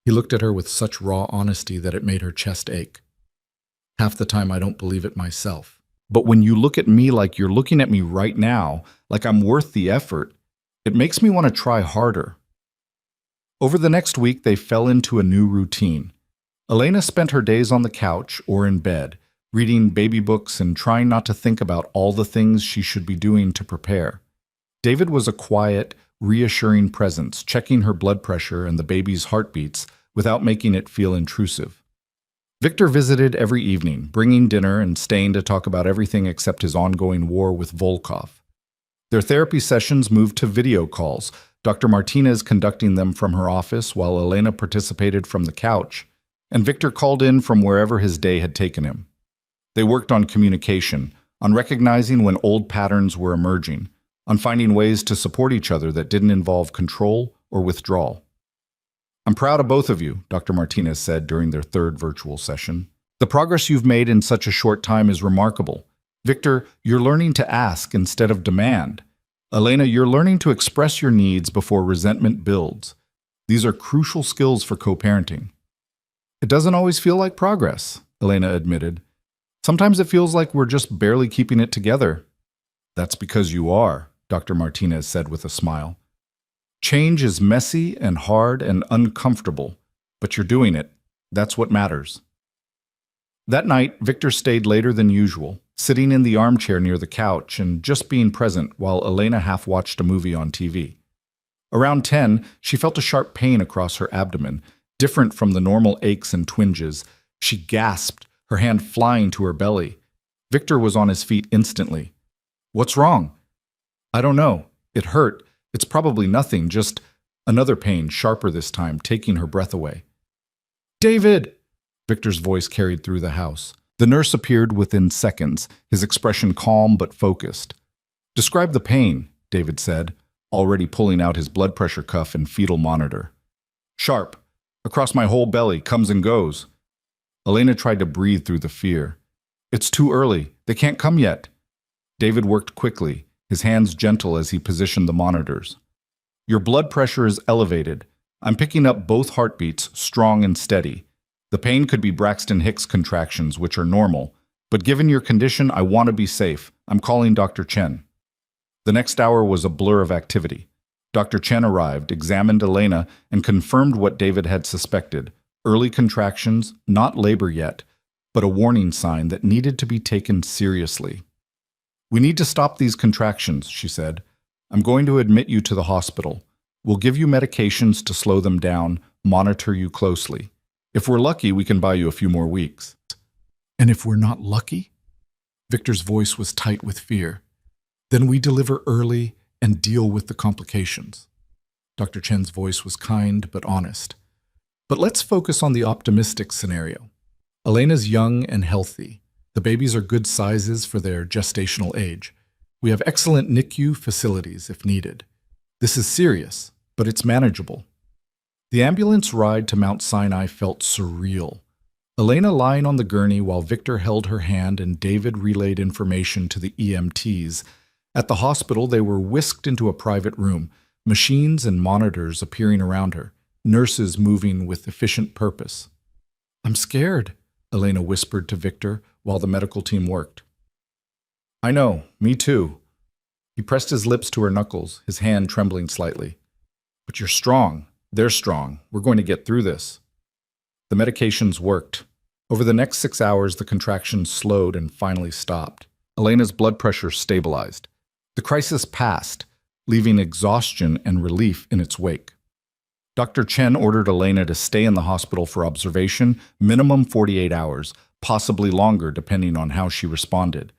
[SPEAKER 1] He looked at her with such raw honesty that it made her chest ache. Half the time I don't believe it myself. But when you look at me like you're looking at me right now, like I'm worth the effort, it makes me want to try harder. Over the next week, they fell into a new routine. Elena spent her days on the couch or in bed, reading baby books and trying not to think about all the things she should be doing to prepare. David was a quiet, reassuring presence, checking her blood pressure and the baby's heartbeats without making it feel intrusive. Victor visited every evening, bringing dinner and staying to talk about everything except his ongoing war with Volkov. Their therapy sessions moved to video calls, Dr. Martinez conducting them from her office while Elena participated from the couch, and Victor called in from wherever his day had taken him. They worked on communication, on recognizing when old patterns were emerging, on finding ways to support each other that didn't involve control or withdrawal. I'm proud of both of you, Dr. Martinez said during their third virtual session. The progress you've made in such a short time is remarkable. Victor, you're learning to ask instead of demand. Elena, you're learning to express your needs before resentment builds. These are crucial skills for co-parenting. It doesn't always feel like progress, Elena admitted. Sometimes it feels like we're just barely keeping it together. That's because you are, Dr. Martinez said with a smile. Change is messy and hard and uncomfortable, but you're doing it. That's what matters. That night, Victor stayed later than usual, sitting in the armchair near the couch and just being present while Elena half-watched a movie on TV. Around 10, she felt a sharp pain across her abdomen, different from the normal aches and twinges. She gasped, her hand flying to her belly. Victor was on his feet instantly. What's wrong? I don't know. It hurt. It's probably nothing, just another pain, sharper this time, taking her breath away. David! Victor's voice carried through the house. The nurse appeared within seconds, his expression calm but focused. Describe the pain, David said, already pulling out his blood pressure cuff and fetal monitor. Sharp. Across my whole belly, comes and goes. Elena tried to breathe through the fear. It's too early. They can't come yet. David worked quickly, his hands gentle as he positioned the monitors. Your blood pressure is elevated. I'm picking up both heartbeats, strong and steady. The pain could be Braxton Hicks contractions, which are normal, but given your condition, I want to be safe. I'm calling Dr. Chen. The next hour was a blur of activity. Dr. Chen arrived, examined Elena, and confirmed what David had suspected. Early contractions, not labor yet, but a warning sign that needed to be taken seriously. We need to stop these contractions, she said. I'm going to admit you to the hospital. We'll give you medications to slow them down, monitor you closely. If we're lucky, we can buy you a few more weeks. And if we're not lucky? Victor's voice was tight with fear. Then we deliver early and deal with the complications. Dr. Chen's voice was kind but honest. But let's focus on the optimistic scenario. Elena's young and healthy. The babies are good sizes for their gestational age. We have excellent NICU facilities if needed. This is serious, but it's manageable. The ambulance ride to Mount Sinai felt surreal. Elena lying on the gurney while Victor held her hand and David relayed information to the EMTs. At the hospital, they were whisked into a private room. Machines and monitors appearing around her, nurses moving with efficient purpose. "I'm scared," Elena whispered to Victor while the medical team worked. "I know, me too." He pressed his lips to her knuckles, his hand trembling slightly. "But you're strong. They're strong. We're going to get through this." The medications worked. Over the next 6 hours, the contractions slowed and finally stopped. Elena's blood pressure stabilized. The crisis passed, leaving exhaustion and relief in its wake. Dr. Chen ordered Elena to stay in the hospital for observation, minimum 48 hours, possibly longer depending on how she responded.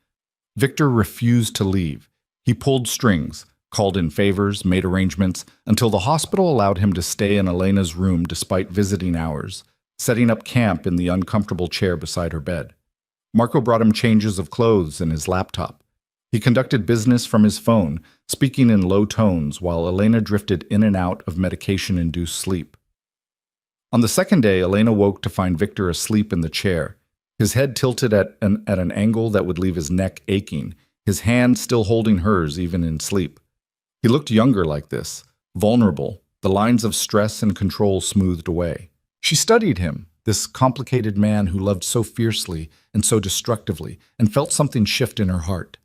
[SPEAKER 1] Victor refused to leave. He pulled strings, called in favors, made arrangements, until the hospital allowed him to stay in Elena's room despite visiting hours, setting up camp in the uncomfortable chair beside her bed. Marco brought him changes of clothes and his laptop. He conducted business from his phone, speaking in low tones while Elena drifted in and out of medication-induced sleep. On the second day, Elena woke to find Victor asleep in the chair, his head tilted at an angle that would leave his neck aching, his hand still holding hers even in sleep. He looked younger like this, vulnerable, the lines of stress and control smoothed away. She studied him, this complicated man who loved so fiercely and so destructively, and felt something shift in her heart.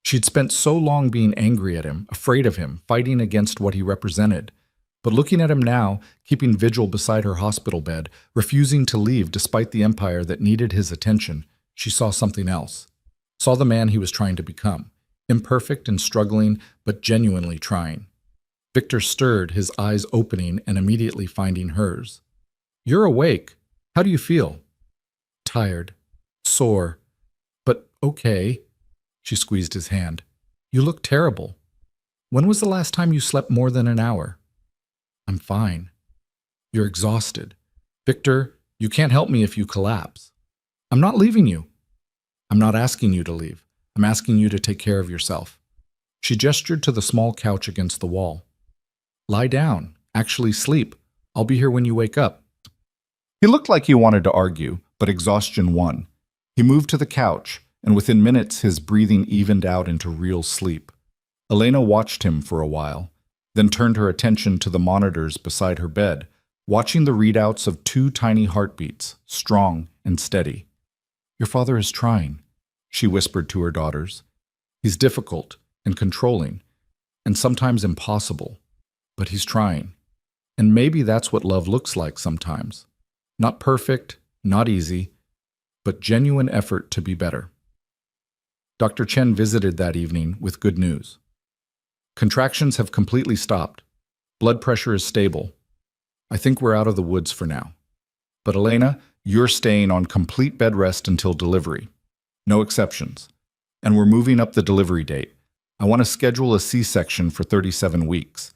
[SPEAKER 1] She'd spent so long being angry at him, afraid of him, fighting against what he represented. But looking at him now, keeping vigil beside her hospital bed, refusing to leave despite the empire that needed his attention, she saw something else. Saw the man he was trying to become, imperfect and struggling, but genuinely trying. Victor stirred, his eyes opening and immediately finding hers. "You're awake. How do you feel?" "Tired. Sore. But okay." She squeezed his hand. "You look terrible. When was the last time you slept more than an hour?" "I'm fine." "You're exhausted. Victor, you can't help me if you collapse." "I'm not leaving you." "I'm not asking you to leave. I'm asking you to take care of yourself." She gestured to the small couch against the wall. "Lie down. Actually sleep. I'll be here when you wake up." He looked like he wanted to argue, but exhaustion won. He moved to the couch, and within minutes his breathing evened out into real sleep. Elena watched him for a while, then turned her attention to the monitors beside her bed, watching the readouts of 2 tiny heartbeats, strong and steady. "Your father is trying," she whispered to her daughters. "He's difficult and controlling, and sometimes impossible, but he's trying. And maybe that's what love looks like sometimes. Not perfect, not easy, but genuine effort to be better." Dr. Chen visited that evening with good news. "Contractions have completely stopped. Blood pressure is stable. I think we're out of the woods for now. But Elena, you're staying on complete bed rest until delivery. No exceptions. And we're moving up the delivery date. I want to schedule a C-section for 37 weeks.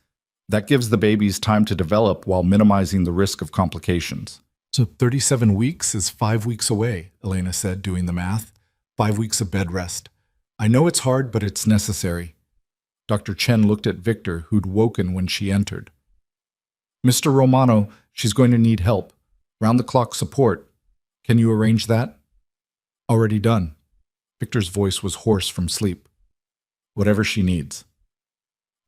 [SPEAKER 1] That gives the babies time to develop while minimizing the risk of complications." "So 37 weeks is 5 weeks away," Elena said, doing the math. 5 weeks of bed rest. "I know it's hard, but it's necessary." Dr. Chen looked at Victor, who'd woken when she entered. "Mr. Romano, she's going to need help. Round-the-clock support. Can you arrange that?" "Already done." Victor's voice was hoarse from sleep. "Whatever she needs."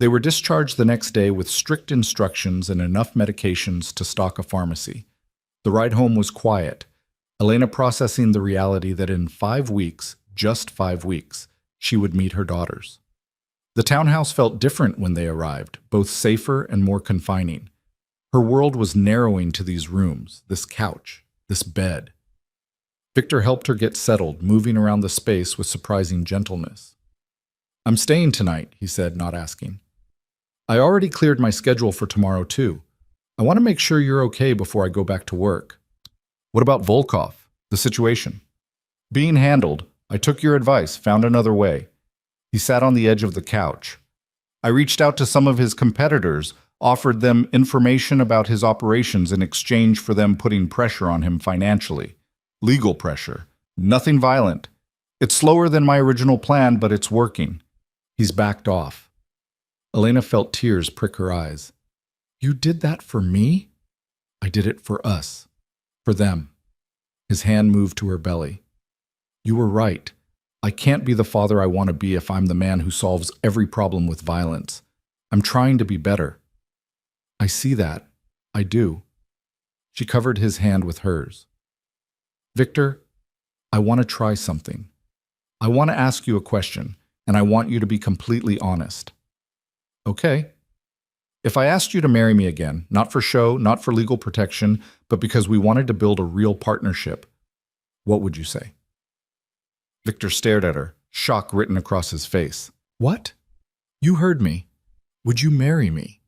[SPEAKER 1] They were discharged the next day with strict instructions and enough medications to stock a pharmacy. The ride home was quiet, Elena processing the reality that in 5 weeks, just 5 weeks, she would meet her daughters. The townhouse felt different when they arrived, both safer and more confining. Her world was narrowing to these rooms, this couch, this bed. Victor helped her get settled, moving around the space with surprising gentleness. "I'm staying tonight," he said, not asking. "I already cleared my schedule for tomorrow, too. I want to make sure you're okay before I go back to work." "What about Volkov? The situation?" "Being handled. I took your advice, found another way." He sat on the edge of the couch. "I reached out to some of his competitors, offered them information about his operations in exchange for them putting pressure on him financially. Legal pressure. Nothing violent. It's slower than my original plan, but it's working." He's backed off. Elena felt tears prick her eyes. "You did that for me?" "I did it for us. For them." His hand moved to her belly. "You were right. I can't be the father I want to be if I'm the man who solves every problem with violence. I'm trying to be better. see that. I do. She covered his hand with hers. Victor, I want to try something. I want to ask you a question, and I want you to be completely honest. Okay. If I asked you to marry me again, not for show, not for legal protection, but because we wanted to build a real partnership, what would you say? Victor stared at her, shock written across his face. What? You heard me. Would you marry me?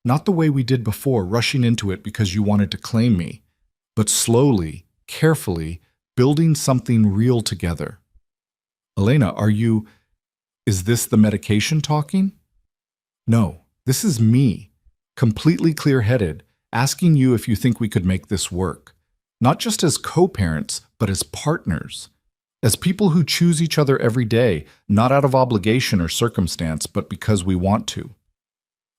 [SPEAKER 1] Not the way we did before, rushing into it because you wanted to claim me, but slowly, carefully, building something real together. Elena, is this the medication talking? No, this is me, completely clear-headed, asking you if you think we could make this work. Not just as co-parents, but as partners. As people who choose each other every day, not out of obligation or circumstance, but because we want to.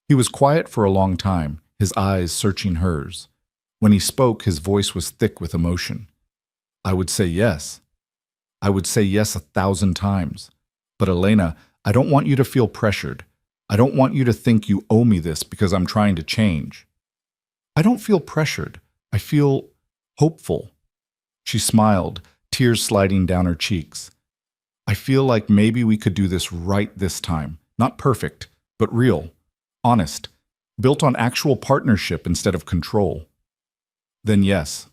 [SPEAKER 1] He was quiet for a long time, his eyes searching hers. When he spoke, his voice was thick with emotion. I would say yes. I would say yes 1,000 times. But Elena, I don't want you to feel pressured. I don't want you to think you owe me this because I'm trying to change. I don't feel pressured. I feel hopeful. She smiled, tears sliding down her cheeks. I feel like maybe we could do this right this time. Not perfect, but real, honest, built on actual partnership instead of control. Then yes.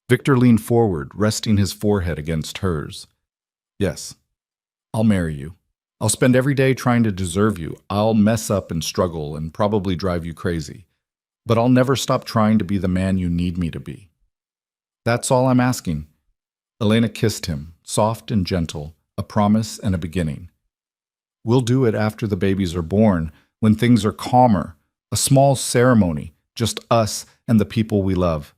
[SPEAKER 1] Victor leaned forward, resting his forehead against hers. Yes, I'll marry you. I'll spend every day trying to deserve you. I'll mess up and struggle and probably drive you crazy. But I'll never stop trying to be the man you need me to be. That's all I'm asking. Elena kissed him, soft and gentle, a promise and a beginning. We'll do it after the babies are born, when things are calmer, a small ceremony, just us and the people we love.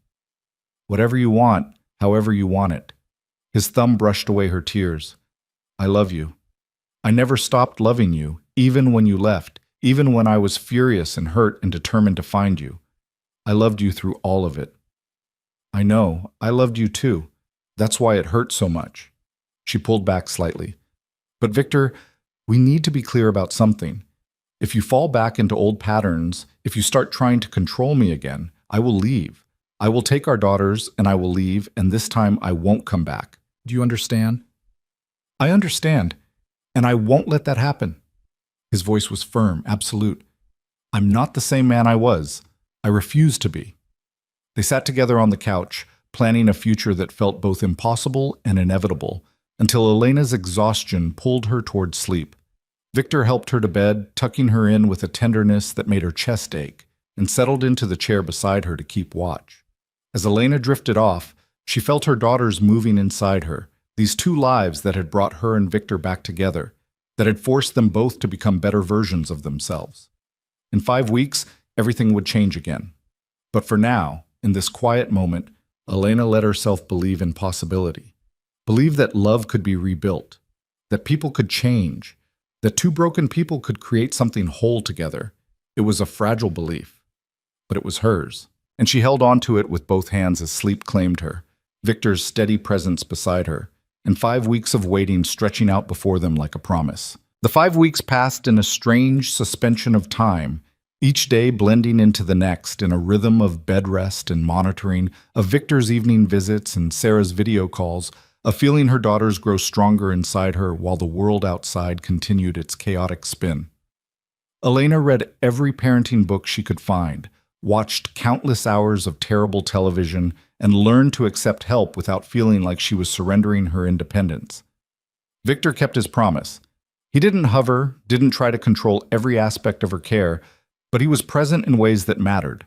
[SPEAKER 1] Whatever you want, however you want it. His thumb brushed away her tears. I love you. I never stopped loving you, even when you left, even when I was furious and hurt and determined to find you. I loved you through all of it. I know, I loved you too. That's why it hurt so much. She pulled back slightly. But Victor, we need to be clear about something. If you fall back into old patterns, if you start trying to control me again, I will leave. I will take our daughters and I will leave, and this time I won't come back. Do you understand? I understand, and I won't let that happen. His voice was firm, absolute. I'm not the same man I was. I refuse to be. They sat together on the couch, planning a future that felt both impossible and inevitable, until Elena's exhaustion pulled her toward sleep. Victor helped her to bed, tucking her in with a tenderness that made her chest ache, and settled into the chair beside her to keep watch. As Elena drifted off, she felt her daughters moving inside her, these two lives that had brought her and Victor back together, that had forced them both to become better versions of themselves. In 5 weeks, everything would change again. But for now, in this quiet moment, Elena let herself believe in possibility. Believe that love could be rebuilt, that people could change, that two broken people could create something whole together. It was a fragile belief, but it was hers, and she held on to it with both hands as sleep claimed her, Victor's steady presence beside her, and 5 weeks of waiting stretching out before them like a promise. The 5 weeks passed in a strange suspension of time, each day blending into the next in a rhythm of bed rest and monitoring, of Victor's evening visits and Sarah's video calls, of feeling her daughters grow stronger inside her while the world outside continued its chaotic spin. Elena read every parenting book she could find, watched countless hours of terrible television, and learned to accept help without feeling like she was surrendering her independence. Victor kept his promise. He didn't hover, didn't try to control every aspect of her care, but he was present in ways that mattered.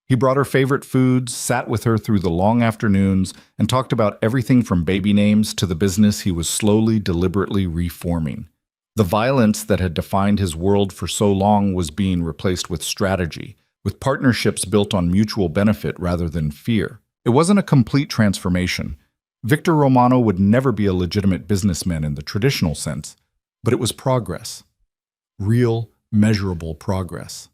[SPEAKER 1] He brought her favorite foods, sat with her through the long afternoons, and talked about everything from baby names to the business he was slowly, deliberately reforming. The violence that had defined his world for so long was being replaced with strategy, with partnerships built on mutual benefit rather than fear. It wasn't a complete transformation. Victor Romano would never be a legitimate businessman in the traditional sense, but it was progress. Real, measurable progress.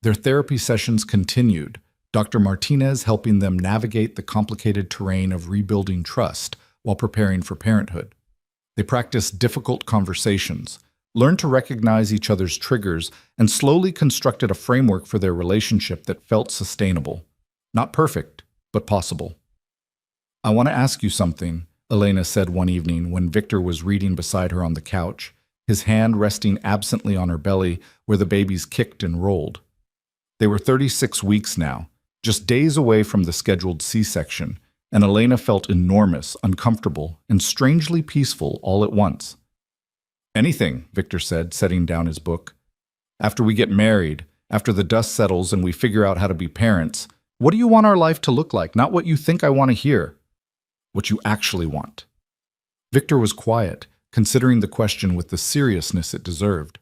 [SPEAKER 1] Their therapy sessions continued, Dr. Martinez helping them navigate the complicated terrain of rebuilding trust while preparing for parenthood. They practiced difficult conversations, learned to recognize each other's triggers, and slowly constructed a framework for their relationship that felt sustainable. Not perfect, but possible. "I want to ask you something," Elena said one evening when Victor was reading beside her on the couch, his hand resting absently on her belly where the babies kicked and rolled. They were 36 weeks now, just days away from the scheduled C-section, and Elena felt enormous, uncomfortable, and strangely peaceful all at once. "Anything," Victor said, setting down his book. "After we get married, after the dust settles and we figure out how to be parents, what do you want our life to look like? Not what you think I want to hear. What you actually want." Victor was quiet, considering the question with the seriousness it deserved.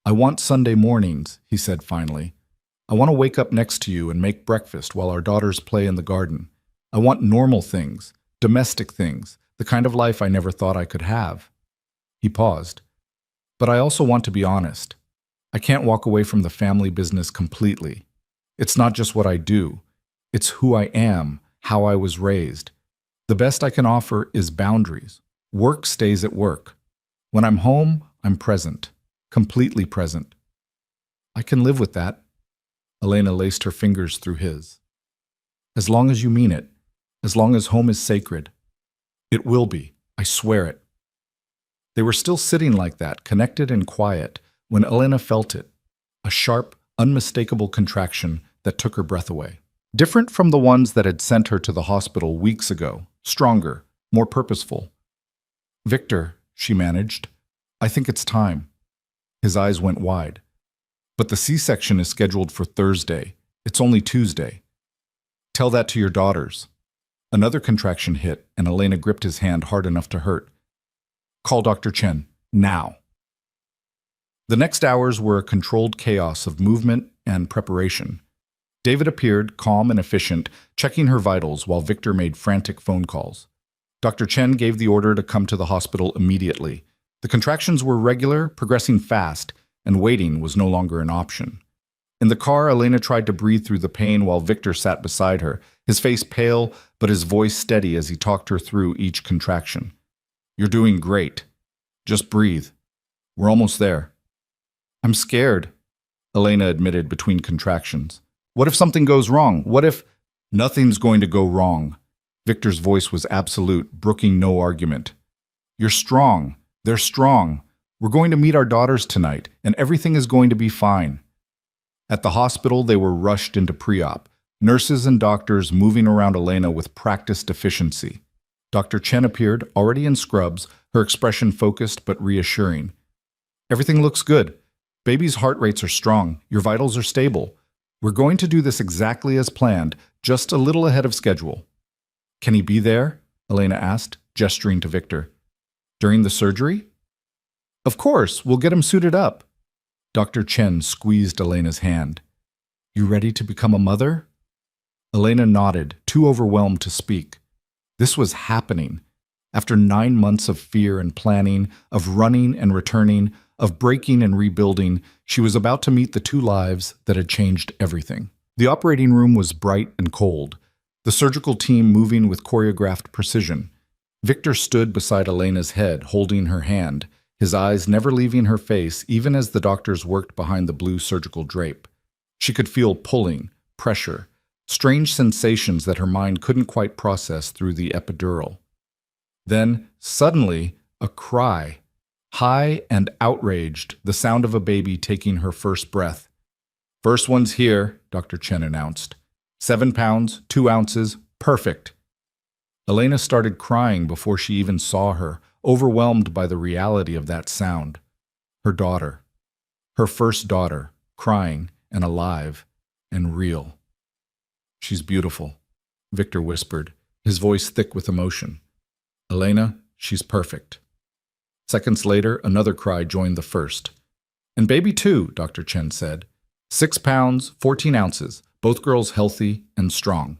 [SPEAKER 1] "I want Sunday mornings," he said finally. "I want to wake up next to you and make breakfast while our daughters play in the garden. I want normal things, domestic things, the kind of life I never thought I could have." He paused. "But I also want to be honest. I can't walk away from the family business completely. It's not just what I do. It's who I am, how I was raised. The best I can offer is boundaries. Work stays at work. When I'm home, I'm present, completely present." "I can live with that." Elena laced her fingers through his. "As long as you mean it, as long as home is sacred." "It will be, I swear it." They were still sitting like that, connected and quiet, when Elena felt it, a sharp, unmistakable contraction that took her breath away. Different from the ones that had sent her to the hospital weeks ago, stronger, more purposeful. "Victor," she managed, "I think it's time." His eyes went wide. "But the C-section is scheduled for Thursday. It's only Tuesday. Tell that to your daughters." Another contraction hit, and Elena gripped his hand hard enough to hurt. "Call Dr. Chen, now." The next hours were a controlled chaos of movement and preparation. David appeared, calm and efficient, checking her vitals while Victor made frantic phone calls. Dr. Chen gave the order to come to the hospital immediately. The contractions were regular, progressing fast, and waiting was no longer an option. In the car, Elena tried to breathe through the pain while Victor sat beside her, his face pale but his voice steady as he talked her through each contraction. "You're doing great. Just breathe. We're almost there." "I'm scared," Elena admitted between contractions. "What if something goes wrong? What if—" "Nothing's going to go wrong." Victor's voice was absolute, brooking no argument. "You're strong. They're strong. We're going to meet our daughters tonight, and everything is going to be fine." At the hospital, they were rushed into pre-op, nurses and doctors moving around Elena with practiced efficiency. Dr. Chen appeared, already in scrubs, her expression focused but reassuring. "Everything looks good. Baby's heart rates are strong. Your vitals are stable. We're going to do this exactly as planned, just a little ahead of schedule." "Can he be there?" Elena asked, gesturing to Victor. "During the surgery?" "Of course, we'll get him suited up." Dr. Chen squeezed Elena's hand. "You ready to become a mother?" Elena nodded, too overwhelmed to speak. This was happening. After 9 months of fear and planning, of running and returning, of breaking and rebuilding, she was about to meet the two lives that had changed everything. The operating room was bright and cold, the surgical team moving with choreographed precision. Victor stood beside Elena's head, holding her hand, his eyes never leaving her face even as the doctors worked behind the blue surgical drape. She could feel pulling, pressure, strange sensations that her mind couldn't quite process through the epidural. Then, suddenly, a cry. High and outraged, the sound of a baby taking her first breath. "First one's here," Dr. Chen announced. 7 pounds, 2 ounces, perfect. Elena started crying before she even saw her, overwhelmed by the reality of that sound. Her daughter. Her first daughter, crying and alive and real. "She's beautiful," Victor whispered, his voice thick with emotion. "Elena, she's perfect." Seconds later, another cry joined the first. "And baby too," Dr. Chen said. 6 pounds, 14 ounces, both girls healthy and strong.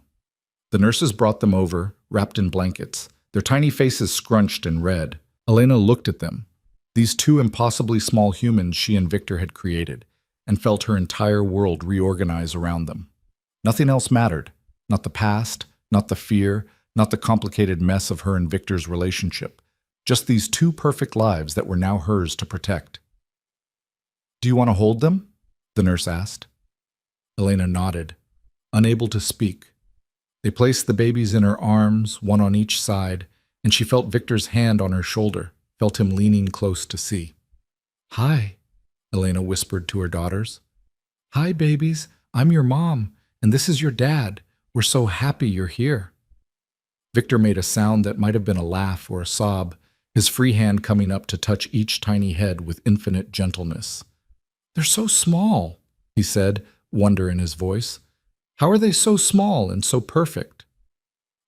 [SPEAKER 1] The nurses brought them over, wrapped in blankets, their tiny faces scrunched and red. Elena looked at them, these two impossibly small humans she and Victor had created, and felt her entire world reorganize around them. Nothing else mattered, not the past, not the fear, not the complicated mess of her and Victor's relationship. Just these two perfect lives that were now hers to protect. "Do you want to hold them?" the nurse asked. Elena nodded, unable to speak. They placed the babies in her arms, one on each side, and she felt Victor's hand on her shoulder, felt him leaning close to see. "Hi," Elena whispered to her daughters. "Hi, babies. I'm your mom, and this is your dad. We're so happy you're here." Victor made a sound that might have been a laugh or a sob, his free hand coming up to touch each tiny head with infinite gentleness. "They're so small," he said, wonder in his voice. "How are they so small and so perfect?"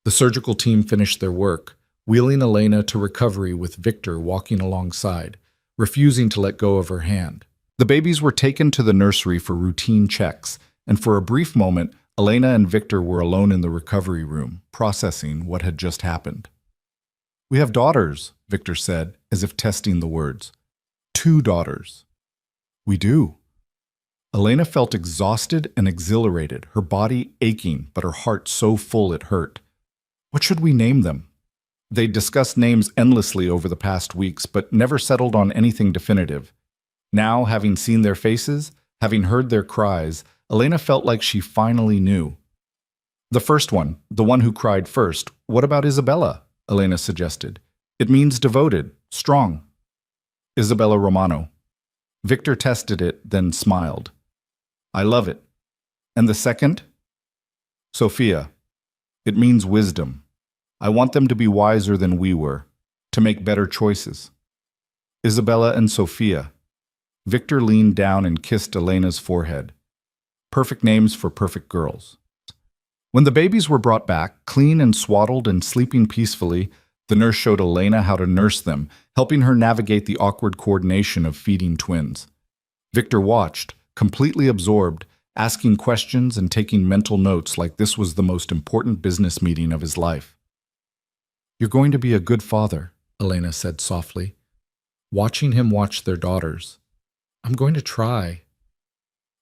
[SPEAKER 1] The surgical team finished their work, wheeling Elena to recovery with Victor walking alongside, refusing to let go of her hand. The babies were taken to the nursery for routine checks, and for a brief moment, Elena and Victor were alone in the recovery room, processing what had just happened. "We have daughters," Victor said, as if testing the words. "2 daughters." "We do." Elena felt exhausted and exhilarated, her body aching, but her heart so full it hurt. What should we name them? They discussed names endlessly over the past weeks, but never settled on anything definitive. Now, having seen their faces, having heard their cries, Elena felt like she finally knew. "The first one, the one who cried first, what about Isabella?" Elena suggested. "It means devoted, strong." "Isabella Romano." Victor tested it, then smiled. "I love it." "And the second?" "Sophia. It means wisdom. I want them to be wiser than we were, to make better choices." "Isabella and Sophia." Victor leaned down and kissed Elena's forehead. Perfect names for perfect girls. When the babies were brought back, clean and swaddled and sleeping peacefully, the nurse showed Elena how to nurse them, helping her navigate the awkward coordination of feeding twins. Victor watched, completely absorbed, asking questions and taking mental notes like this was the most important business meeting of his life. "You're going to be a good father," Elena said softly, watching him watch their daughters. "I'm going to try."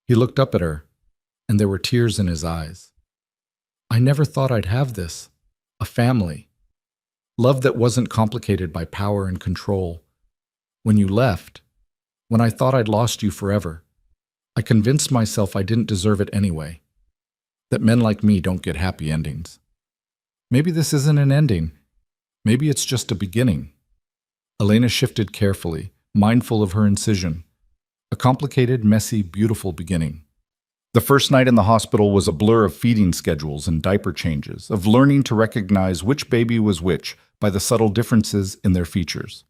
[SPEAKER 1] He looked up at her, and there were tears in his eyes. "I never thought I'd have this. A family. Love that wasn't complicated by power and control. When you left, when I thought I'd lost you forever, I convinced myself I didn't deserve it anyway. That men like me don't get happy endings. Maybe this isn't an ending. Maybe it's just a beginning." Elena shifted carefully, mindful of her incision. A complicated, messy, beautiful beginning. The first night in the hospital was a blur of feeding schedules and diaper changes, of learning to recognize which baby was which by the subtle differences in their features.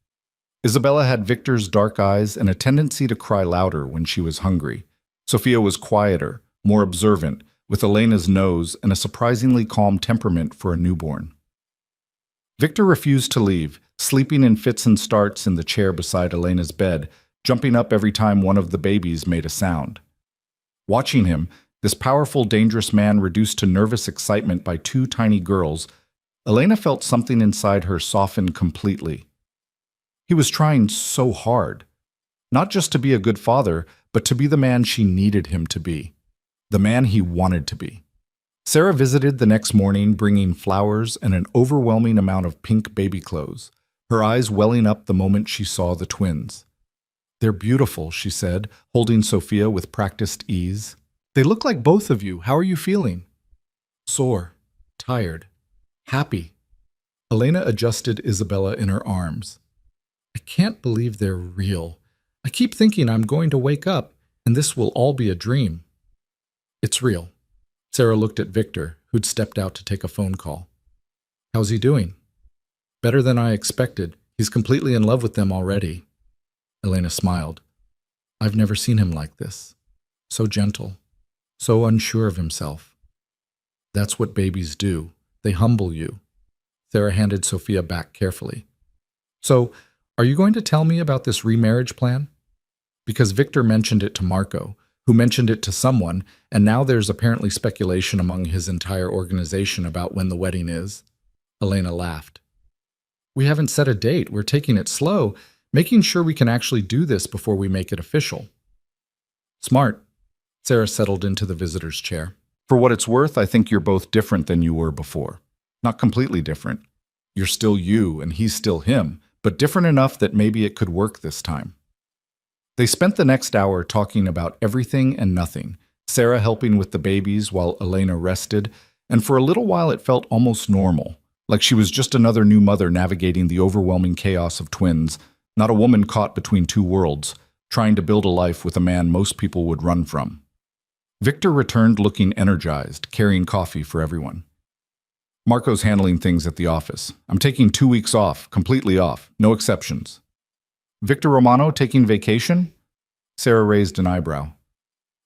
[SPEAKER 1] Isabella had Victor's dark eyes and a tendency to cry louder when she was hungry. Sophia was quieter, more observant, with Elena's nose and a surprisingly calm temperament for a newborn. Victor refused to leave, sleeping in fits and starts in the chair beside Elena's bed, jumping up every time one of the babies made a sound. Watching him, this powerful, dangerous man reduced to nervous excitement by 2 tiny girls, Elena felt something inside her soften completely. He was trying so hard, not just to be a good father, but to be the man she needed him to be, the man he wanted to be. Sarah visited the next morning, bringing flowers and an overwhelming amount of pink baby clothes, her eyes welling up the moment she saw the twins. "They're beautiful," she said, holding Sophia with practiced ease. "They look like both of you. How are you feeling?" "Sore, tired, happy." Elena adjusted Isabella in her arms. "I can't believe they're real. I keep thinking I'm going to wake up, and this will all be a dream." "It's real." Sarah looked at Victor, who'd stepped out to take a phone call. "How's he doing?" "Better than I expected. He's completely in love with them already." Elena smiled. "I've never seen him like this. So gentle, so unsure of himself." "That's what babies do. They humble you." Sarah handed Sophia back carefully. "So, are you going to tell me about this remarriage plan?" Because Victor mentioned it to Marco, who mentioned it to someone, and now there's apparently speculation among his entire organization about when the wedding is. Elena laughed. "We haven't set a date. We're taking it slow, making sure we can actually do this before we make it official." "Smart." Sarah settled into the visitor's chair. "For what it's worth, I think you're both different than you were before. Not completely different. You're still you, and he's still him, but different enough that maybe it could work this time. They spent the next hour talking about everything and nothing, Sarah helping with the babies while Elena rested, and for a little while it felt almost normal, like she was just another new mother navigating the overwhelming chaos of twins, not a woman caught between two worlds, trying to build a life with a man most people would run from. Victor returned looking energized, carrying coffee for everyone. Marco's handling things at the office. I'm taking 2 weeks off, completely off, no exceptions. Victor Romano taking vacation? Sarah raised an eyebrow.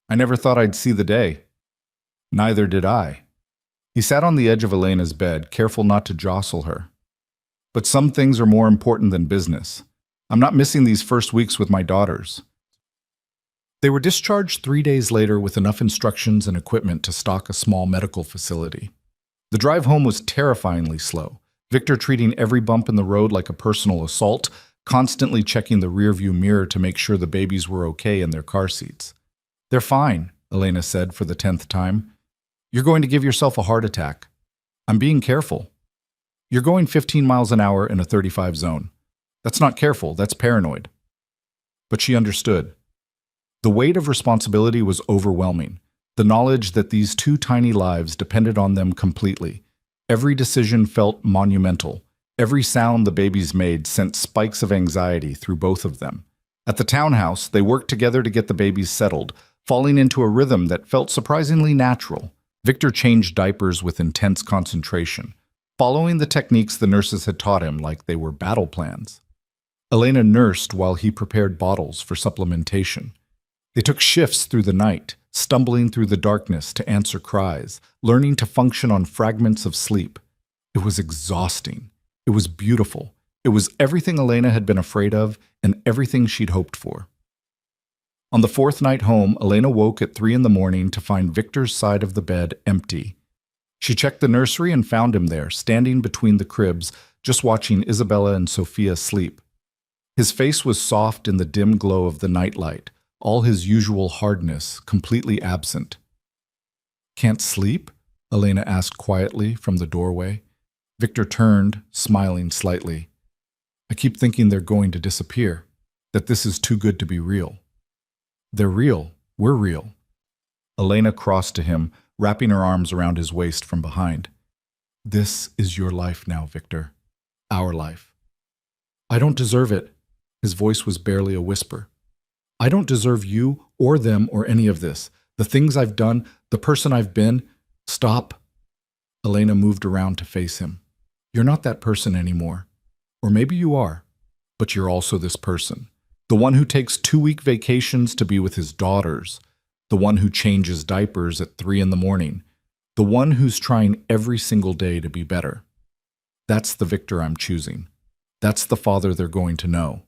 [SPEAKER 1] I never thought I'd see the day. Neither did I. He sat on the edge of Elena's bed, careful not to jostle her. But some things are more important than business. I'm not missing these first weeks with my daughters. They were discharged 3 days later with enough instructions and equipment to stock a small medical facility. The drive home was terrifyingly slow, Victor treating every bump in the road like a personal assault, constantly checking the rearview mirror to make sure the babies were okay in their car seats. They're fine, Elena said for the 10th time. You're going to give yourself a heart attack. I'm being careful. You're going 15 miles an hour in a 35 zone. That's not careful, that's paranoid. But she understood. The weight of responsibility was overwhelming. The knowledge that these two tiny lives depended on them completely. Every decision felt monumental. Every sound the babies made sent spikes of anxiety through both of them. At the townhouse, they worked together to get the babies settled, falling into a rhythm that felt surprisingly natural. Victor changed diapers with intense concentration, following the techniques the nurses had taught him like they were battle plans. Elena nursed while he prepared bottles for supplementation. They took shifts through the night, stumbling through the darkness to answer cries, learning to function on fragments of sleep. It was exhausting. It was beautiful. It was everything Elena had been afraid of and everything she'd hoped for. On the 4th night home, Elena woke at 3 a.m. to find Victor's side of the bed empty. She checked the nursery and found him there, standing between the cribs, just watching Isabella and Sophia sleep. His face was soft in the dim glow of the nightlight, all his usual hardness completely absent. Can't sleep? Elena asked quietly from the doorway. Victor turned, smiling slightly. I keep thinking they're going to disappear, that this is too good to be real. They're real. We're real. Elena crossed to him, wrapping her arms around his waist from behind. This is your life now, Victor. Our life. I don't deserve it. His voice was barely a whisper. I don't deserve you or them or any of this. The things I've done, the person I've been. Stop. Elena moved around to face him. You're not that person anymore. Or maybe you are, but you're also this person. The one who takes 2-week vacations to be with his daughters. The one who changes diapers at 3 a.m. The one who's trying every single day to be better. That's the Victor I'm choosing. That's the father they're going to know.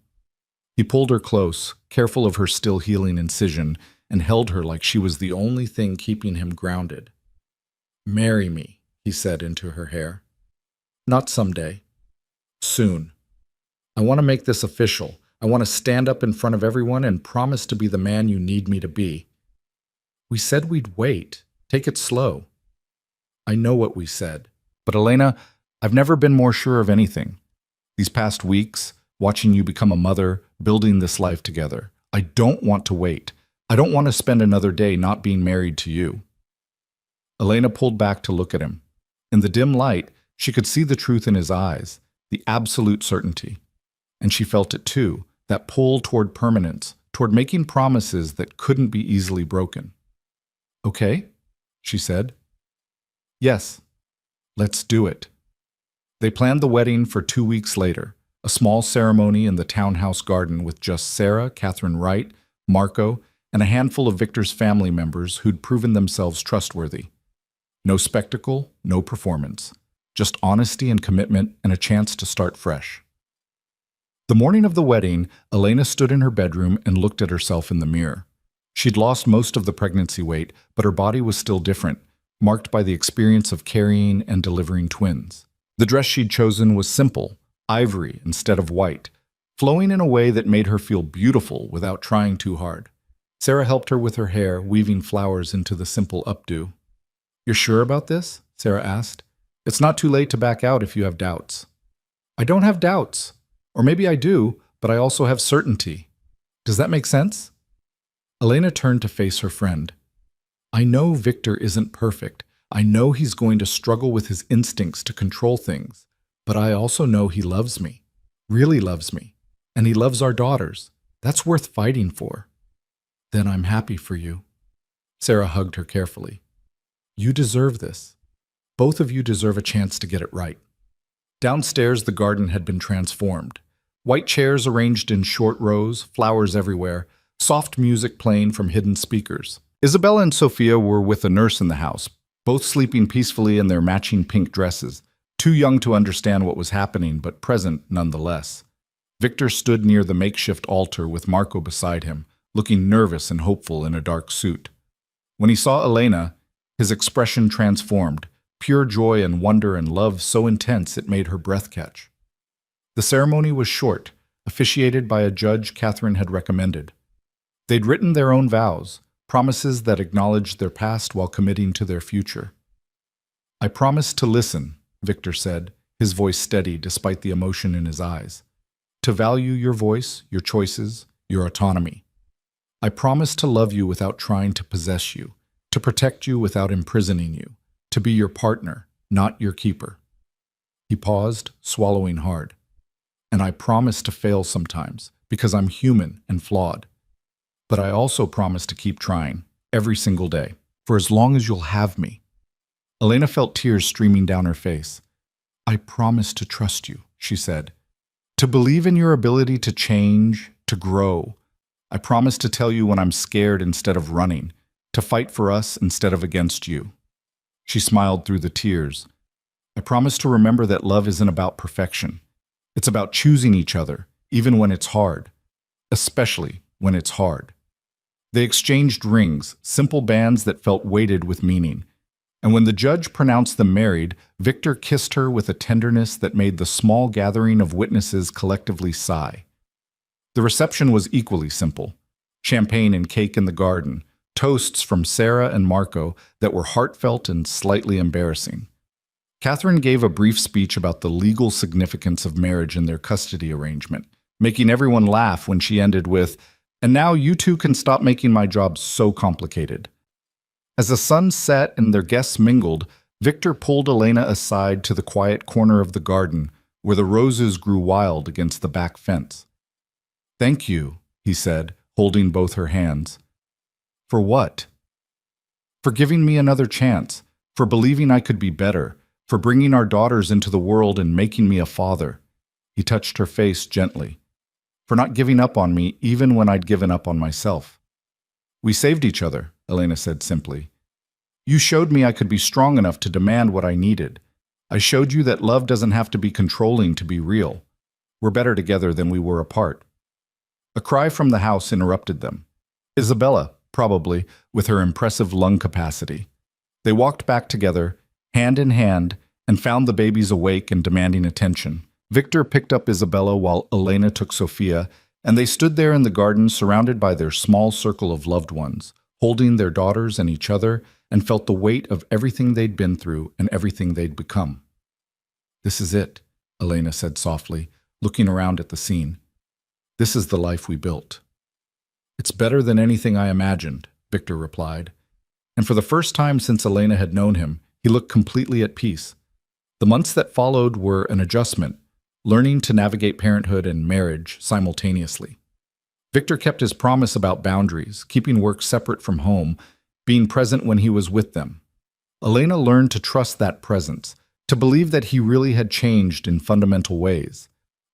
[SPEAKER 1] He pulled her close, careful of her still healing incision, and held her like she was the only thing keeping him grounded. Marry me, he said into her hair. Not someday. Soon. I want to make this official. I want to stand up in front of everyone and promise to be the man you need me to be. We said we'd wait. Take it slow. I know what we said. But Elena, I've never been more sure of anything. These past weeks, watching you become a mother, building this life together. I don't want to wait. I don't want to spend another day not being married to you. Elena pulled back to look at him. In the dim light, she could see the truth in his eyes, the absolute certainty. And she felt it too, that pull toward permanence, toward making promises that couldn't be easily broken. Okay, she said. Yes, let's do it. They planned the wedding for 2 weeks later, a small ceremony in the townhouse garden with just Sarah, Catherine Wright, Marco, and a handful of Victor's family members who'd proven themselves trustworthy. No spectacle, no performance, just honesty and commitment and a chance to start fresh. The morning of the wedding, Elena stood in her bedroom and looked at herself in the mirror. She'd lost most of the pregnancy weight, but her body was still different, marked by the experience of carrying and delivering twins. The dress she'd chosen was simple, ivory instead of white, flowing in a way that made her feel beautiful without trying too hard. Sarah helped her with her hair, weaving flowers into the simple updo. You're sure about this? Sarah asked. It's not too late to back out if you have doubts. I don't have doubts. Or maybe I do, but I also have certainty. Does that make sense? Elena turned to face her friend. I know Victor isn't perfect. I know he's going to struggle with his instincts to control things. But I also know he loves me, really loves me, and he loves our daughters. That's worth fighting for. Then I'm happy for you. Sarah hugged her carefully. You deserve this. Both of you deserve a chance to get it right. Downstairs, the garden had been transformed. White chairs arranged in short rows, flowers everywhere, soft music playing from hidden speakers. Isabella and Sophia were with a nurse in the house, both sleeping peacefully in their matching pink dresses, too young to understand what was happening, but present nonetheless. Victor stood near the makeshift altar with Marco beside him, looking nervous and hopeful in a dark suit. When he saw Elena, his expression transformed, pure joy and wonder and love so intense it made her breath catch. The ceremony was short, officiated by a judge Catherine had recommended. They'd written their own vows, promises that acknowledged their past while committing to their future. I promise to listen, Victor said, his voice steady despite the emotion in his eyes. To value your voice, your choices, your autonomy. I promise to love you without trying to possess you, to protect you without imprisoning you, to be your partner, not your keeper. He paused, swallowing hard. And I promise to fail sometimes, because I'm human and flawed. But I also promise to keep trying, every single day, for as long as you'll have me. Elena felt tears streaming down her face. I promise to trust you, she said. To believe in your ability to change, to grow. I promise to tell you when I'm scared instead of running, to fight for us instead of against you. She smiled through the tears. I promise to remember that love isn't about perfection. It's about choosing each other, even when it's hard. Especially when it's hard. They exchanged rings, simple bands that felt weighted with meaning. And when the judge pronounced them married, Victor kissed her with a tenderness that made the small gathering of witnesses collectively sigh. The reception was equally simple. Champagne and cake in the garden, toasts from Sarah and Marco that were heartfelt and slightly embarrassing. Catherine gave a brief speech about the legal significance of marriage and their custody arrangement, making everyone laugh when she ended with, "And now you two can stop making my job so complicated." As the sun set and their guests mingled, Victor pulled Elena aside to the quiet corner of the garden where the roses grew wild against the back fence. "Thank you," he said, holding both her hands. "For what?" "For giving me another chance, for believing I could be better, for bringing our daughters into the world and making me a father." He touched her face gently. "For not giving up on me even when I'd given up on myself." "We saved each other," Elena said simply. "You showed me I could be strong enough to demand what I needed. I showed you that love doesn't have to be controlling to be real. We're better together than we were apart." A cry from the house interrupted them. Isabella, probably, with her impressive lung capacity. They walked back together, hand in hand, and found the babies awake and demanding attention. Victor picked up Isabella while Elena took Sophia, and they stood there in the garden surrounded by their small circle of loved ones, holding their daughters and each other, and felt the weight of everything they'd been through and everything they'd become. "This is it," Elena said softly, looking around at the scene. "This is the life we built." "It's better than anything I imagined," Victor replied. And for the first time since Elena had known him, he looked completely at peace. The months that followed were an adjustment, learning to navigate parenthood and marriage simultaneously. Victor kept his promise about boundaries, keeping work separate from home, being present when he was with them. Elena learned to trust that presence, to believe that he really had changed in fundamental ways.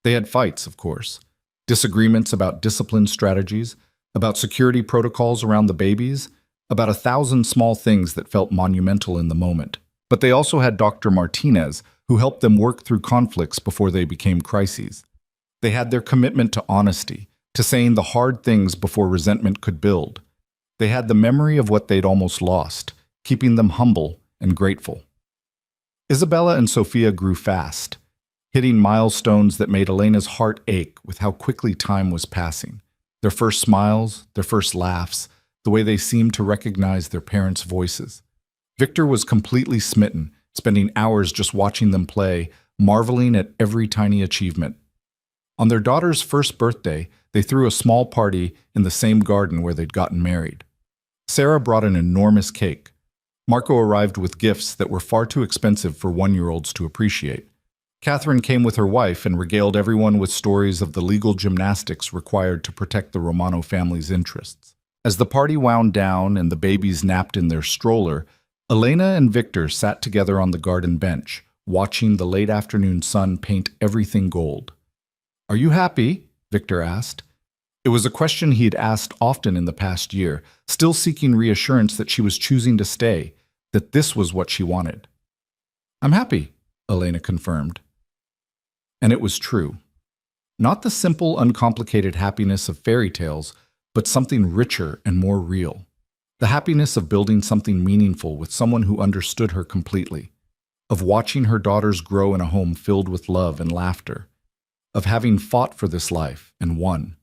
[SPEAKER 1] They had fights, of course, disagreements about discipline strategies, about security protocols around the babies, about 1,000 small things that felt monumental in the moment. But they also had Dr. Martinez, who helped them work through conflicts before they became crises. They had their commitment to honesty, to saying the hard things before resentment could build. They had the memory of what they'd almost lost, keeping them humble and grateful. Isabella and Sophia grew fast, hitting milestones that made Elena's heart ache with how quickly time was passing. Their first smiles, their first laughs, the way they seemed to recognize their parents' voices. Victor was completely smitten, spending hours just watching them play, marveling at every tiny achievement. On their daughter's first birthday, they threw a small party in the same garden where they'd gotten married. Sarah brought an enormous cake. Marco arrived with gifts that were far too expensive for one-year-olds to appreciate. Catherine came with her wife and regaled everyone with stories of the legal gymnastics required to protect the Romano family's interests. As the party wound down and the babies napped in their stroller, Elena and Victor sat together on the garden bench, watching the late afternoon sun paint everything gold. "Are you happy?" Victor asked. It was a question he'd asked often in the past year, still seeking reassurance that she was choosing to stay, that this was what she wanted. "I'm happy," Elena confirmed. And it was true. Not the simple, uncomplicated happiness of fairy tales, but something richer and more real. The happiness of building something meaningful with someone who understood her completely, of watching her daughters grow in a home filled with love and laughter, of having fought for this life and won.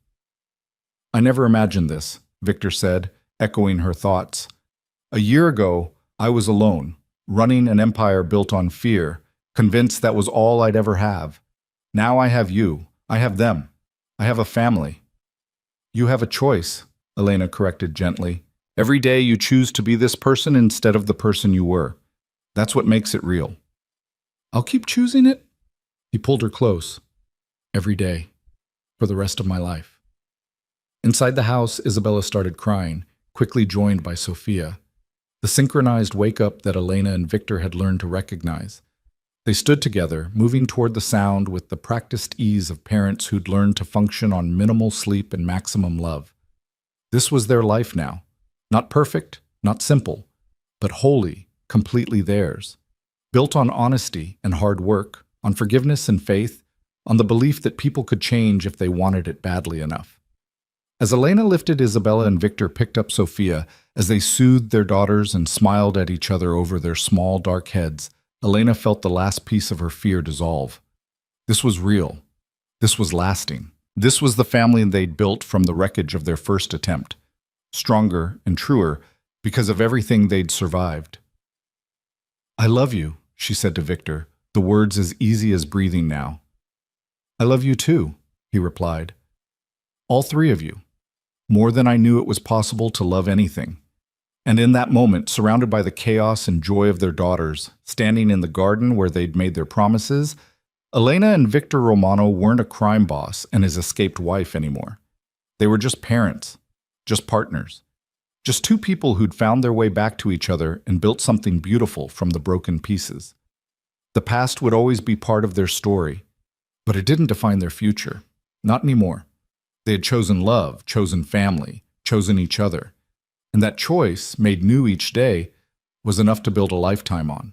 [SPEAKER 1] "I never imagined this," Victor said, echoing her thoughts. "A year ago, I was alone, running an empire built on fear, convinced that was all I'd ever have. Now I have you. I have them. I have a family." "You have a choice," Elena corrected gently. "Every day you choose to be this person instead of the person you were. That's what makes it real." "I'll keep choosing it." He pulled her close. "Every day. For the rest of my life." Inside the house, Isabella started crying, quickly joined by Sophia. The synchronized wake-up that Elena and Victor had learned to recognize. They stood together, moving toward the sound with the practiced ease of parents who'd learned to function on minimal sleep and maximum love. This was their life now. Not perfect, not simple, but wholly, completely theirs. Built on honesty and hard work, on forgiveness and faith, on the belief that people could change if they wanted it badly enough. As Elena lifted Isabella and Victor picked up Sophia, as they soothed their daughters and smiled at each other over their small, dark heads, Elena felt the last piece of her fear dissolve. This was real. This was lasting. This was the family they'd built from the wreckage of their first attempt. Stronger and truer because of everything they'd survived. "I love you," she said to Victor, the words as easy as breathing now. "I love you too," he replied. "All three of you. More than I knew it was possible to love anything." And in that moment, surrounded by the chaos and joy of their daughters, standing in the garden where they'd made their promises, Elena and Victor Romano weren't a crime boss and his escaped wife anymore. They were just parents, just partners, just two people who'd found their way back to each other and built something beautiful from the broken pieces. The past would always be part of their story, but it didn't define their future. Not anymore. They had chosen love, chosen family, chosen each other. And that choice, made new each day, was enough to build a lifetime on.